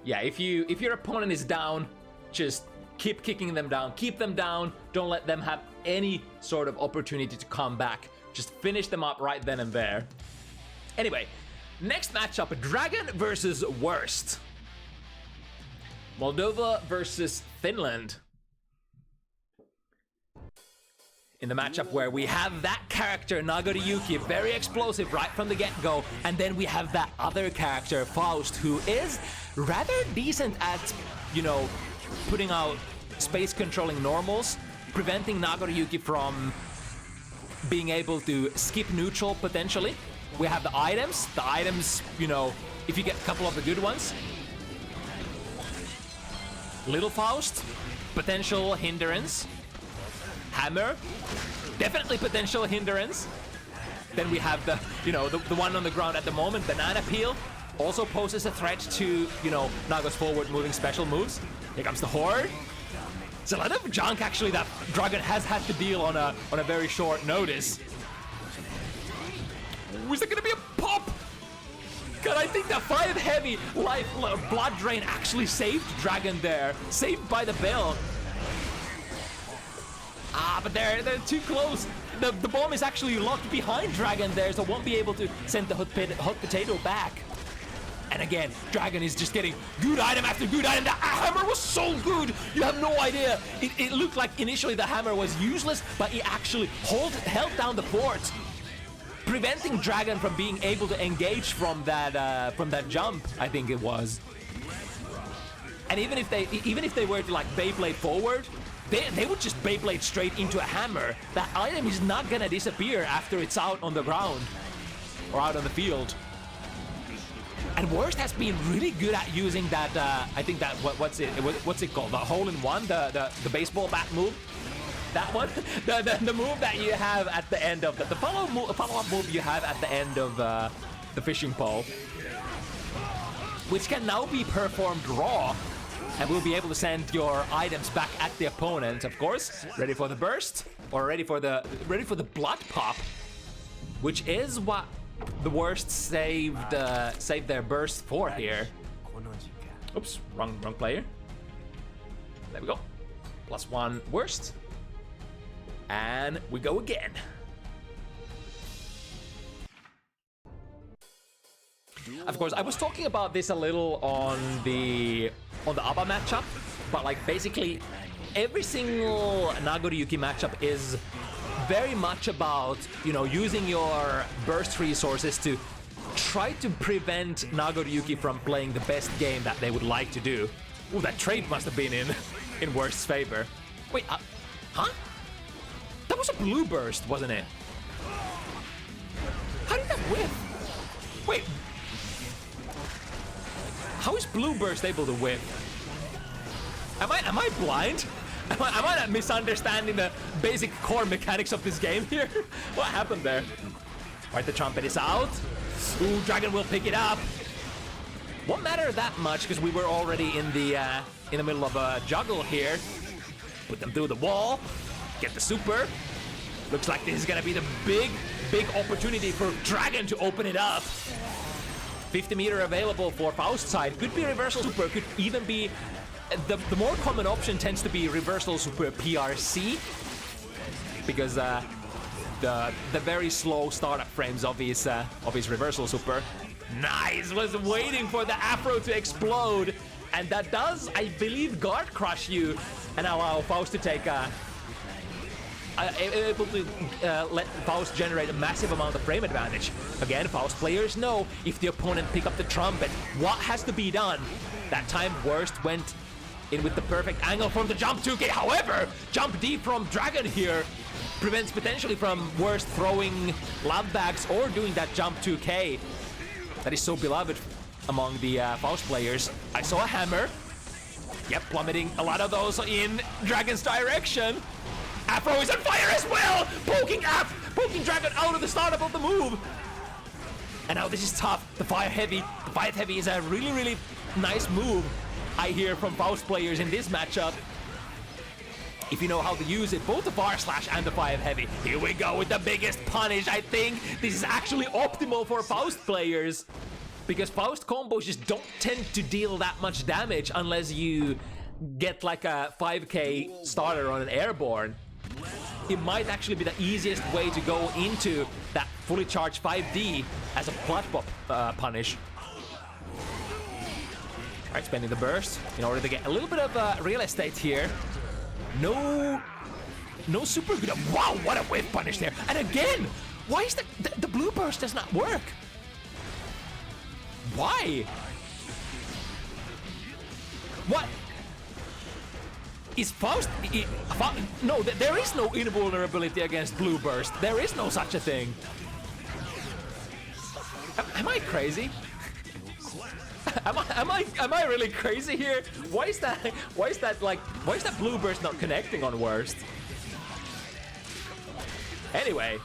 yeah, if your opponent is down, just keep kicking them down, keep them down, don't let them have any sort of opportunity to come back. Just finish them up right then and there. Anyway, next matchup, Dragon versus Worst. Moldova versus Finland. In the matchup where we have that character, Nagoriyuki, very explosive right from the get-go, and then we have that other character, Faust, who is rather decent at, you know, putting out space controlling normals, preventing Nagoriyuki from being able to skip neutral potentially. We have the items, you know, if you get a couple of the good ones. Little Faust, potential hindrance. Hammer, definitely potential hindrance. Then we have the, you know, the one on the ground at the moment, Banana Peel, also poses a threat to, you know, Naga's forward moving special moves. Here comes the Horde. It's a lot of junk actually that Dragon has had to deal on a very short notice. Ooh, is there gonna be a pop? God, I think that 5 heavy life blood drain actually saved Dragon there. Saved by the bell. Ah, but they're too close. The bomb is actually locked behind Dragon there, so won't be able to send the hot potato back. And again, Dragon is just getting good item after good item. The hammer was so good, you have no idea. It looked like initially the hammer was useless, but it actually held down the fort, preventing Dragon from being able to engage from that jump, I think it was. And even if they were to, like, Beyblade forward, they would just Beyblade straight into a hammer. That item is not gonna disappear after it's out on the ground or out on the field. And Worst has been really good at using that. I think that what's it called? The hole-in-one, the baseball bat move. That one, the move that you have at the end of the follow-up move you have at the end of the fishing pole, which can now be performed raw, and will be able to send your items back at the opponent. Of course, ready for the burst, or ready for the blood pop, which is what the worst saved their burst for here. Oops, wrong player. There we go. +1 worst, and we go again. Of course, I was talking about this a little on the ABBA matchup, but like basically every single Nagoriyuki matchup is very much about, you know, using your burst resources to try to prevent Nagoriyuki from playing the best game that they would like to do. Ooh, that trade must have been in worst's favor. Wait, huh? That was a blue burst, wasn't it? How did that whiff? Wait. How is blue burst able to whiff? Am I blind? Am I not misunderstanding the basic core mechanics of this game here? What happened there? Right, the trumpet is out. Ooh, Dragon will pick it up. Won't matter that much because we were already in the middle of a juggle here. Put them through the wall. Get the super. Looks like this is gonna be the big opportunity for Dragon to open it up. 50 meter available for Faust side. Could be reversal super. Could even be the more common option tends to be reversal super PRC because the very slow startup frames of his reversal super. Nice, was waiting for the Afro to explode, and that does, I believe, guard crush you and allow Faust to take able to let Faust generate a massive amount of frame advantage. Again, Faust players know if the opponent pick up the trumpet, what has to be done. That time Worst went in with the perfect angle from the jump 2K. However, jump D from Dragon here prevents potentially from Worst throwing love bags or doing that jump 2K. That is so beloved among the Faust players. I saw a hammer. Yep, plummeting a lot of those in Dragon's direction. Afro is on fire as well! Poking Dragon out of the startup of the move! And now this is tough. The Fire Heavy is a really, really nice move I hear from Faust players in this matchup. If you know how to use it, both the Fire Slash and the Fire Heavy. Here we go with the biggest punish. I think this is actually optimal for Faust players, because Faust combos just don't tend to deal that much damage unless you get like a 5k starter on an airborne. It might actually be the easiest way to go into that fully charged 5D as a blood pop punish. Alright, spending the burst in order to get a little bit of real estate here. No super good. Wow, what a whiff punish there. And again, why is the blue burst does not work? Why? What? Is Faust... No, there is no invulnerability against blue burst. There is no such a thing. Am I crazy? Am I really crazy here? Why is that blue burst not connecting on Worst? Anyway,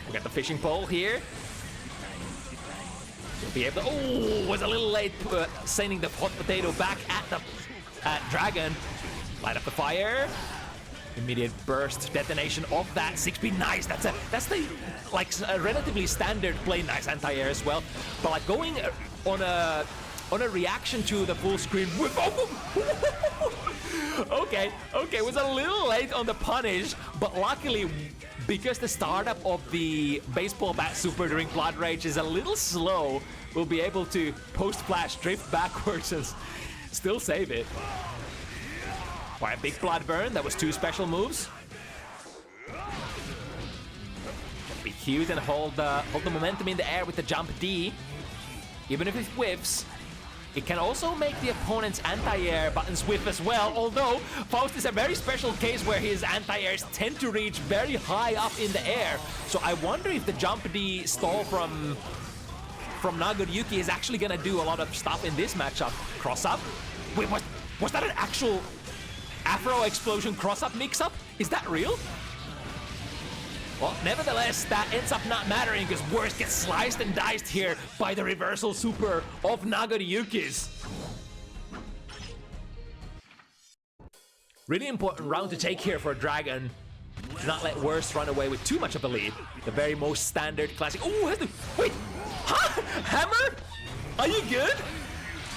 we got the fishing pole here. We'll be able to... Oh, was a little late sending the hot potato back at Dragon. Light up the fire. Immediate burst detonation of that 6B. Nice. That's the like a relatively standard play. Nice anti-air as well. But like going on a reaction to the full screen whip. Okay, was a little late on the punish, but luckily, because the startup of the baseball bat super during Blood Rage is a little slow, we'll be able to post-flash drift backwards and still save it. By a big blood burn, that was 2 special moves. Be cute and hold the momentum in the air with the jump D. Even if it whiffs, it can also make the opponent's anti-air buttons whiff as well, although Faust is a very special case where his anti-airs tend to reach very high up in the air. So I wonder if the jump D stall from Nagoriyuki is actually gonna do a lot of stuff in this matchup. Cross up? Wait, was that an actual Afro explosion cross up mix up? Is that real? Well, nevertheless, that ends up not mattering because Worst gets sliced and diced here by the reversal super of GGST. Really important round to take here for Dragon. Do not let Worst run away with too much of a lead. The very most standard classic. Oh, wait! Huh? Hammer? Are you good?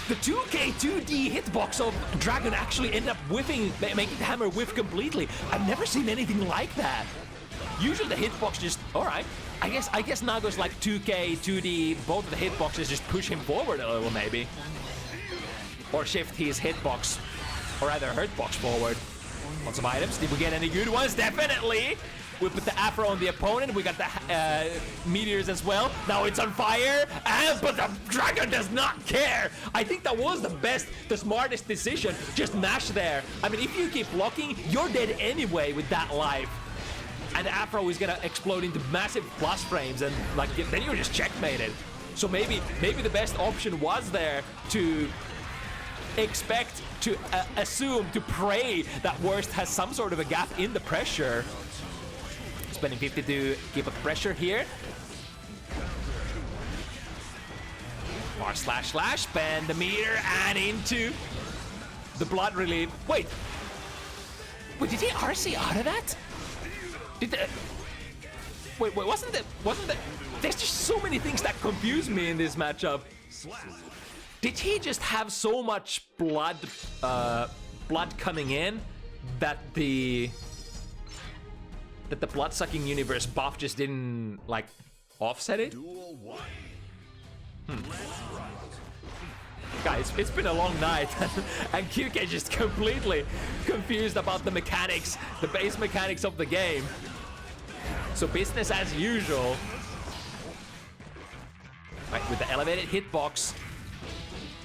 The 2K 2D hitbox of Dragon actually ended up whiffing, making the hammer whiff completely. I've never seen anything like that. Usually the hitbox just, all right. I guess Nago's like 2K, 2D, both of the hitboxes just push him forward a little maybe. Or shift his hitbox, or rather hurtbox forward. Want some items? Did we get any good ones? Definitely! We put the Afro on the opponent, we got the meteors as well. Now it's on fire, but the Dragon does not care! I think that was the smartest decision. Just mash there. I mean, if you keep blocking, you're dead anyway with that life. And the Afro is gonna explode into massive plus frames, and like then you're just checkmated. So maybe the best option was there to expect, to assume, to pray that Worst has some sort of a gap in the pressure. Spending 50 to keep up the pressure here. Bar slash, spend the meter and into the blood relief. Wait, did he RC out of that? Wait, wasn't that? There's just so many things that confuse me in this matchup. Did he just have so much blood coming in that the blood-sucking universe buff just didn't like offset it? Guys, it's been a long night and QK just completely confused about the mechanics, the base mechanics of the game. So business as usual. Right, with the elevated hitbox,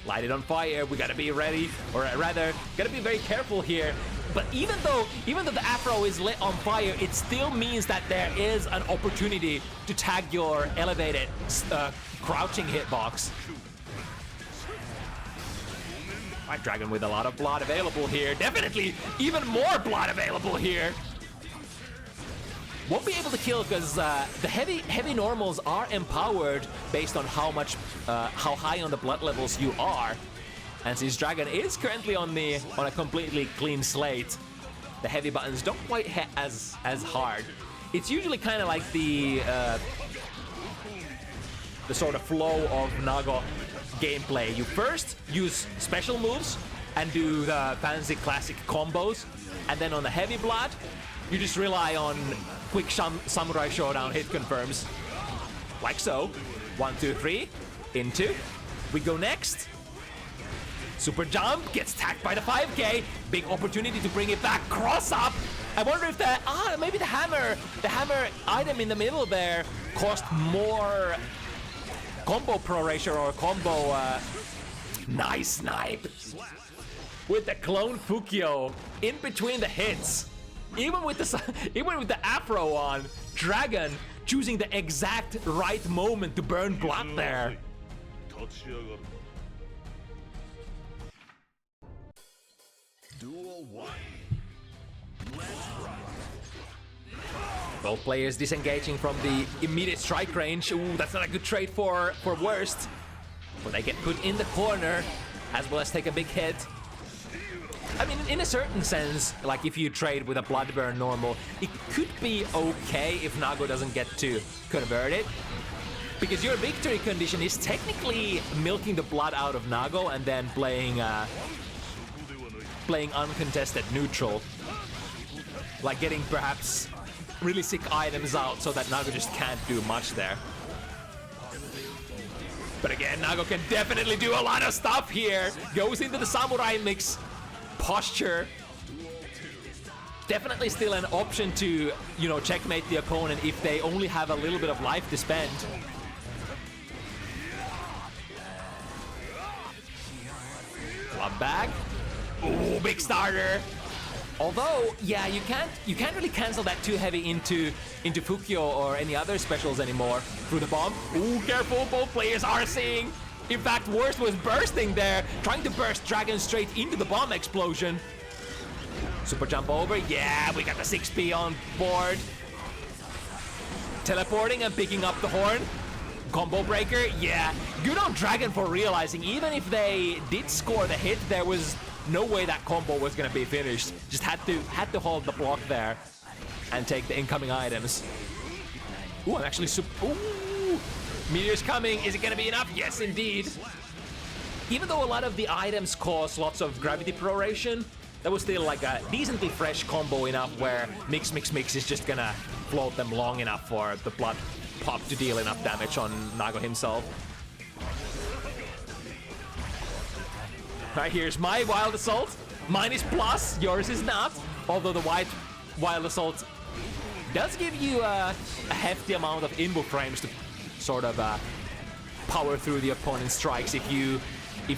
light it on fire. We gotta be ready, or rather, gotta be very careful here. But even though the Afro is lit on fire, it still means that there is an opportunity to tag your elevated crouching hitbox. Right, Dragon with a lot of blood available here. Definitely even more blood available here. Won't be able to kill because the heavy normals are empowered based on how high on the blood levels you are. And since Dragon is currently on a completely clean slate, the heavy buttons don't quite hit as hard. It's usually kind of like the sort of flow of Nago gameplay. You first use special moves and do the fancy classic combos, and then on the heavy blood, you just rely on quick samurai showdown hit confirms. Like so. 1, 2, 3. Into. We go next. Super jump, gets tagged by the 5K. Big opportunity to bring it back. Cross up. I wonder if maybe the hammer item in the middle there cost more combo pro ratio or combo nice snipe. With the clone Fukyo in between the hits. Even with the Afro on, Dragon choosing the exact right moment to burn blood there. Duel 1. Both players disengaging from the immediate strike range. Ooh, that's not a good trade for Worst. But they get put in the corner, as well as take a big hit. I mean, in a certain sense, like if you trade with a Bloodburn normal, it could be okay if Nago doesn't get to convert it. Because your victory condition is technically milking the blood out of Nago and then playing uncontested neutral. Like getting perhaps really sick items out so that Nago just can't do much there. But again, Nago can definitely do a lot of stuff here. Goes into the samurai mix. Posture. Definitely still an option to, you know, checkmate the opponent if they only have a little bit of life to spend. Club bag. Ooh, big starter. Although, yeah, you can't really cancel that too heavy into Fukyo or any other specials anymore through the bomb. Ooh, careful, both players are seeing. In fact, Worst was bursting there, trying to burst Dragon straight into the bomb explosion. Super jump over, yeah, we got the 6P on board. teleporting and picking up the horn. Combo breaker, yeah. Good on Dragon for realizing even if they did score the hit, there was no way that combo was gonna be finished. Just had to hold the block there and take the incoming items. Ooh, I'm actually ooh! Meteor's coming. Is it gonna be enough? Yes, indeed. Even though a lot of the items cause lots of gravity proration, that was still like a decently fresh combo enough where Mix is just gonna float them long enough for the blood pop to deal enough damage on Nago himself. Right, here's my Wild Assault. Mine is plus, yours is not. Although the Wild Assault does give you a hefty amount of input frames to sort of power through the opponent's strikes if you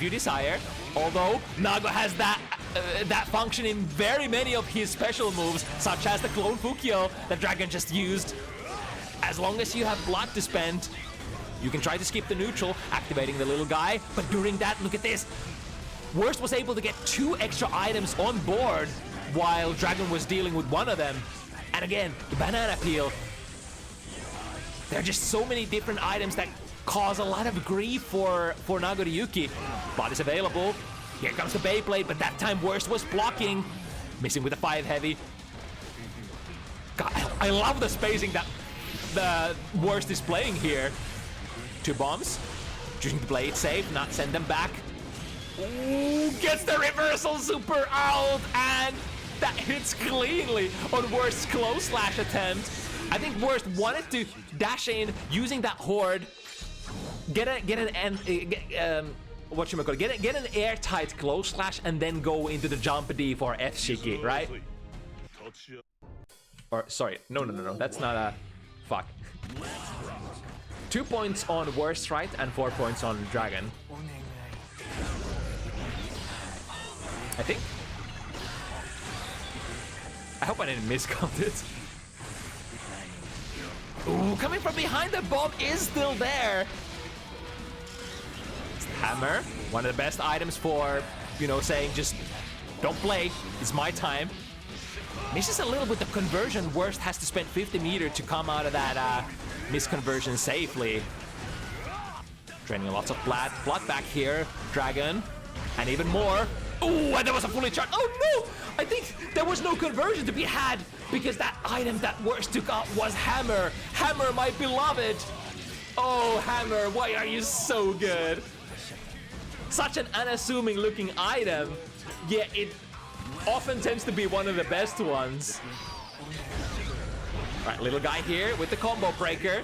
desire. Although Nago has that function in very many of his special moves, such as the Clone Fukyo that Dragon just used. As long as you have blood to spend, you can try to skip the neutral, activating the little guy. But during that, look at this. Worst was able to get 2 extra items on board while Dragon was dealing with one of them. And again, the banana peel. There are just so many different items that cause a lot of grief for Nagoriyuki. Blood is available. Here comes the Beyblade, but that time Worst was blocking. Missing with a 5 heavy. God, I love the spacing that the Worst is playing here. 2 bombs. Choosing to play it safe, not send them back. Ooh, gets the reversal super out, and that hits cleanly on Worst's close slash attempt. I think Worst wanted to dash in using that horde, get an airtight close slash, and then go into the jump D for F Shiki, right? Or sorry, no, that's not a fuck. 2 points on Worst, right, and 4 points on Dragon. I think. I hope I didn't miscount it. Ooh, coming from behind, the bomb is still there. It's the hammer, one of the best items for, you know, saying just don't play, it's my time. Misses a little bit of conversion. Worst has to spend 50 meter to come out of that misconversion safely. Draining lots of blood back here, Dragon, and even more. Ooh, and there was a fully charged. Oh no! I think there was no conversion to be had because that item that Worst took out was Hammer. Hammer, my beloved. Oh, Hammer, why are you so good? Such an unassuming looking item, yet it often tends to be one of the best ones. Right, little guy here with the combo breaker.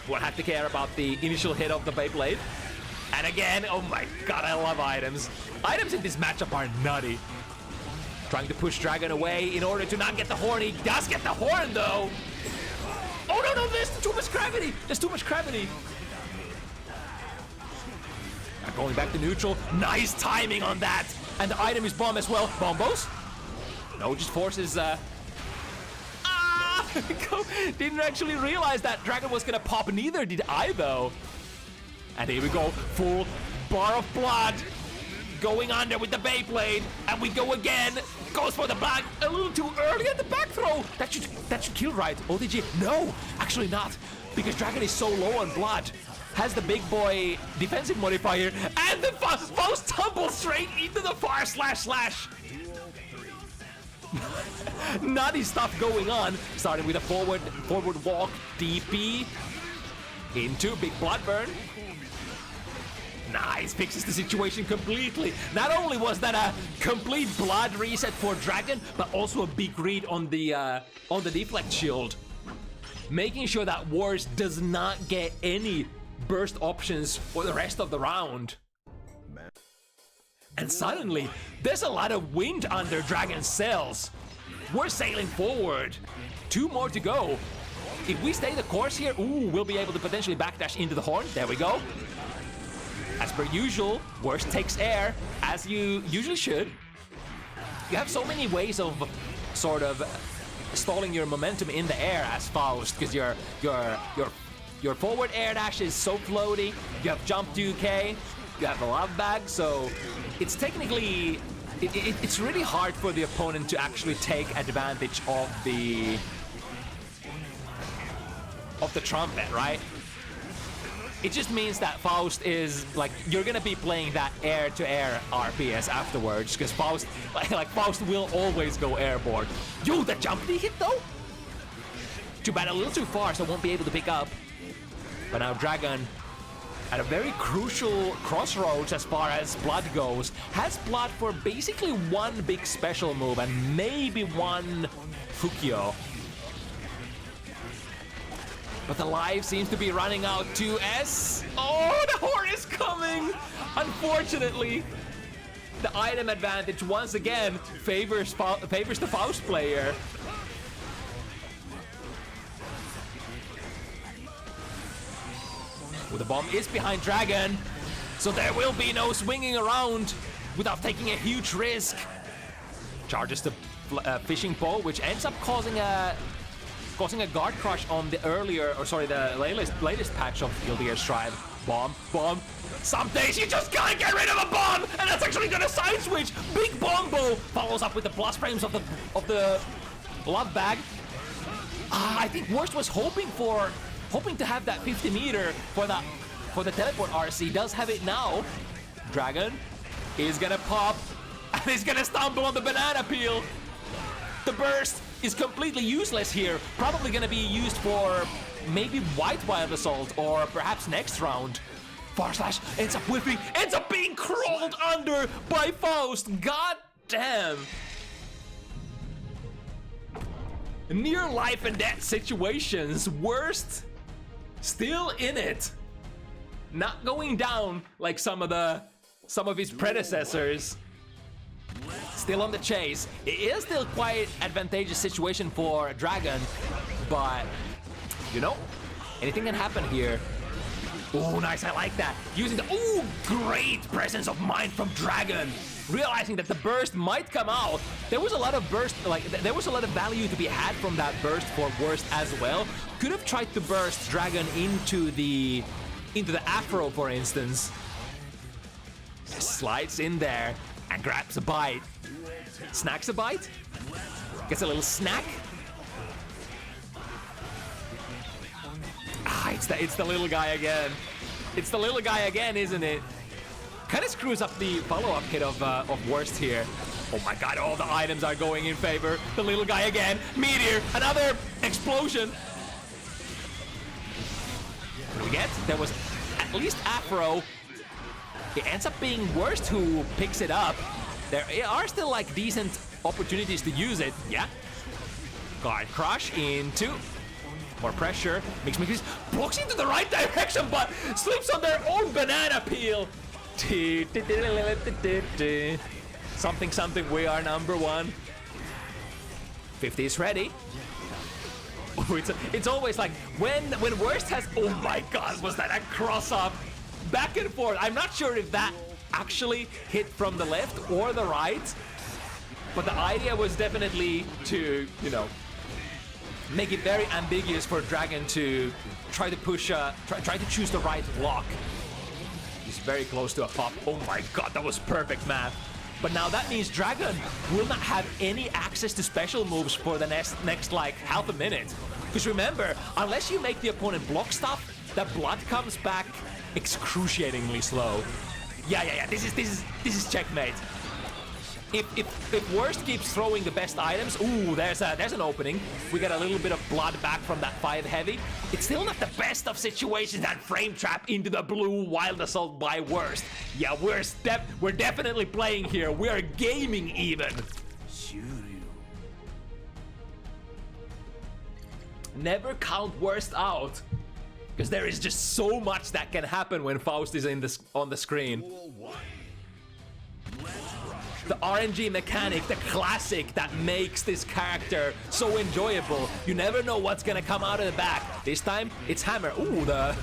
Won't have to care about the initial hit of the Beyblade. And again, oh my god, I love items. Items in this matchup are nutty. Trying to push Dragon away in order to not get the horn. He does get the horn though. Oh no, there's too much gravity. There's too much gravity. Going back to neutral. Nice timing on that. And the item is bomb as well. Bombos? No, just forces didn't actually realize that Dragon was gonna pop, neither did I though. And here we go, full bar of blood. Going under with the Beyblade, and we go again. Goes for the back, a little too early at the back throw. That should kill, right? ODG, no, actually not, because Dragon is so low on blood. Has the big boy defensive modifier, and the Faust tumbles straight into the far slash. Nutty stuff going on. Starting with a forward walk, DP into big blood burn. Nice, fixes the situation completely. Not only was that a complete blood reset for Dragon, but also a big read on the deflect shield, making sure that Wars does not get any burst options for the rest of the round. And suddenly, there's a lot of wind under Dragon's sails. We're sailing forward. 2 more to go. If we stay the course here, ooh, we'll be able to potentially backdash into the horn. There we go. As per usual, Worst takes air, as you usually should. You have so many ways of sort of stalling your momentum in the air as Faust, because your forward air dash is so floaty. You have jump 2K, you have a love bag, so it's technically it's really hard for the opponent to actually take advantage of of the trumpet, right? It just means that Faust is like, you're gonna be playing that air-to-air RPS afterwards, because Faust, like Faust will always go airborne. Yo, the jump D hit though? Too bad, a little too far, so I won't be able to pick up. But now Dragon, at a very crucial crossroads as far as blood goes, has blood for basically one big special move and maybe one Fukyo. But the life seems to be running out to S. Oh, the horn is coming! Unfortunately, the item advantage once again favors the Faust player. Well, the bomb is behind Dragon, so there will be no swinging around without taking a huge risk. Charges the fishing pole, which ends up causing a guard crush on the latest patch of Guilty Gear Strive. Bomb. Some days you just can't get rid of a bomb, and that's actually gonna side switch. Big Bombo follows up with the plus frames of the love bag. I think Worst was hoping to have that 50 meter for the teleport RC. Does have it now. Dragon is gonna pop, and he's gonna stumble on the banana peel. The burst is completely useless here. Probably gonna be used for maybe White Wild Assault or perhaps next round. Far slash ends up whiffing, ends up being crawled under by Faust. God damn. Near life and death situations. Worst still in it. Not going down like some of his predecessors. Still on the chase. It is still quite advantageous situation for Dragon, but you know, anything can happen here. Oh, nice, I like that. Using the, oh, great presence of mind from Dragon. Realizing that the burst might come out. There was a lot of burst, there was a lot of value to be had from that burst for Worst as well. Could have tried to burst Dragon into the Afro, for instance. Slides in there and grabs a bite. Snacks a bite? Gets a little snack? Ah, it's the little guy again. It's the little guy again, isn't it? Kind of screws up the follow-up hit of Worst here. Oh my god, all the items are going in favor. The little guy again. Meteor, another explosion. What do we get? There was at least Afro. It ends up being Worst who picks it up. There are still like decent opportunities to use it. Yeah. Guard crush into more pressure. Mix blocks into the right direction, but slips on their own banana peel. Something, we are number one. 50 is ready. Oh, it's always like when Worst has, oh my god, was that a cross up? Back and forth. I'm not sure if that actually hit from the left or the right, but the idea was definitely to, you know, make it very ambiguous for Dragon to try to push, try to choose the right block. He's very close to a pop. Oh my god, that was perfect math. But now that means Dragon will not have any access to special moves for the next like half a minute. Because remember, unless you make the opponent block stuff, the blood comes back excruciatingly slow. Yeah. This is checkmate. If Worst keeps throwing the best items, ooh, there's an opening. We get a little bit of blood back from that 5 heavy. It's still not the best of situations, that frame trap into the blue wild assault by Worst. Yeah, we're definitely playing here. We're gaming even. Never count Worst out, because there is just so much that can happen when Faust is on the screen. The RNG mechanic, the classic that makes this character so enjoyable. You never know what's gonna come out of the back. This time, it's hammer. Ooh, the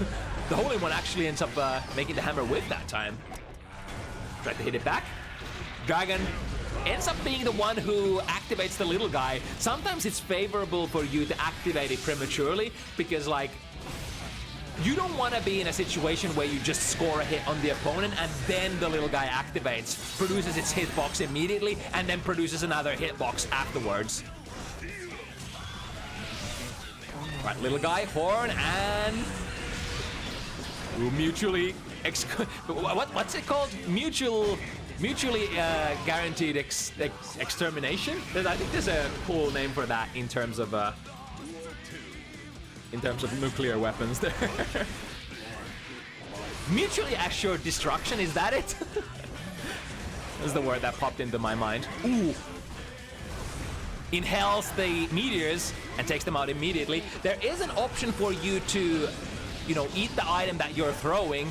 Holy One actually ends up making the hammer whip that time. Try to hit it back. Dragon ends up being the one who activates the little guy. Sometimes it's favorable for you to activate it prematurely, because like, you don't want to be in a situation where you just score a hit on the opponent and then the little guy activates, produces its hitbox immediately, and then produces another hitbox afterwards. Right, little guy, horn, and mutually what's it called? Mutually guaranteed extermination. I think there's a cool name for that in terms of nuclear weapons. There. Mutually assured destruction. Is that it? That's the word that popped into my mind. Ooh. Inhales the meteors and takes them out immediately. There is an option for you to, you know, eat the item that you're throwing,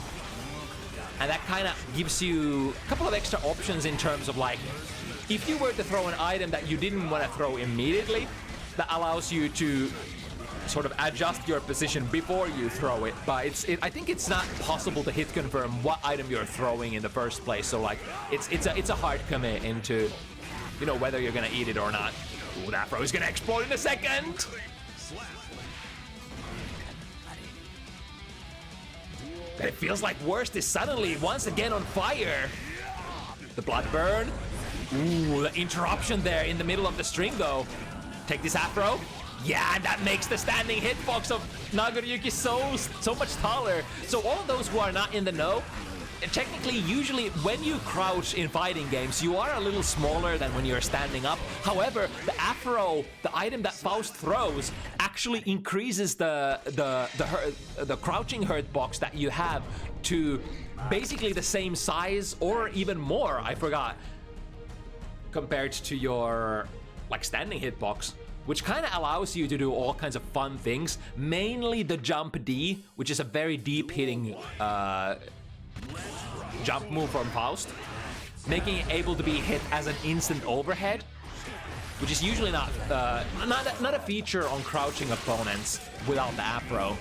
and that kind of gives you a couple of extra options in terms of, like, if you were to throw an item that you didn't want to throw immediately, that allows you to sort of adjust your position before you throw it. But I think it's not possible to hit confirm what item you're throwing in the first place. So, like, it's a hard commit into, you know, whether you're gonna eat it or not. Ooh, that throw is gonna explode in a second. It feels like Worst is suddenly once again on fire. The blood burn. Ooh, the interruption there in the middle of the string though. Take this afro. Yeah, and that makes the standing hitbox of Nagoriyuki so much taller. So all of those who are not in the know, technically, usually when you crouch in fighting games, you are a little smaller than when you're standing up. However, the afro, the item that Faust throws, actually increases the crouching hurt box that you have to basically the same size or even more, I forgot, compared to your, like, standing hitbox, which kind of allows you to do all kinds of fun things, mainly the jump D, which is a very deep hitting jump move from Faust, making it able to be hit as an instant overhead, which is usually not a feature on crouching opponents without the afro.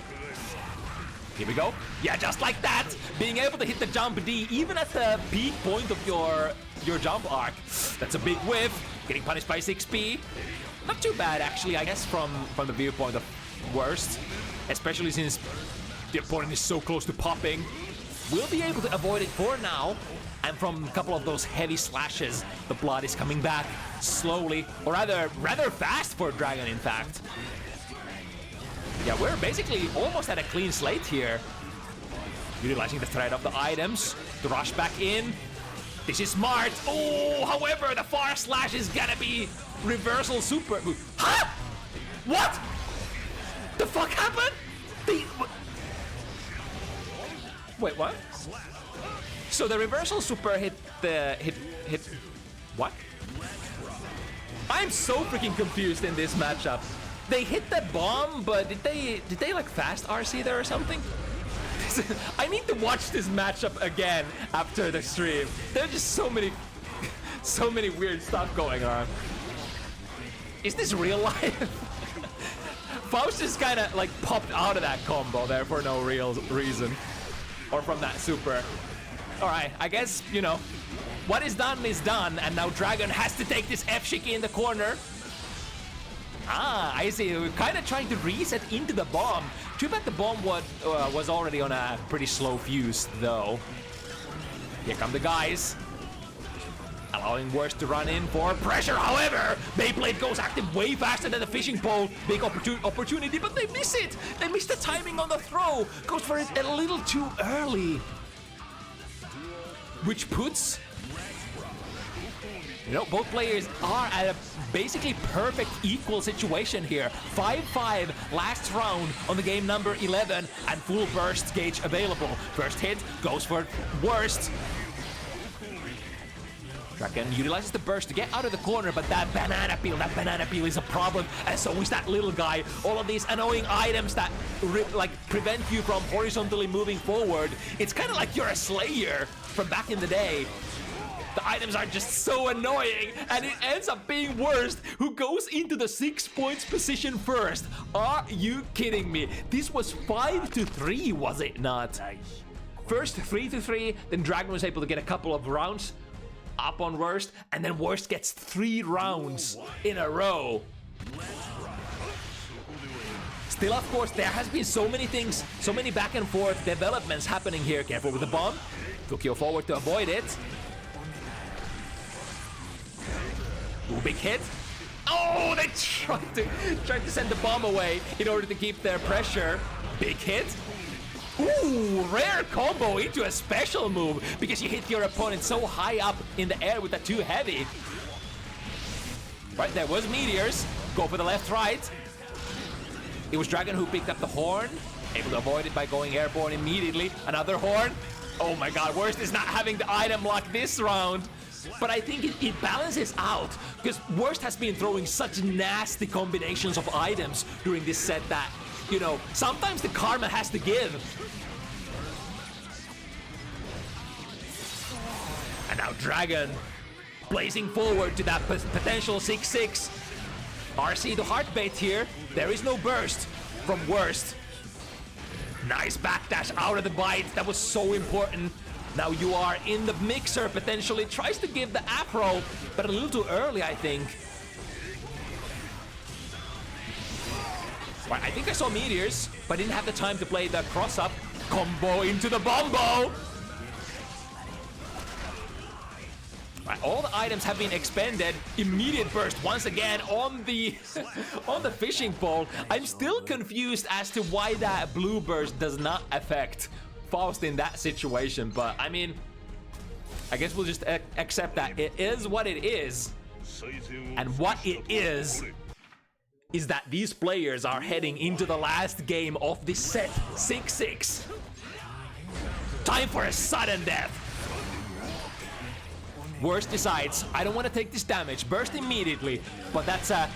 Here we go. Yeah, just like that, being able to hit the jump D even at the peak point of your jump arc. That's a big whiff. Getting punished by 6p. Not too bad, actually, I guess, from the viewpoint of Worst, especially since the opponent is so close to popping. We'll be able to avoid it for now, and from a couple of those heavy slashes, the blood is coming back slowly, or rather fast for Dragon, in fact. Yeah, we're basically almost at a clean slate here. Utilizing the threat of the items to rush back in. This is smart. Oh, however, the far slash is gonna be reversal super move. Huh? What? The fuck happened? Wait, what? So the reversal super hit what? I'm so freaking confused in this matchup. They hit the bomb, but did they like fast RC there or something? I need to watch this matchup again after the stream. There's just so many weird stuff going on. Is this real life? Faust just kind of like popped out of that combo there for no real reason. Or from that super. Alright, I guess, you know, what is done, and now Dragon has to take this F-Shiki in the corner. Ah, I see. We're kind of trying to reset into the bomb. Too bad the bomb was already on a pretty slow fuse, though. Here come the guys. Allowing Worst to run in for pressure. However, Beyblade goes active way faster than the fishing pole. Big opportunity, but they miss it. They miss the timing on the throw. Goes for it a little too early. Which puts, you know, both players are at a basically perfect equal situation here. 5-5 last round on the game number 11 and full burst gauge available. First hit goes for Worst. Dragon utilizes the burst to get out of the corner, but that banana peel is a problem, and so is that little guy. All of these annoying items that prevent you from horizontally moving forward. It's kind of like you're a Slayer from back in the day. The items are just so annoying, and it ends up being Worst, who goes into the 6 points position first. Are you kidding me? This was 5-3, was it not? First 3-3, then Dragon was able to get a couple of rounds up on Worst, and then Worst gets 3 rounds in a row. Still, of course, there has been so many things, so many back and forth developments happening here. Careful with the bomb. Tokyo forward to avoid it. Ooh, big hit. Oh, Oh, they tried to send the bomb away in order to keep their pressure. Big hit. Ooh, rare combo into a special move because you hit your opponent so high up in the air with that too heavy. Right, there was meteors. Go for the left, right. It was Dragon who picked up the horn. Able to avoid it by going airborne immediately. Another horn. Oh my god, Worst is not having the item lock this round. But I think it balances out, because Worst has been throwing such nasty combinations of items during this set that, you know, sometimes the karma has to give. And now Dragon blazing forward to that potential 6-6. RC to heartbait here. There is no burst from Worst. Nice backdash out of the bite. That was so important. Now you are in the mixer potentially. Tries to give the afro, but a little too early, I think. Right, I think I saw meteors, but didn't have the time to play the cross-up. Combo into the bombo. Right, all the items have been expended. Immediate burst once again on the on the fishing pole. I'm still confused as to why that blue burst does not affect Faust in that situation, but I mean, I guess we'll just accept that it is what it is. And what it is that these players are heading into the last game of this set. 6-6. Time for a sudden death. Worst decides, I don't want to take this damage. Burst immediately, but that's a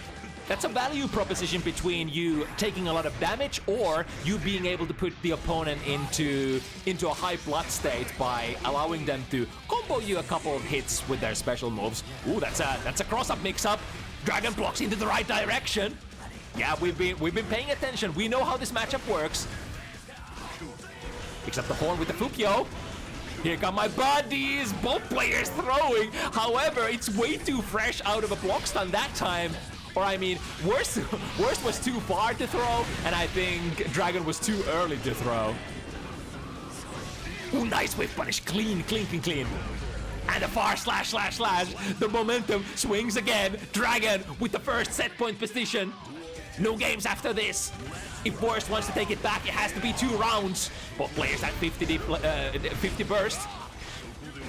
value proposition between you taking a lot of damage or you being able to put the opponent into a high blood state by allowing them to combo you a couple of hits with their special moves. Ooh, that's a cross-up mix-up. Dragon blocks into the right direction. Yeah, we've been paying attention. We know how this matchup works. Picks up the horn with the Fukyo. Here come my buddies, both players throwing. However, it's way too fresh out of a block stun that time. Or I mean, Worst was too far to throw, and I think Dragon was too early to throw. Ooh, nice whip punish, clean. And a far slash. The momentum swings again. Dragon with the first set point position. No games after this. If Worst wants to take it back, it has to be 2 rounds. Both players at 50 burst.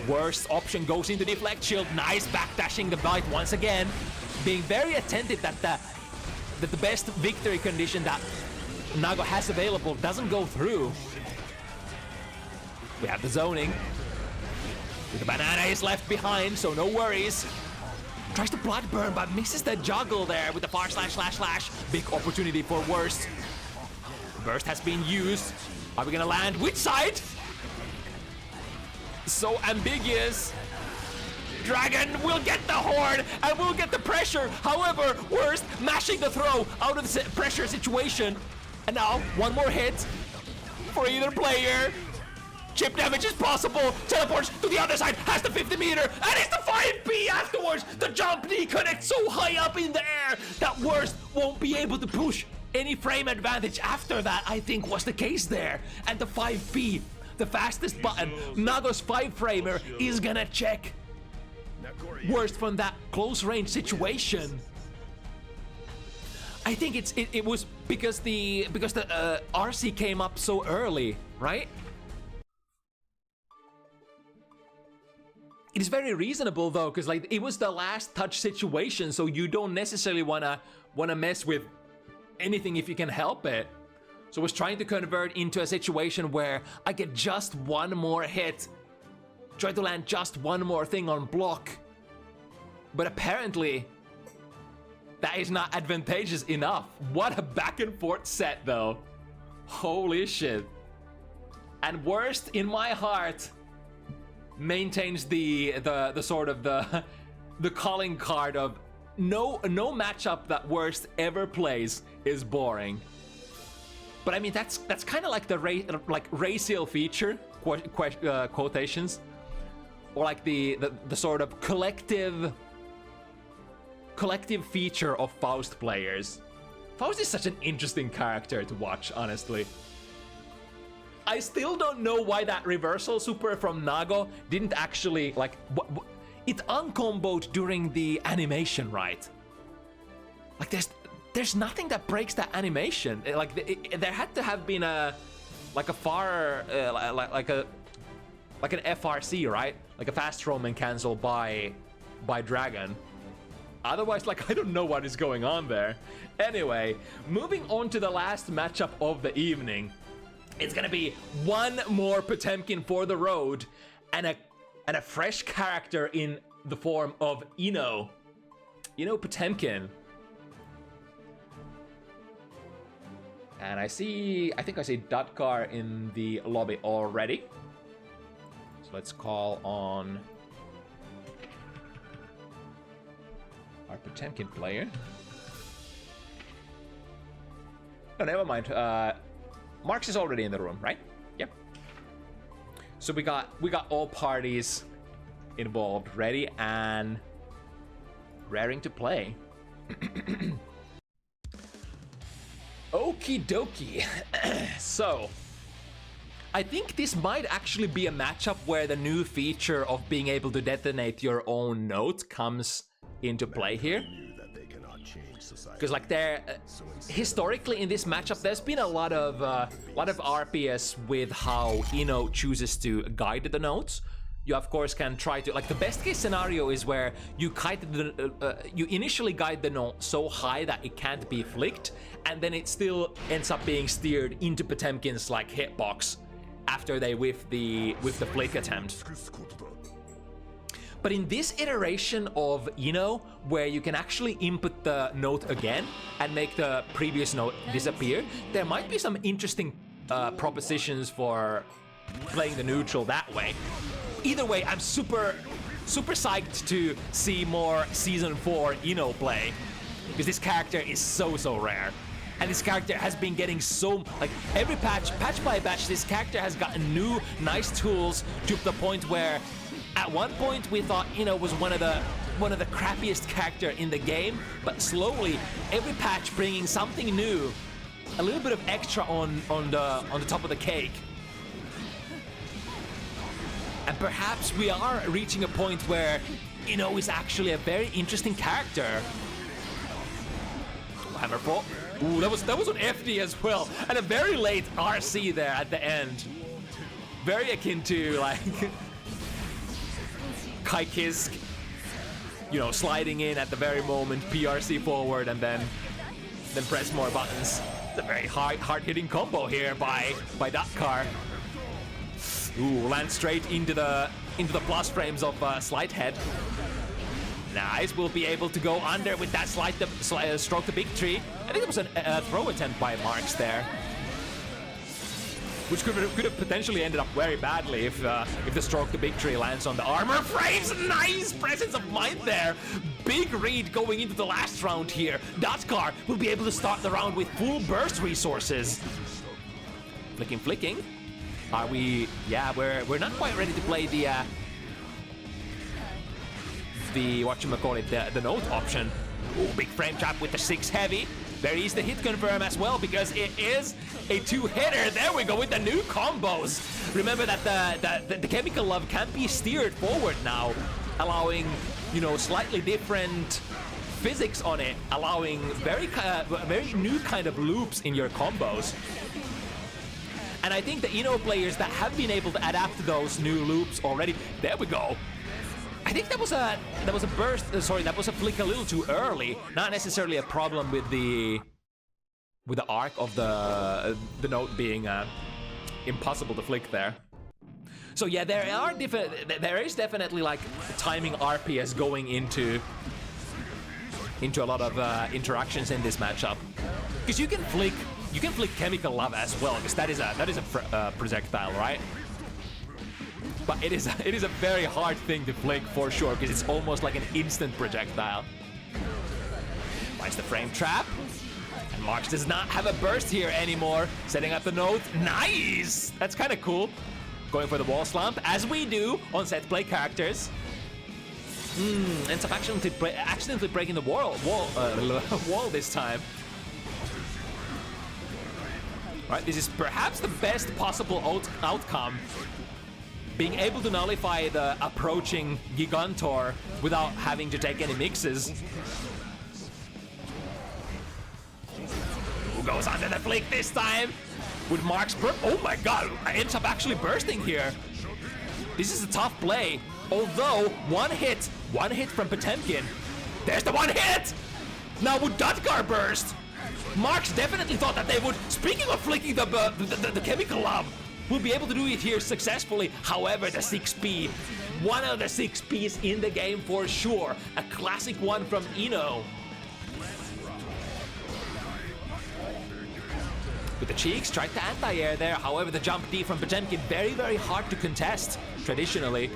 Worst option goes into deflect shield. Nice backdashing the bite once again. Being very attentive that the best victory condition that Nago has available doesn't go through. We have the zoning. The banana is left behind, so no worries. Tries to blood burn, but misses the juggle there with the far slash. Big opportunity for Worst. Burst has been used. Are we gonna land? Which side? So ambiguous. Dragon will get the horn and will get the pressure. However, Worst mashing the throw out of the pressure situation. And now, one more hit for either player. Chip damage is possible. Teleports to the other side. Has the 50 meter. And it's the 5B afterwards. The jump knee connects so high up in the air that Worst won't be able to push any frame advantage after that, I think was the case there. And the 5B, the fastest button, Nago's 5-framer is gonna check Worst from that close range situation. I think it was because the RC came up so early, right? It is very reasonable though, because like it was the last touch situation, so you don't necessarily wanna mess with anything if you can help it. So I was trying to convert into a situation where I get just one more hit, try to land just one more thing on block. But apparently, that is not advantageous enough. What a back and forth set though. Holy shit. And Worst in my heart maintains the sort of the calling card of no matchup that Worst ever plays is boring. But I mean that's kind of like the racial feature quotations, or like the sort of collective feature of Faust players. Faust is such an interesting character to watch, honestly. I still don't know why that reversal super from Nago didn't actually, like, it uncomboed during the animation, right? Like there's nothing that breaks that animation. There had to have been a far like an FRC, right? Like a fast Roman cancel by Dragon. Otherwise, like, I don't know what is going on there. Anyway, moving on to the last matchup of the evening. It's gonna be one more Potemkin for the road and a fresh character in the form of Ino Potemkin. And I think I see Dutkar in the lobby already. So let's call on our Potemkin player. No, never mind. Marx is already in the room, right? Yep. So we got all parties involved, ready and raring to play. Okie dokie. So I think this might actually be a matchup where the new feature of being able to detonate your own note comes into play here. Because like historically in this matchup, there's been a lot of RPS with how Ino chooses to guide the notes. You of course can try to, like, the best case scenario is where you you initially guide the note so high that it can't be flicked, and then it still ends up being steered into Potemkin's like hitbox after they whiff the flick attempt. But in this iteration of Ino, where you can actually input the note again and make the previous note disappear, there might be some interesting propositions for playing the neutral that way. Either way, I'm super psyched to see more Season 4 Ino play, because this character is so rare. And this character has been getting so, like, every patch by patch, this character has gotten new, nice tools to the point where at one point we thought Ino was one of the crappiest character in the game, but slowly every patch bringing something new, a little bit of extra on the top of the cake. And perhaps we are reaching a point where Ino is actually a very interesting character. Hammerfall. Ooh, that was on FD as well, and a very late RC there at the end. Very akin to like GGST, sliding in at the very moment, PRC forward, and then press more buttons. It's a very hard-hitting combo here by Dutkar. Ooh, lands straight into the plus frames of Slight Head. Nice, we'll be able to go under with that stroke the big tree. I think it was a throw attempt by Marx there, which could have potentially ended up very badly if the stroke the big tree lands on the armor frames. Nice presence of mind there. Big read going into the last round here. Dutkar will be able to start the round with full burst resources. Flicking. Are we? Yeah, we're not quite ready to play the the note option. Ooh, big frame trap with the 6 heavy. There is the hit confirm as well, because it is a 2-hitter. There we go with the new combos. Remember that the chemical love can be steered forward now, allowing slightly different physics on it, allowing very new kind of loops in your combos. And I think the Ino players that have been able to adapt to those new loops already, there we go. I think that was a burst. Sorry, that was a flick a little too early. Not necessarily a problem with the arc of the note being impossible to flick there. So yeah, there is definitely like timing RPS going into a lot of interactions in this matchup, because you can flick chemical lava as well, because that is a projectile, right? But it is a very hard thing to flick for sure, because it's almost like an instant projectile. Finds the frame trap, and Marx does not have a burst here anymore. Setting up the note, nice. That's kind of cool. Going for the wall slump, as we do on set play characters. Ends up accidentally breaking the wall this time. Right, this is perhaps the best possible outcome. Being able to nullify the approaching Gigantor without having to take any mixes. goes under the flick this time. With Marx oh my god, ends up actually bursting here. This is a tough play. Although, one hit from Potemkin. There's the one hit! Now would Dutgar burst? Marx definitely thought that they would, speaking of flicking the chemical love, will be able to do it here successfully. However, the 6P, one of the 6Ps in the game for sure. A classic one from Ino. With the cheeks, tried to anti-air there. However, the jump D from Potemkin, very, very hard to contest, traditionally.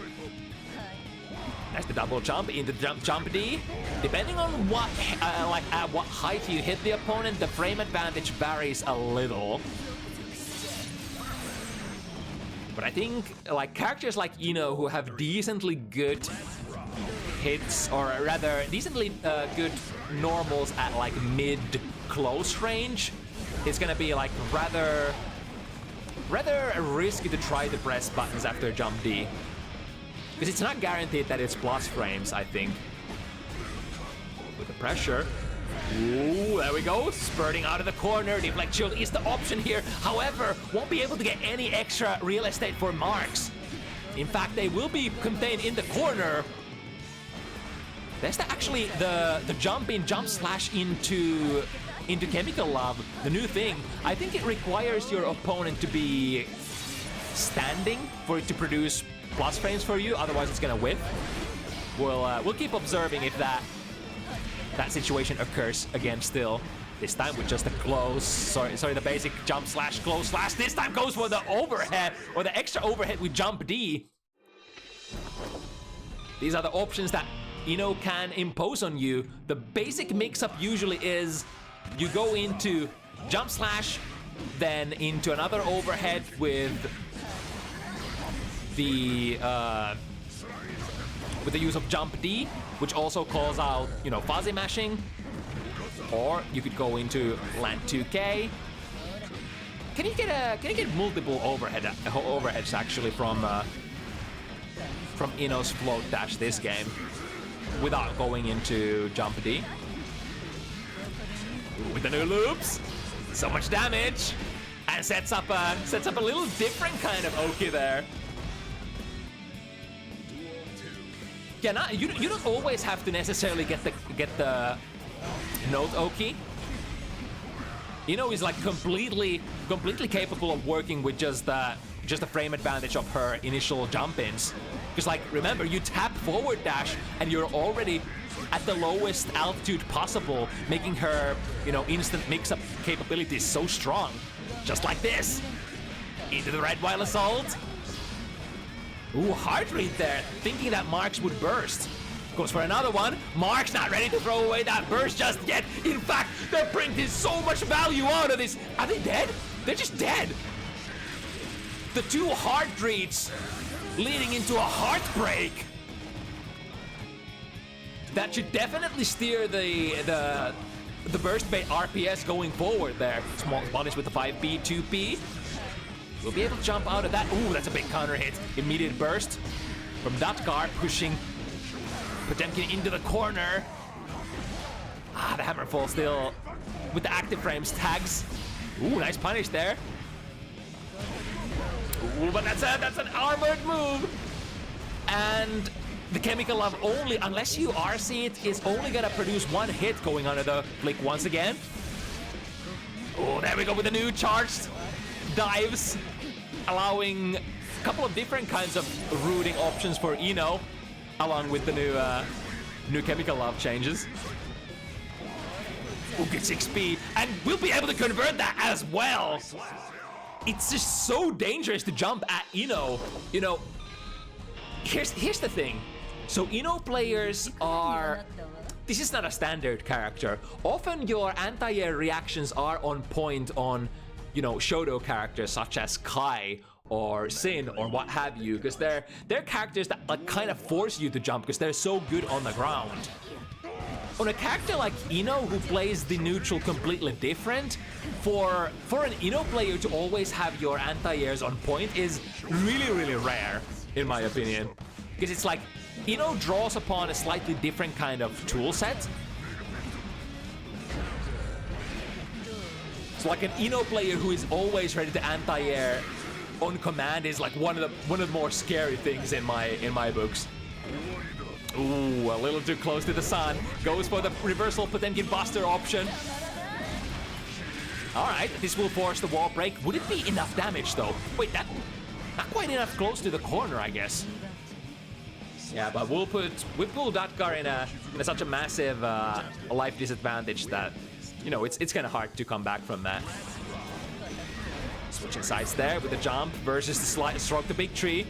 That's the double jump into the jump D. Depending on what, at what height you hit the opponent, the frame advantage varies a little. But I think, like, characters like Ino who have decently good hits, or rather, decently good normals at, like, mid-close range, it's gonna be, like, rather risky to try to press buttons after jump D. Because it's not guaranteed that it's plus frames, I think. With the pressure. Ooh, there we go. Spurting out of the corner. Deflect shield is the option here. However, won't be able to get any extra real estate for Marx. In fact, they will be contained in the corner. There's actually the jump slash into Chemical Love, the new thing. I think it requires your opponent to be standing for it to produce plus frames for you, otherwise it's gonna whiff. We'll keep observing if that situation occurs again still. This time with just a close, sorry, the basic jump slash close slash. This time goes for the overhead, or the extra overhead with jump D. These are the options that Ino can impose on you. The basic mix-up usually is you go into jump slash, then into another overhead with the use of jump D, which also calls out, you know, fuzzy mashing. Or you could go into land 2K. Can you get multiple overheads actually from Ino's float dash this game without going into jump D? With the new loops, so much damage, and sets up a little different kind of Oki there. Yeah, you don't always have to necessarily get the note Oki. Ino is like completely capable of working with just the frame advantage of her initial jump-ins. Because, like, remember, you tap forward dash and you're already at the lowest altitude possible, making her, you know, instant mix-up capabilities so strong. Just like this. Into the red while assault. Ooh, heart rate there, thinking that Marx would burst. Goes for another one. Marx not ready to throw away that burst just yet. In fact, they're bringing so much value out of this. Are they dead? They're just dead. The two heart reads leading into a heartbreak. That should definitely steer the burst bait RPS going forward there. Small bodies with the 5B, 2P. We'll be able to jump out of that. Ooh, that's a big counter hit. Immediate burst from Dutgar, pushing Potemkin into the corner. Ah, the Hammerfall still with the active frames tags. Ooh, nice punish there. Ooh, but that's an armored move. And the Chemical Love only, unless you RC it, is only gonna produce one hit going under the flick once again. Oh, there we go with the new charged dives, allowing a couple of different kinds of rooting options for Ino, along with the new Chemical Love changes. Oh, good 6P, and we'll be able to convert that as well. It's just so dangerous to jump at Ino. You know, here's the thing. So Ino players are... This is not a standard character. Often your anti-air reactions are on point on, you know, Shoto characters such as Kai or Sin or what have you, because they're characters that like kind of force you to jump because they're so good on the ground. On a character like Ino who plays the neutral completely different, for an Ino player to always have your anti-airs on point is really rare, in my opinion. Because it's like, Ino draws upon a slightly different kind of tool set. So like an Ino player who is always ready to anti-air on command is like one of the more scary things in my books. Ooh, a little too close to the sun. Goes for the reversal Potemkin Buster option. Alright, this will force the wall break. Would it be enough damage though? Wait, that not quite enough close to the corner, I guess. Yeah, but we'll put Datkar in such a massive life disadvantage that, you know, it's kind of hard to come back from that. Switching sides there with the jump versus the stroke the big tree.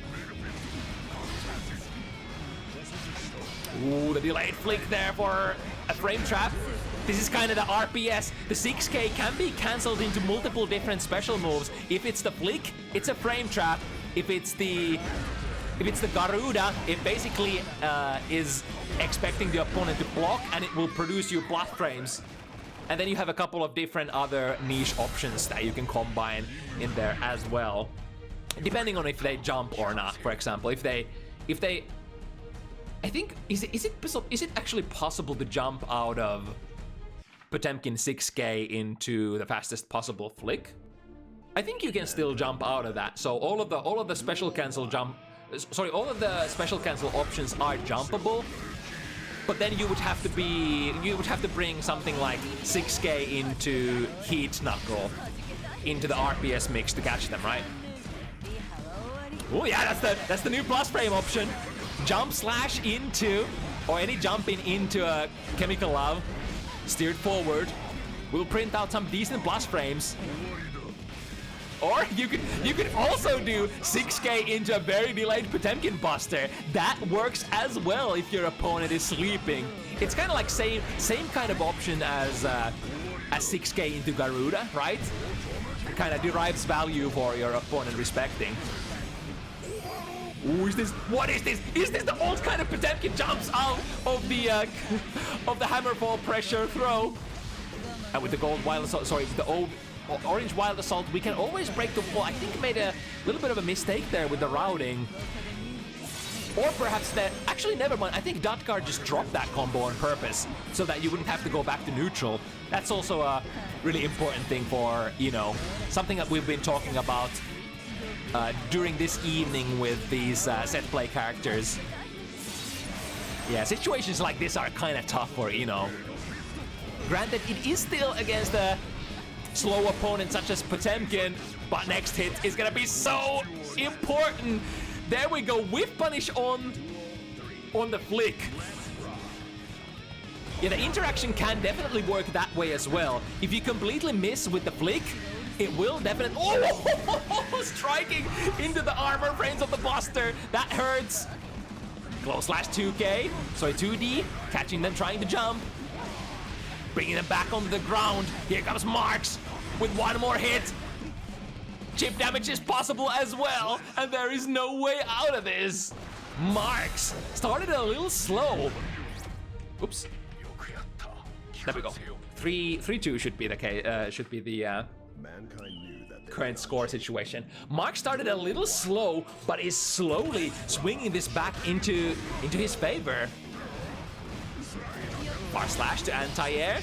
Ooh, the delayed flick there for a frame trap. This is kind of the RPS. The 6K can be cancelled into multiple different special moves. If it's the flick, it's a frame trap. If it's the Garuda, it basically is expecting the opponent to block, and it will produce you bluff frames. And then you have a couple of different other niche options that you can combine in there as well, depending on if they jump or not. For example, if they, I think is it actually possible to jump out of Potemkin 6K into the fastest possible flick? I think you can still jump out of that. So all of the special cancel options are jumpable. But then you would have to bring something like 6K into Heat Knuckle into the RPS mix to catch them, right? Oh yeah, that's the new plus frame option. Jump slash into, or any jumping into a Chemical Love, steered forward, will print out some decent plus frames. Or you could also do 6K into a very delayed Potemkin Buster. That works as well if your opponent is sleeping. It's kind of like same kind of option as 6K into Garuda, right? It kind of derives value for your opponent respecting. Ooh, what is this? Is this the old kind of Potemkin jumps out of the Hammerfall pressure throw? And with the gold wild assault, sorry, the orange wild assault, we can always break the wall. I think made a little bit of a mistake there with the routing. Or perhaps that, actually never mind, I think Datkar just dropped that combo on purpose so that you wouldn't have to go back to neutral. That's also a really important thing for, you know, something that we've been talking about during this evening with these set play characters. Yeah, situations like this are kind of tough for, you know. Granted, it is still against a slow opponent such as Potemkin, but next hit is gonna be so important. There we go, whiff punish on the flick. Yeah, the interaction can definitely work that way as well. If you completely miss with the flick, it will definitely... Oh, striking into the armor frames of the Buster. That hurts. Close slash 2K, sorry, 2D, catching them trying to jump. Bringing them back onto the ground. Here comes Marx with one more hit. Chip damage is possible as well, and there is no way out of this. Marx started a little slow. Oops. There we go. 3-2 should be the case. Should be the current score situation. Marx started a little slow, but is slowly swinging this back into his favor. Far slash to anti-air.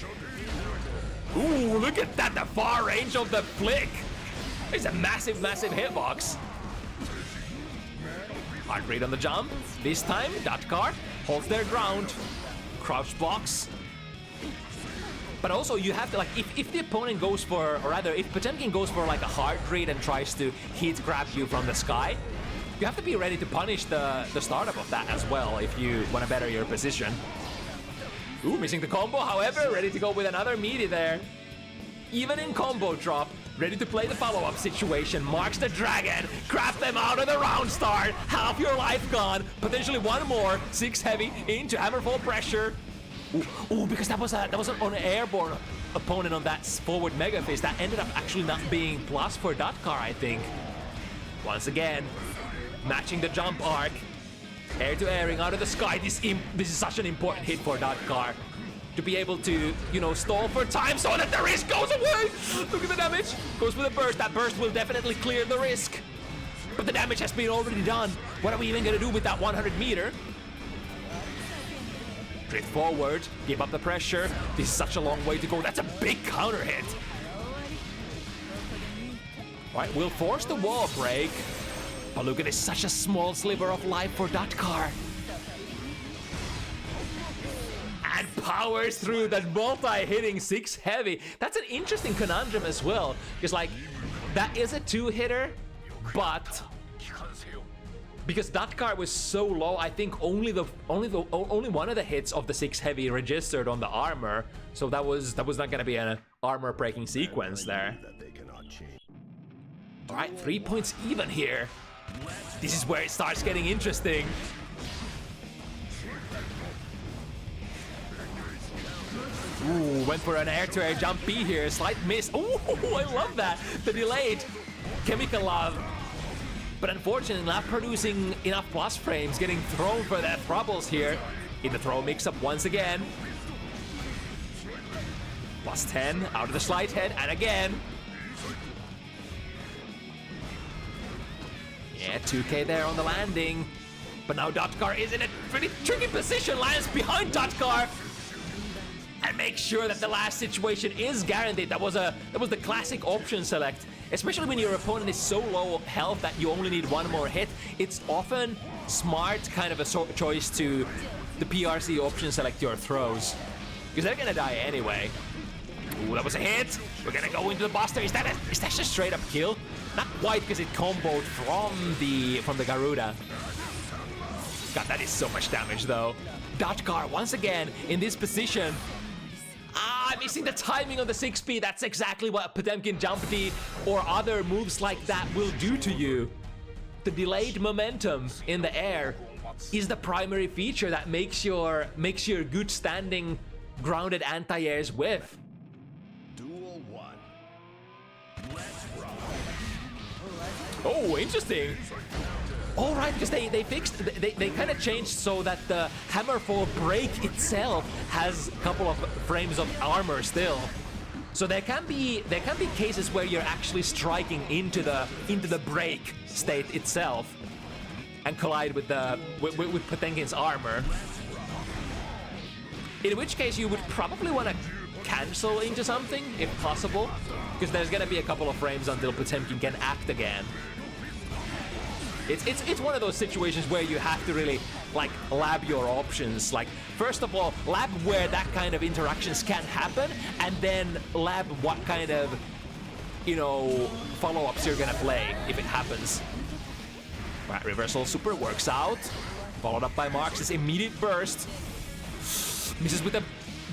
Ooh, look at that, the far range of the flick. It's a massive, massive hitbox. Hard read on the jump. This time, Datkar holds their ground. Crouch box. But also, you have to, like, if the opponent goes for, or rather, if Potemkin goes for like a hard read and tries to hit grab you from the sky, you have to be ready to punish the startup of that as well if you want to better your position. Ooh, missing the combo, however, ready to go with another meaty there. Even in combo drop, ready to play the follow-up situation. MarxtheDragon, crap them out of the round start. Half your life gone, potentially one more. 6 heavy into Hammerfall pressure. Ooh, because that was an airborne opponent on that forward Mega Fist. That ended up actually not being plus for Datkar, I think. Once again, matching the jump arc. Air to airing out of the sky. This is such an important hit for Datkar. To be able to, you know, stall for time so that the risk goes away. Look at the damage. Goes with a burst. That burst will definitely clear the risk. But the damage has been already done. What are we even gonna do with that 100 meter? Drift forward. Give up the pressure. This is such a long way to go. That's a big counter hit. Right, we'll force the wall break. But look at this, such a small sliver of life for Datkar. And powers through that multi-hitting 6 heavy. That's an interesting conundrum as well. Because like, that is a 2-hitter, but because Datkar was so low, I think only one of the hits of the 6 heavy registered on the armor. So that was not gonna be an armor breaking sequence there. Alright, 3 points even here. This is where it starts getting interesting. Ooh, went for an air-to-air jump B here. Slight miss. Ooh, I love that. The delayed chemical love. But unfortunately, not producing enough plus frames. Getting thrown for the troubles here. In the throw mix-up once again. Plus 10 out of the slide head. And again. Yeah, 2K there on the landing. But now Datkar is in a pretty tricky position. Lands behind Datkar. And make sure that the last situation is guaranteed. That was the classic option select. Especially when your opponent is so low health that you only need one more hit. It's often smart kind of a choice to the PRC option select your throws. Because they're gonna die anyway. Ooh, that was a hit. We're gonna go into the Buster. Is that just a straight up kill? Not quite, because it comboed from the Garuda. God, that is so much damage though. Datkar once again in this position. Missing the timing on the 6P. That's exactly what Potemkin Jump D or other moves like that will do to you. The delayed momentum in the air is the primary feature that makes your good standing grounded anti-airs whiff. Duel 1. Let's rock. Oh, interesting. All right, because they kind of changed so that the Hammerfall break itself has a couple of frames of armor still. So there can be cases where you're actually striking into the break state itself and collide with Potemkin's armor. In which case you would probably want to cancel into something if possible, because there's gonna be a couple of frames until Potemkin can act again. It's one of those situations where you have to really like lab your options. Like, first of all, lab where that kind of interactions can happen, and then lab what kind of, follow-ups you're gonna play if it happens. Right, reversal super works out, followed up by Marx's immediate burst. Misses with a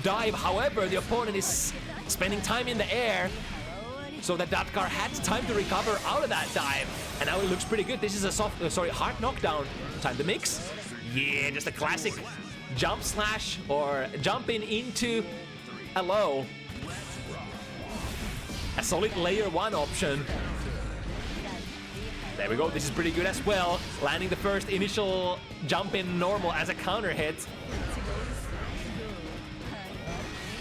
dive. However, the opponent is spending time in the air, so that Datkar had time to recover out of that dive. And now it looks pretty good. This is a hard knockdown. Time to mix. Yeah, just a classic jump slash or jumping into a low. A solid layer 1 option. There we go. This is pretty good as well. Landing the first initial jump in normal as a counter hit.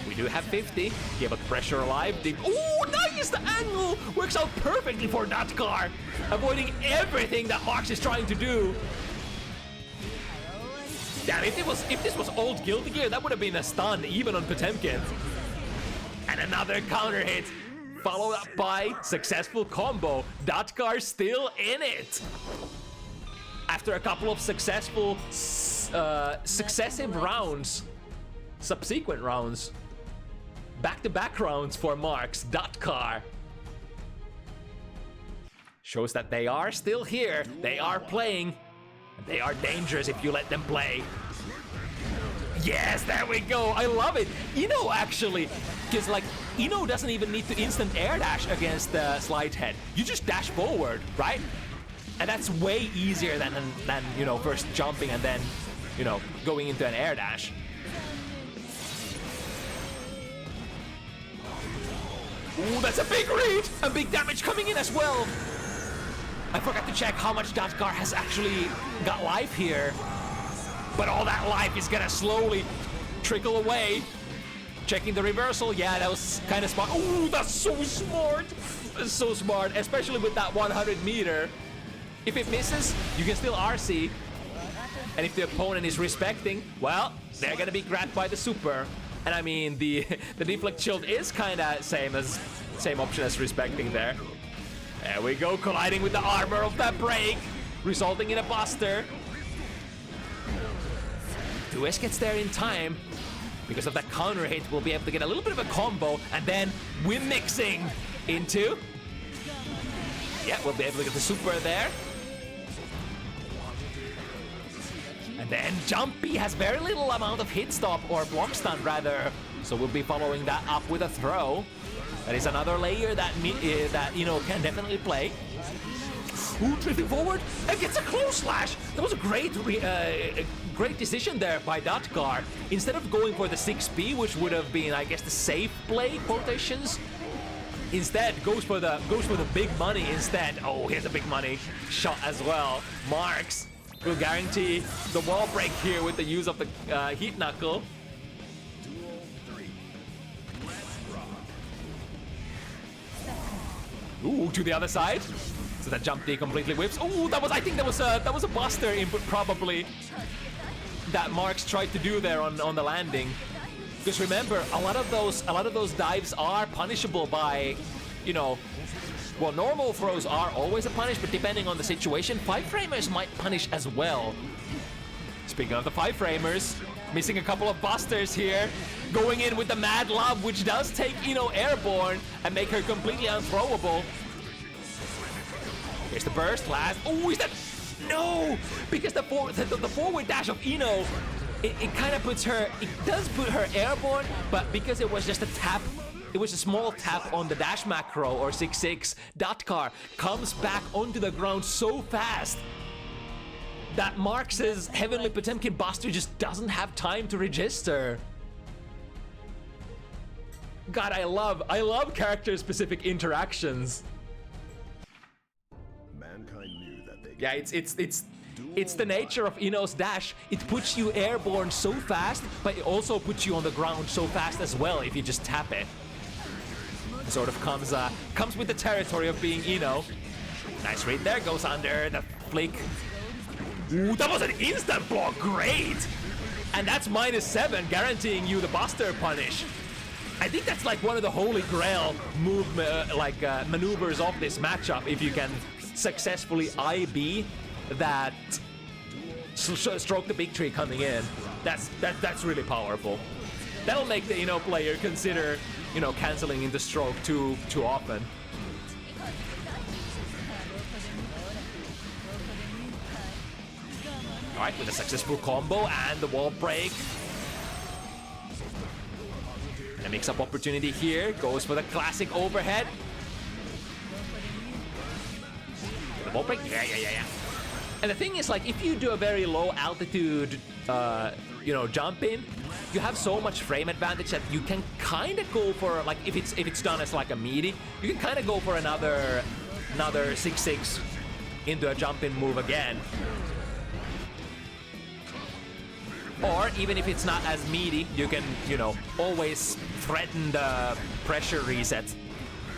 We do have 50. Yeah, but pressure alive. Ooh, nice! The angle works out perfectly for Datkar, avoiding everything that Marx is trying to do. Damn, if this was old Guilty Gear, that would have been a stun even on Potemkin. And another counter hit, followed up by successful combo. Datkar still in it. After a couple of successful successive rounds, subsequent rounds. Back-to-back rounds for Marx. Datkar shows that they are still here. They are playing. They are dangerous if you let them play. Yes, there we go. I love it. Actually, because like doesn't even need to instant air dash against the slide head. You just dash forward, right? And that's way easier than first jumping and then going into an air dash. Ooh, that's a big read! And big damage coming in as well! I forgot to check how much Datkar has actually got life here. But all that life is gonna slowly trickle away. Checking the reversal, yeah, that was kind of smart. Ooh, that's so smart! That's so smart, especially with that 100 meter. If it misses, you can still RC. And if the opponent is respecting, well, they're gonna be grabbed by the super. And I mean, the deflect shield is kind of same option as respecting there. There we go, colliding with the armor of that break, resulting in a buster. TheWorst gets there in time. Because of that counter hit, we'll be able to get a little bit of a combo, and then we're mixing into... Yeah, we'll be able to get the super there. And then Jumpy has very little amount of hit stop, or block stun rather. So we'll be following that up with a throw. That is another layer that can definitely play. Ooh, drifting forward and gets a close slash. That was a great decision there by Dotgar. Instead of going for the 6P, which would have been, I guess, the safe play quotations, instead goes for the big money instead. Oh, here's a big money shot as well. Marx will guarantee the wall break here with the use of the heat knuckle. Ooh, to the other side. So that jump D completely whips. Ooh, I think that was a buster input probably that Marx tried to do there on the landing. Because remember, a lot of those dives are punishable by, well, normal throws are always a punish, but depending on the situation, 5-framers might punish as well. Speaking of the 5-framers, missing a couple of busters here, going in with the Mad Love, which does take airborne and make her completely unthrowable. Here's the burst last. Oh, is that? No! Because the forward dash of Ino, it kind of puts her, it does put her airborne, but because it was just a tap, it was a small tap on the dash macro or 6-6, Dotgar comes back onto the ground so fast that Marx's Heavenly Potemkin Buster just doesn't have time to register. God, I love character-specific interactions. Yeah, it's the nature of Ino's dash. It puts you airborne so fast, but it also puts you on the ground so fast as well if you just tap it. It sort of comes with the territory of being Ino. Nice read there, goes under the flick. Ooh, that was an instant block, great! And that's -7, guaranteeing you the buster punish. I think that's like one of the holy grail maneuvers of this matchup, if you can successfully IB that stroke the big tree coming in. That's really powerful. That'll make the player consider canceling into stroke too often. All right, with a successful combo and the wall break. And a mix-up opportunity here. Goes for the classic overhead. Wall break? Yeah. And the thing is, like, if you do a very low altitude, jump in, you have so much frame advantage that you can kind of go for, like, if it's done as like a meaty, you can kind of go for another 6-6 into a jump in move again. Or even if it's not as meaty, you can, always threaten the pressure reset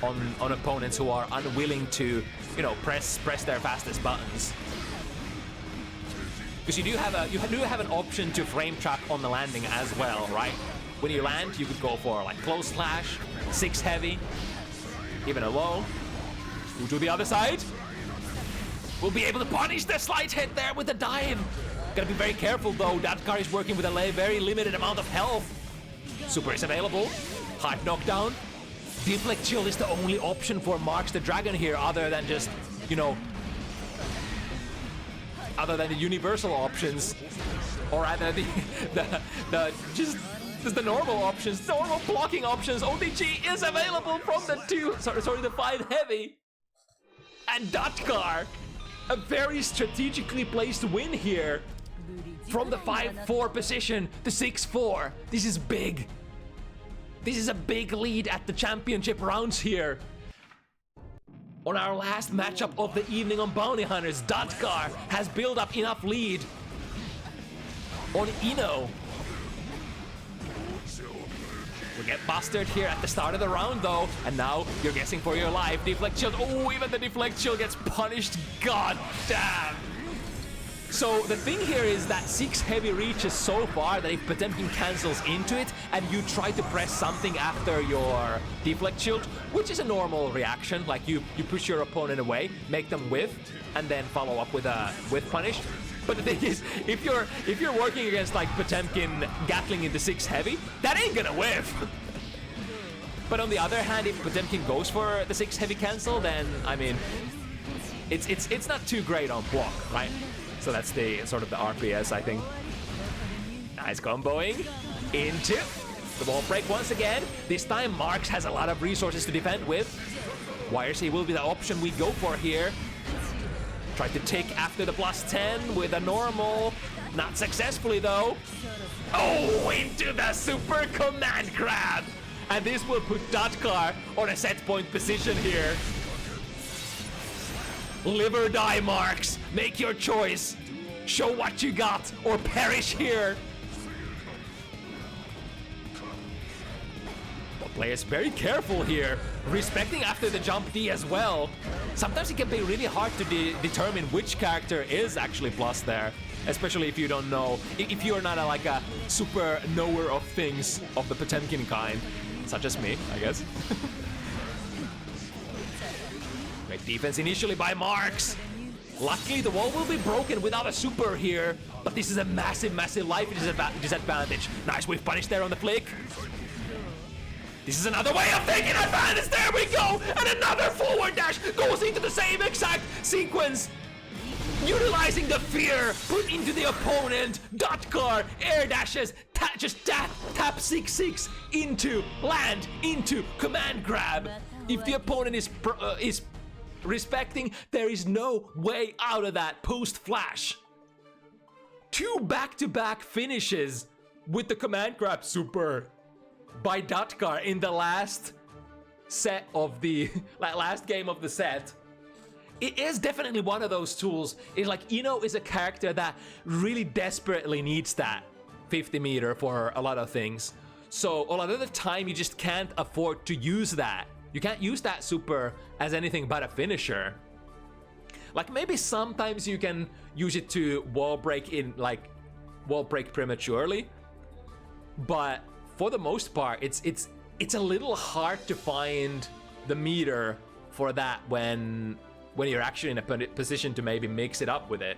on opponents who are unwilling to, press their fastest buttons. Because you do have an option to frame trap on the landing as well, right? When you land, you could go for like close slash, 6 heavy, even a low. Go to the other side. We'll be able to punish the slight hit there with the dive. Gotta be very careful though. Dotgar is working with a very limited amount of health. Super is available. Hard knockdown. Deflect Shield is the only option for MarxtheDragon here, other than just, other than the universal options, or rather just the normal options, normal blocking options. ODG is available from the 5 heavy, and Dotgar, a very strategically placed win here from the 5-4 position, the 6-4. This is big. This is a big lead at the championship rounds here. On our last matchup of the evening on Bounty Hunters, Dotgar has built up enough lead on Ino. We get busted here at the start of the round though, and now you're guessing for your life. Deflect Shield, oh, even the Deflect Shield gets punished, god damn. So the thing here is that 6 heavy reaches so far that if Potemkin cancels into it and you try to press something after your deflect shield, which is a normal reaction, like you push your opponent away, make them whiff, and then follow up with a whiff punish. But the thing is, if you're working against like Potemkin Gatling into 6 heavy, that ain't gonna whiff. But on the other hand, if Potemkin goes for the 6 heavy cancel, then I mean, it's not too great on block, right? So that's the sort of the RPS, I think. Nice comboing into the wall break once again. This time, Marx has a lot of resources to defend with. YRC will be the option we go for here. Tried to take after the +10 with a normal. Not successfully, though. Oh, into the super command grab. And this will put Datkar on a set point position here. Live or die, Marx. Make your choice. Show what you got or perish here. The player's very careful here, respecting after the jump D as well. Sometimes it can be really hard to determine which character is actually plus there, especially if you don't know, if you're not like a super knower of things of the Potemkin kind, such as me, I guess. Great defense initially by Marx. Luckily, the wall will be broken without a super here, but this is a massive, massive life disadvantage. Nice whiff punish there on the flick. This is another way of taking advantage. There we go, and another forward dash goes into the same exact sequence. Utilizing the fear put into the opponent. Datkar air dashes, just tap 6-6 into land, into command grab. If the opponent is respecting, there is no way out of that post flash. 2 back-to-back finishes with the command grab super by Datkar in the last set of the last game of the set. It is definitely one of those tools. It's like, Ino is a character that really desperately needs that 50 meter for a lot of things. So a lot of the time you just can't afford to use that. You can't use that super as anything but a finisher. Like maybe sometimes you can use it to wall break prematurely, but for the most part, it's a little hard to find the meter for that when you're actually in a position to maybe mix it up with it.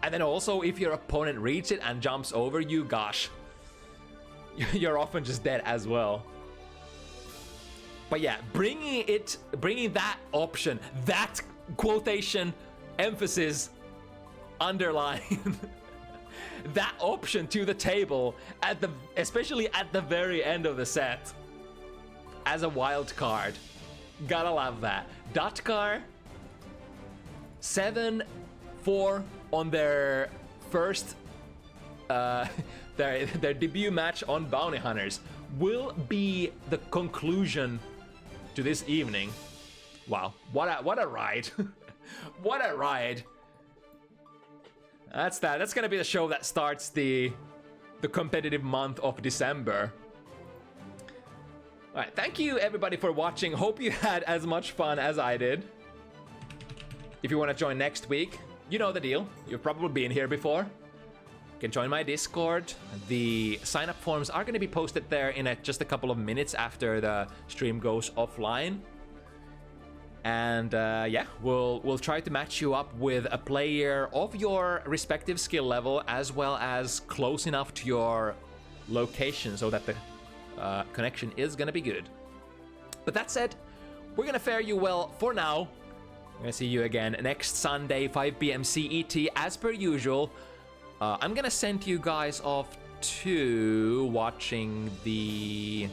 And then also, if your opponent reads it and jumps over you, gosh, you're often just dead as well. But yeah, bringing that option, that quotation, emphasis, underline, that option to the table especially at the very end of the set as a wild card. Gotta love that. Datkar 7-4 on their first their debut match on Bounty Hunters will be the conclusion to this evening. Wow, what a ride. What a ride. That's that. That's gonna be the show that starts the competitive month of December. All right, thank you everybody for watching. Hope you had as much fun as I did. If you want to join next week, you know the deal. You've probably been here before. You can join my Discord. The sign-up forms are going to be posted there in just a couple of minutes after the stream goes offline. And yeah, we'll try to match you up with a player of your respective skill level, as well as close enough to your location so that the connection is gonna be good. But that said, we're gonna fare you well for now. I'm gonna see you again next Sunday, 5 p.m. CET, as per usual. I'm gonna send you guys off to watching the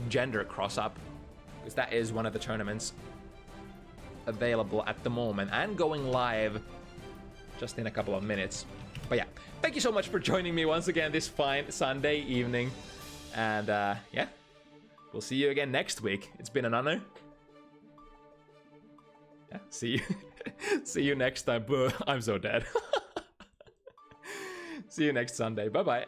gender cross-up, because that is one of the tournaments available at the moment and going live just in a couple of minutes. But yeah, thank you so much for joining me once again this fine Sunday evening. And yeah, we'll see you again next week. It's been an honor. Yeah, see you. See you next time. I'm so dead. See you next Sunday. Bye-bye.